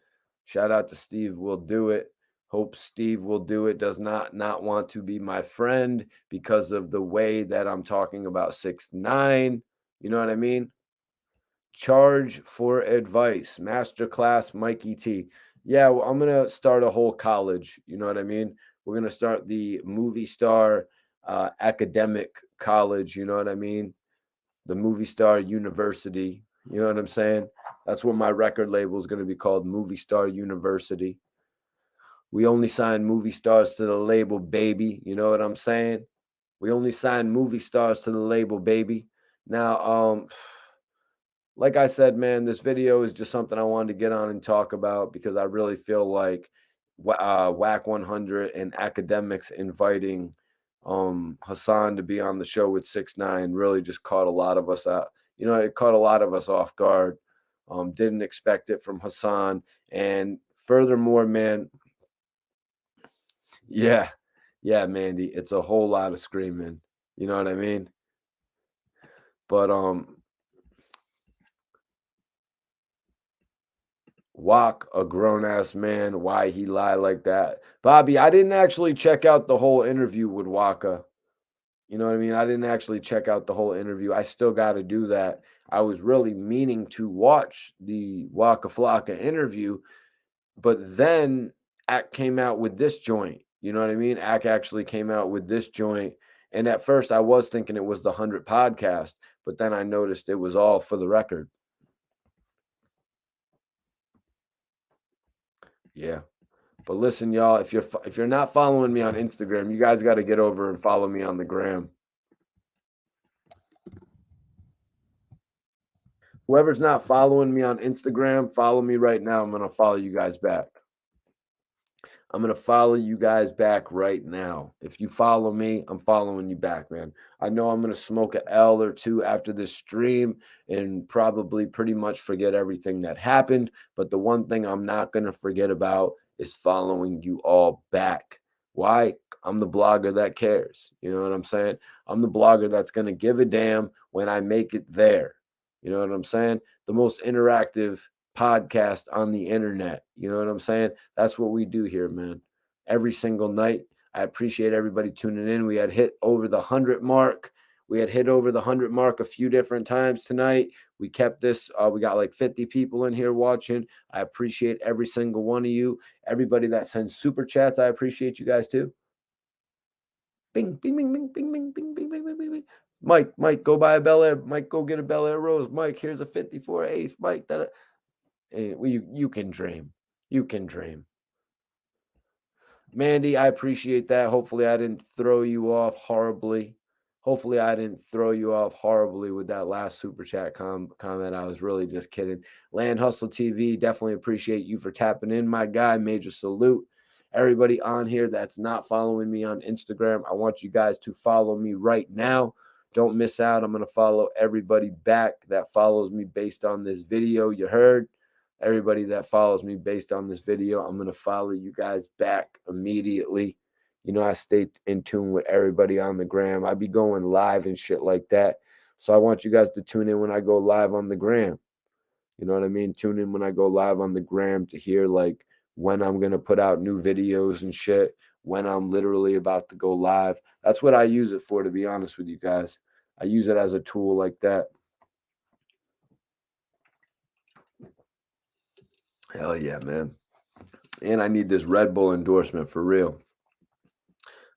Shout out to Steve Will Do It. Hope Steve Will Do It does not want to be my friend because of the way that I'm talking about 6ix9ine. You know what I mean? Charge for advice. Masterclass Mikey T. Yeah, well, I'm gonna start a whole college. You know what I mean? We're gonna start the movie star academic college. You know what I mean? The movie star university. You know what I'm saying? That's what my record label is going to be called, Movie Star University. We only sign movie stars to the label, baby. You know what I'm saying? We only sign movie stars to the label, baby. Now, like I said, man, this video is just something I wanted to get on and talk about because I really feel like Wack 100 and Akademiks inviting Hassan to be on the show with 6ix9ine really just caught a lot of us out. It caught a lot of us off guard. Didn't expect it from Hassan. And furthermore, man, yeah, yeah, Mandy, it's a whole lot of screaming. You know what I mean? But Wack, a grown ass man, why he lie like that? Bobby, I didn't actually check out the whole interview with Waka. You know what I mean? I didn't actually check out the whole interview. I still got to do that. I was really meaning to watch the Waka Flocka interview, but then Ack came out with this joint. You know what I mean? Ack actually came out with this joint. And at first I was thinking it was the 100 podcast, but then I noticed it was all for the record. Yeah. But listen, y'all, if you're not following me on Instagram, you guys got to get over and follow me on the gram. Whoever's not following me on Instagram, follow me right now. I'm going to follow you guys back. I'm going to follow you guys back right now. If you follow me, I'm following you back, man. I know I'm going to smoke an L or two after this stream and probably pretty much forget everything that happened. But the one thing I'm not going to forget about is following you all back. Why? I'm the blogger that cares. You know what I'm saying? I'm the blogger that's going to give a damn when I make it there. You know what I'm saying? The most interactive podcast on the internet. You know what I'm saying? That's what we do here, man. Every single night. I appreciate everybody tuning in. We had hit over the 100 mark. We had hit over the 100 mark a few different times tonight. We kept this. We got like 50 people in here watching. I appreciate every single one of you. Everybody that sends super chats, I appreciate you guys too. Bing, bing, bing, bing, bing, bing, bing, bing, bing, bing, bing. Mike, go buy a Bel Air. Mike, go get a Bel Air Rose. Mike, here's a 54 eighth. Mike, that. Well, you can dream. You can dream. Mandy, I appreciate that. Hopefully, I didn't throw you off horribly. Hopefully, I didn't throw you off horribly with that last super chat comment. I was really just kidding. Land Hustle TV, definitely appreciate you for tapping in, my guy. Major salute. Everybody on here that's not following me on Instagram, I want you guys to follow me right now. Don't miss out. I'm going to follow everybody back that follows me based on this video. You heard? Everybody that follows me based on this video, I'm going to follow you guys back immediately. You know, I stay in tune with everybody on the gram. I be going live and shit like that. So I want you guys to tune in when I go live on the gram. You know what I mean? Tune in when I go live on the gram to hear like when I'm going to put out new videos and shit, when I'm literally about to go live. That's what I use it for, to be honest with you guys. I use it as a tool like that. Hell yeah, man. And I need this Red Bull endorsement for real.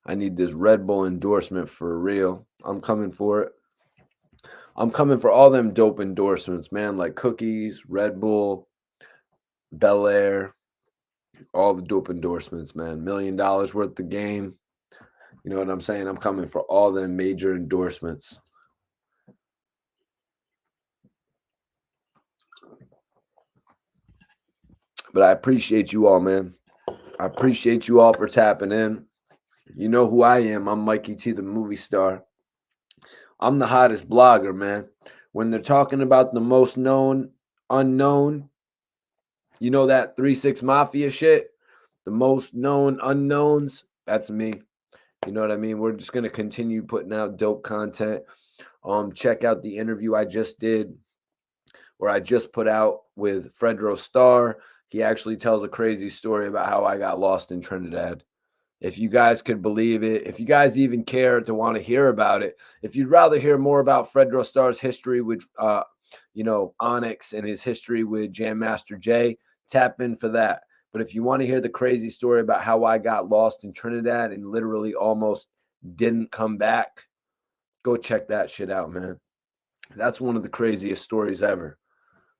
I need this Red Bull endorsement for real. I'm coming for it. I'm coming for all them dope endorsements, man, like Cookies, Red Bull, Bel Air, all the dope endorsements, man. $1 million worth the game. You know what I'm saying? I'm coming for all them major endorsements. But I appreciate you all, man. I appreciate you all for tapping in. You know who I am. I'm Mikey T, the movie star. I'm the hottest blogger, man. When they're talking about the most known unknown, you know that 3-6 Mafia shit? The most known unknowns, that's me. You know what I mean? We're just going to continue putting out dope content. Check out the interview I just did, where I just put out with Fredro Starr. He actually tells a crazy story about how I got lost in Trinidad. If you guys could believe it, if you guys even care to want to hear about it, if you'd rather hear more about Fredro Starr's history with, Onyx and his history with Jam Master Jay, tap in for that. But if you want to hear the crazy story about how I got lost in Trinidad and literally almost didn't come back, go check that shit out, man. That's one of the craziest stories ever.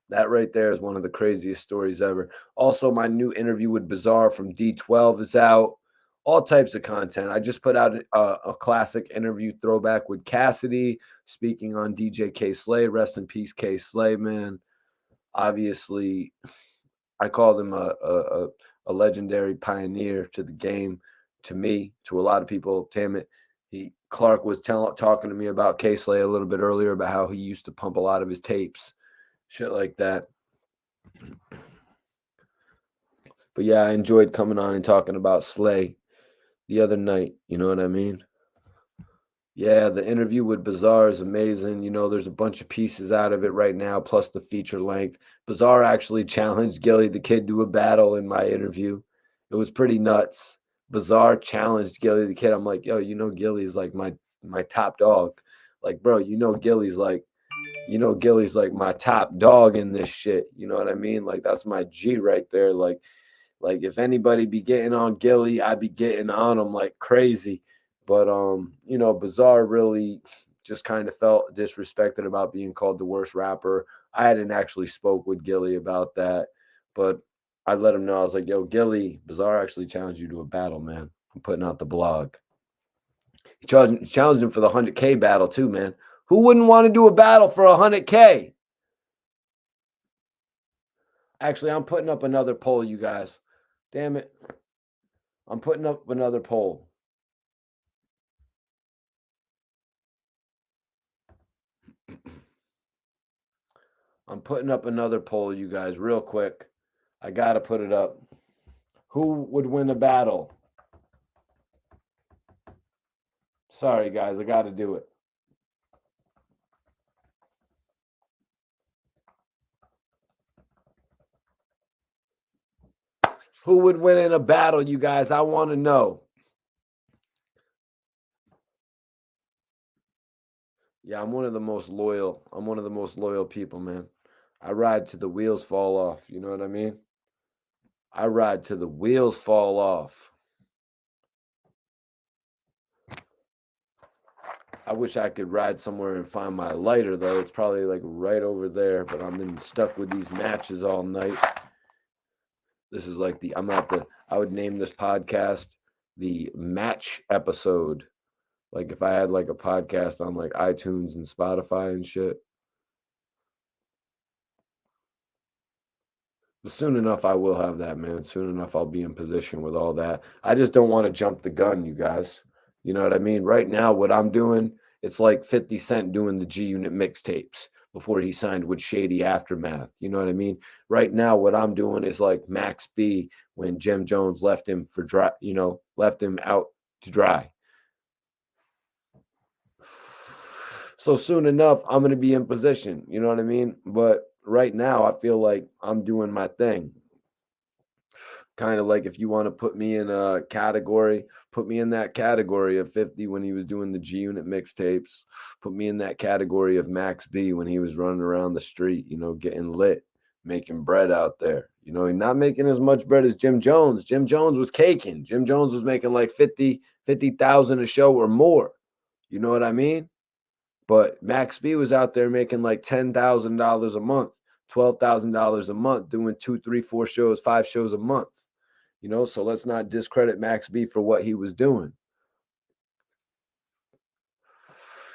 That right there is one of the craziest stories ever. Also, my new interview with Bizarre from D12 is out. All types of content. I just put out a classic interview throwback with Cassidy, speaking on DJ K Slay. Rest in peace, K Slay, man. Obviously, I called him a legendary pioneer to the game, to me, to a lot of people. Damn it. Clark was talking to me about K Slay a little bit earlier about how he used to pump a lot of his tapes. Shit like that. But yeah, I enjoyed coming on and talking about Slay the other night. You know what I mean? Yeah, the interview with Bizarre is amazing. You know, there's a bunch of pieces out of it right now, plus the feature length. Bizarre actually challenged Gillie the Kid to a battle in my interview. It was pretty nuts. Bizarre challenged Gillie the Kid. I'm like, yo, you know, Gillie's like my top dog. Like, bro, Gillie's like my top dog in this shit. You know what I mean? Like, that's my G right there. Like if anybody be getting on Gillie, I be getting on him like crazy. But Bizarre really just kind of felt disrespected about being called the worst rapper. I hadn't actually spoke with Gillie about that, but I let him know. I was like, yo, Gillie, Bizarre actually challenged you to a battle, man. I'm putting out the blog. He challenged him for the 100K battle too, man. Who wouldn't want to do a battle for 100K? Actually, I'm putting up another poll, you guys. Damn it. I'm putting up another poll. I'm putting up another poll, you guys, real quick. I got to put it up. Who would win a battle? Sorry, guys, I got to do it. Who would win in a battle, you guys? I want to know. Yeah, I'm one of the most loyal. I'm one of the most loyal people, man. I ride till the wheels fall off. You know what I mean? I ride till the wheels fall off. I wish I could ride somewhere and find my lighter, though. It's probably like right over there, but I'm been stuck with these matches all night. This is like I would name this podcast the match episode. Like if I had like a podcast on like iTunes and Spotify and shit. But soon enough, I will have that, man. Soon enough, I'll be in position with all that. I just don't want to jump the gun, you guys. You know what I mean? Right now, what I'm doing, it's like 50 Cent doing the G Unit mixtapes before he signed with Shady Aftermath. You know what I mean? Right now, what I'm doing is like Max B when Jim Jones left him for dry, left him out to dry. So soon enough, I'm going to be in position. You know what I mean? But right now, I feel like I'm doing my thing. Kind of like if you want to put me in a category, put me in that category of 50 when he was doing the G Unit mixtapes. Put me in that category of Max B when he was running around the street, getting lit, making bread out there. He's not making as much bread as Jim Jones. Jim Jones was caking. Jim Jones was making like 50,000 a show or more. You know what I mean? But Max B was out there making like $10,000 a month, $12,000 a month, doing 2, 3, 4 shows, 5 shows a month. So let's not discredit Max B for what he was doing.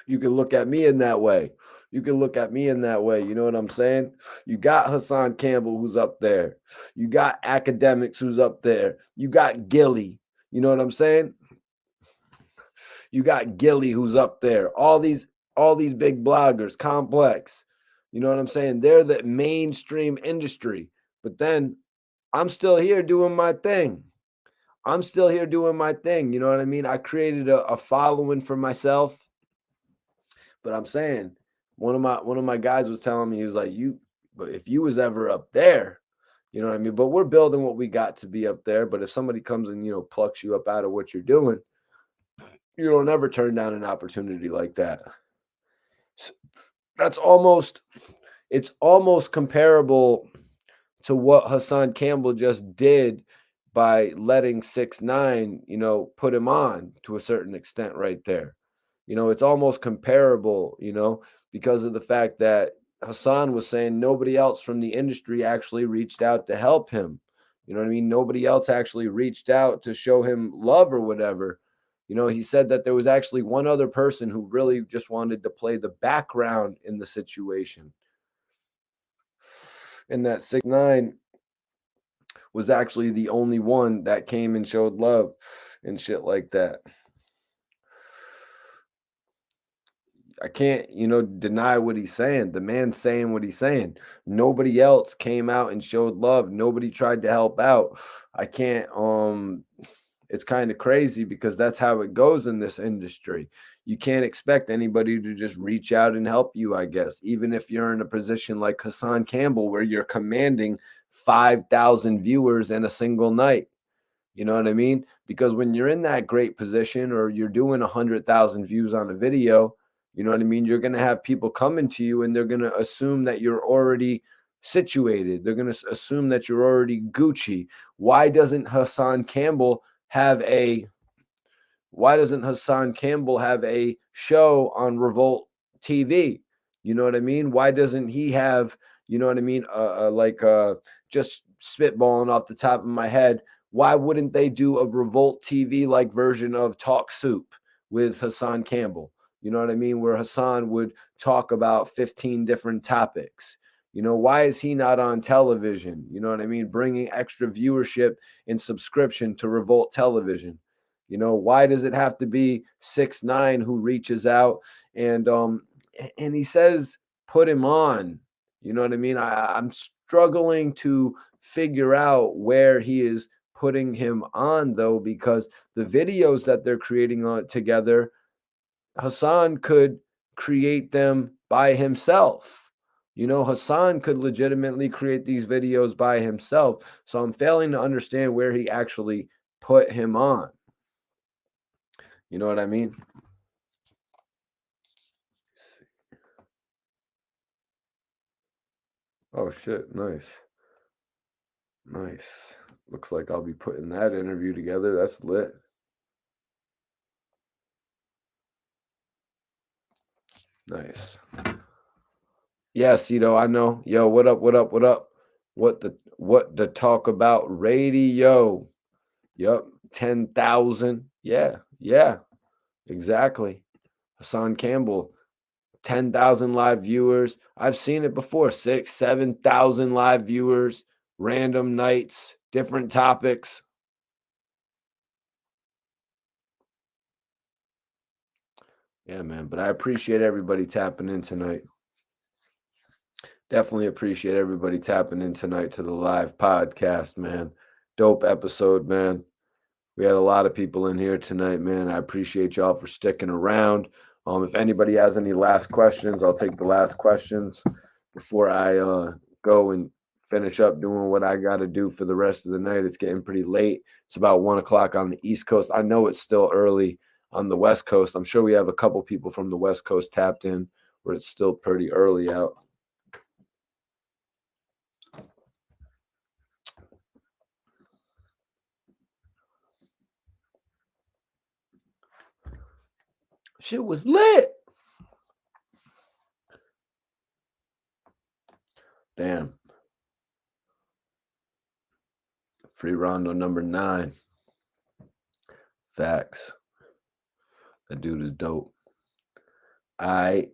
You can look at me in that way. You can look at me in that way. You know what I'm saying? You got Hassan Campbell who's up there. You got Akademiks who's up there. You got Gillie. You know what I'm saying? You got Gillie who's up there. All these big bloggers, Complex. You know what I'm saying? They're the mainstream industry. But then I'm still here doing my thing. I'm still here doing my thing. You know what I mean? I created a following for myself. But I'm saying one of my guys was telling me, he was like, but if you was ever up there, you know what I mean? But we're building what we got to be up there. But if somebody comes and, plucks you up out of what you're doing, you don't ever turn down an opportunity like that. So that's it's almost comparable to what Hassan Campbell just did by letting 6ix9ine, put him on to a certain extent right there. It's almost comparable, because of the fact that Hassan was saying nobody else from the industry actually reached out to help him. You know what I mean? Nobody else actually reached out to show him love or whatever. He said that there was actually one other person who really just wanted to play the background in the situation. And that 6ix9ine was actually the only one that came and showed love and shit like that. I can't, deny what he's saying. The man's saying what he's saying. Nobody else came out and showed love. Nobody tried to help out. I can't, it's kind of crazy because that's how it goes in this industry. You can't expect anybody to just reach out and help you, I guess, even if you're in a position like Hassan Campbell where you're commanding 5,000 viewers in a single night. You know what I mean? Because when you're in that great position or you're doing 100,000 views on a video, you know what I mean? You're going to have people coming to you and they're going to assume that you're already situated. They're going to assume that you're already Gucci. Have a why doesn't Hassan Campbell have a show on Revolt TV? You know what I mean? Why doesn't he have, you know what I mean? Just spitballing off the top of my head. Why wouldn't they do a Revolt TV like version of Talk Soup with Hassan Campbell? You know what I mean? Where Hassan would talk about 15 different topics. Why is he not on television? You know what I mean? Bringing extra viewership and subscription to Revolt Television. Why does it have to be 6ix9ine who reaches out and he says put him on? You know what I mean? I'm struggling to figure out where he is putting him on though, because the videos that they're creating on together, Hassan could create them by himself. Hassan could legitimately create these videos by himself. So I'm failing to understand where he actually put him on. You know what I mean? Oh shit, nice. Nice. Looks like I'll be putting that interview together. That's lit. Nice. Yes, I know. Yo, what up, what up, what up? What the talk about radio? Yup, 10,000. Yeah, exactly. Hassan Campbell, 10,000 live viewers. I've seen it before. 6, 7,000 live viewers. random nights, different topics. Yeah, man. But I appreciate everybody tapping in tonight. Definitely appreciate everybody tapping in tonight to the live podcast, man. Dope episode, man. We had a lot of people in here tonight, man. I appreciate y'all for sticking around. If anybody has any last questions, I'll take the last questions before I go and finish up doing what I got to do for the rest of the night. It's getting pretty late. It's about 1 o'clock on the East Coast. I know it's still early on the West Coast. I'm sure we have a couple people from the West Coast tapped in where it's still pretty early out. Shit was lit. Damn. Free Rondo number 9. Facts. That dude is dope. All right.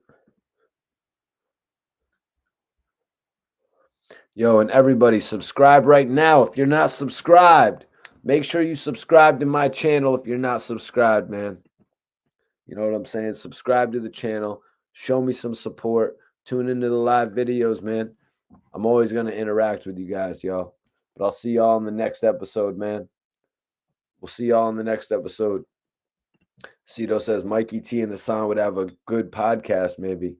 Yo, and everybody subscribe right now. If you're not subscribed, make sure you subscribe to my channel if you're not subscribed, man. You know what I'm saying? Subscribe to the channel. Show me some support. Tune into the live videos, man. I'm always going to interact with you guys, y'all. But I'll see y'all in the next episode, man. We'll see y'all in the next episode. Cito says Mikey T and Hassan would have a good podcast, maybe.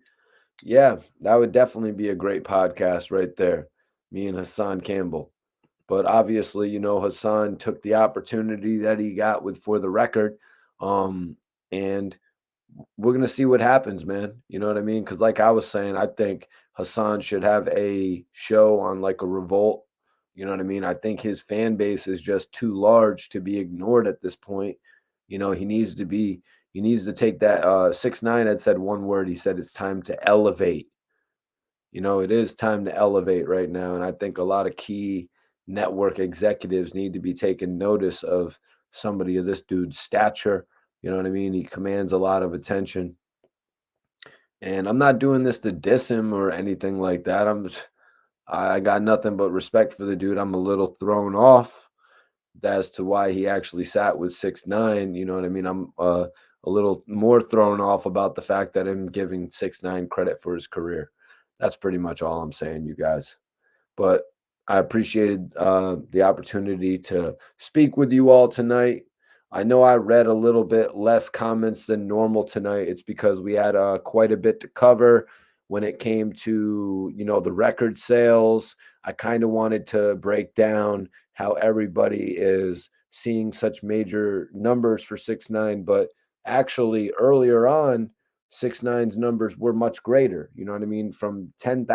Yeah, that would definitely be a great podcast right there. Me and Hassan Campbell. But obviously, you know, Hassan took the opportunity that he got with For the Record. And we're going to see what happens, man. You know what I mean? Because like I was saying, I think Hassan should have a show on like a Revolt. You know what I mean? I think his fan base is just too large to be ignored at this point. You know, he needs to take that. 6ix9ine had said one word. He said it's time to elevate. You know, it is time to elevate right now. And I think a lot of key network executives need to be taking notice of somebody of this dude's stature. You know what I mean? He commands a lot of attention. And I'm not doing this to diss him or anything like that. I got nothing but respect for the dude. I'm a little thrown off as to why he actually sat with 6ix9ine. You know what I mean? I'm a little more thrown off about the fact that I'm giving 6ix9ine credit for his career. That's pretty much all I'm saying, you guys. But I appreciated the opportunity to speak with you all tonight. I know I read a little bit less comments than normal tonight. It's because we had quite a bit to cover when it came to, you know, the record sales. I kind of wanted to break down how everybody is seeing such major numbers for 6ix9ine, but actually earlier on, 6ix9ine's numbers were much greater. You know what I mean? From 10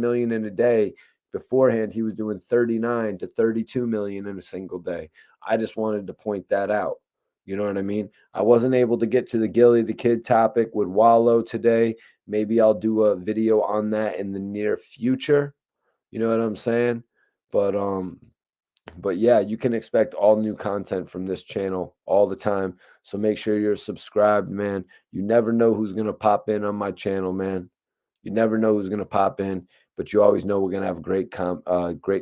million in a day. Beforehand, he was doing 39 to 32 million in a single day. I just wanted to point that out. You know what I mean? I wasn't able to get to the Gillie the Kid topic with Wallo today. Maybe I'll do a video on that in the near future. You know what I'm saying? But yeah, you can expect all new content from this channel all the time. So make sure you're subscribed, man. You never know who's going to pop in on my channel, man. You never know who's going to pop in, but you always know we're going to have great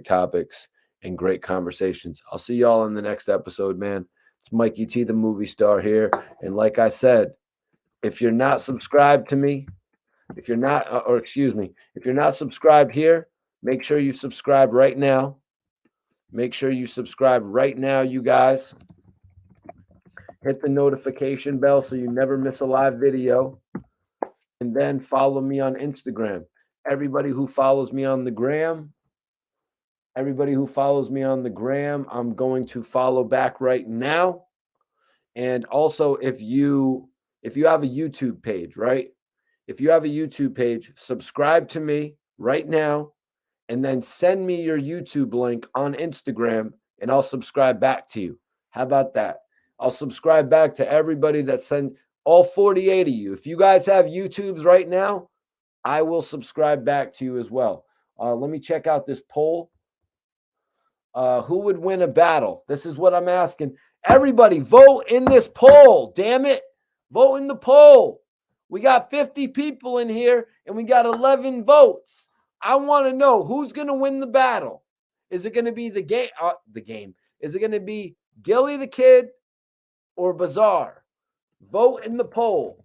topics and great conversations. I'll see y'all in the next episode, man. It's Mikey T, the movie star here. And like I said, if you're not subscribed to me, if you're not, if you're not subscribed here, make sure you subscribe right now. Make sure you subscribe right now, you guys. Hit the notification bell so you never miss a live video. And then follow me on Instagram. Everybody who follows me on the gram, I'm going to follow back right now. And also, if you have a YouTube page, right? If you have a YouTube page, subscribe to me right now and then send me your YouTube link on Instagram and I'll subscribe back to you. How about that? I'll subscribe back to everybody that sent all 48 of you. If you guys have YouTubes right now, I will subscribe back to you as well. Let me check out this poll. Who would win a battle? This is what I'm asking. Everybody vote in this poll. Damn it. Vote in the poll. We got 50 people in here and we got 11 votes. I want to know who's going to win the battle. Is it going to be the game? Is it going to be Gillie the Kid or Bazaar? Vote in the poll.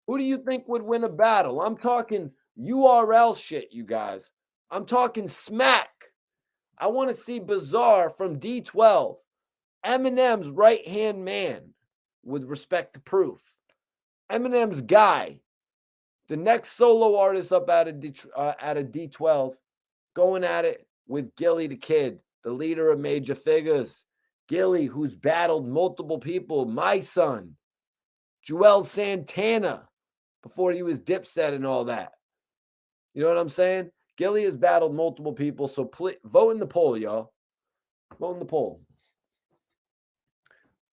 Who do you think would win a battle? I'm talking URL shit, you guys. I'm talking smack. I want to see Bazaar from D12, Eminem's right-hand man, with respect to Proof. Eminem's guy, the next solo artist up out of D12, going at it with Gillie the Kid, the leader of Major Figures. Gillie, who's battled multiple people, my son, Joel Santana, before he was Dipset and all that. You know what I'm saying? Gillie has battled multiple people, so please vote in the poll, y'all. Vote in the poll.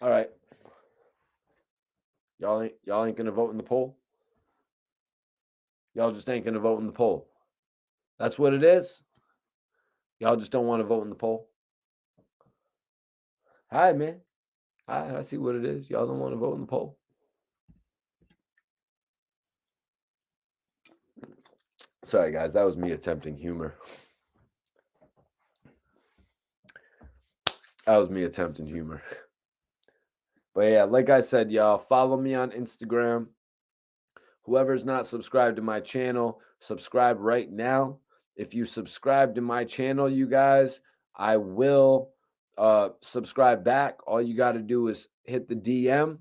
All right. Y'all ain't gonna vote in the poll? Y'all just ain't gonna vote in the poll. That's what it is. Y'all just don't want to vote in the poll. All right, man. All right, I see what it is. Y'all don't want to vote in the poll. Sorry, guys. That was me attempting humor. That was me attempting humor. But yeah, like I said, y'all, follow me on Instagram. Whoever's not subscribed to my channel, subscribe right now. If you subscribe to my channel, you guys, I will subscribe back. All you got to do is hit the DM.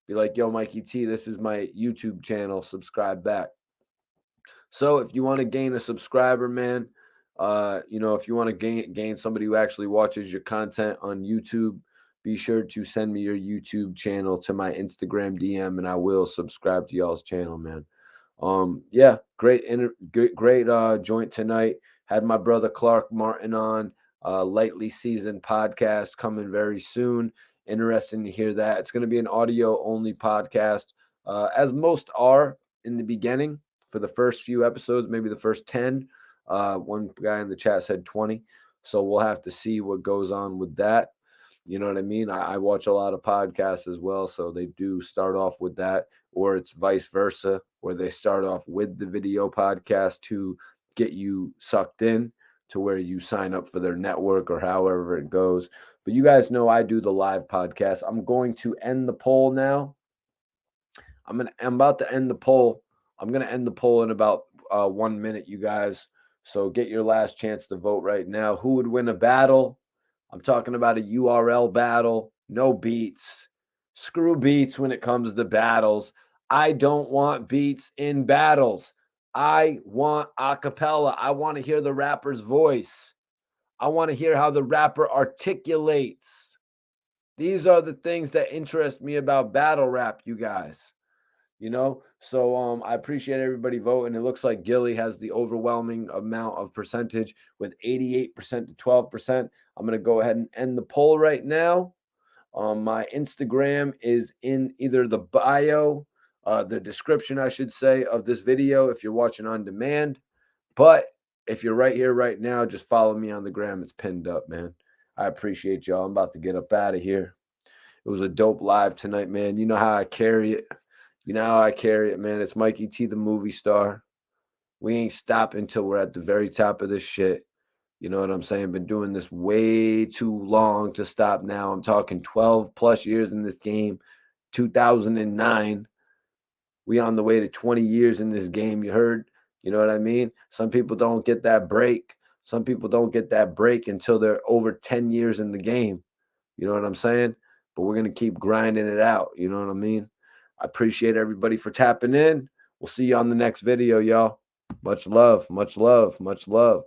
Be like, yo, Mikey T, this is my YouTube channel. Subscribe back. So if you want to gain a subscriber, man, if you want to gain somebody who actually watches your content on YouTube, be sure to send me your YouTube channel to my Instagram DM, and I will subscribe to y'all's channel, man. Yeah, great joint tonight. Had my brother Clark Martin on, lightly seasoned podcast coming very soon. Interesting to hear that. It's going to be an audio only podcast, as most are in the beginning for the first few episodes, maybe the first 10. One guy in the chat said 20. So we'll have to see what goes on with that. You know what I mean? I watch a lot of podcasts as well. So they do start off with that, or it's vice versa, where they start off with the video podcast to get you sucked in to where you sign up for their network or however it goes. But you guys know I do the live podcast. I'm going to end the poll now. I'm about to end the poll. I'm going to end the poll in about 1 minute, you guys. So get your last chance to vote right now. Who would win a battle? I'm talking about a URL battle, no beats. Screw beats when it comes to battles. I don't want beats in battles. I want a cappella. I want to hear the rapper's voice. I want to hear how the rapper articulates. These are the things that interest me about battle rap, you guys. So I appreciate everybody voting. It looks like Gillie has the overwhelming amount of percentage with 88% to 12%. I'm going to go ahead and end the poll right now. My Instagram is in either the bio, the description, I should say, of this video if you're watching on demand. But if you're right here right now, just follow me on the gram. It's pinned up, man. I appreciate y'all. I'm about to get up out of here. It was a dope live tonight, man. You know how I carry it. You know how I carry it, man. It's Mikey T, the movie star. We ain't stopping until we're at the very top of this shit. You know what I'm saying? Been doing this way too long to stop now. I'm talking 12 plus years in this game. 2009. We on the way to 20 years in this game. You heard? You know what I mean? Some people don't get that break. Some people don't get that break until they're over 10 years in the game. You know what I'm saying? But we're going to keep grinding it out. You know what I mean? I appreciate everybody for tapping in. We'll see you on the next video, y'all. Much love, much love, much love.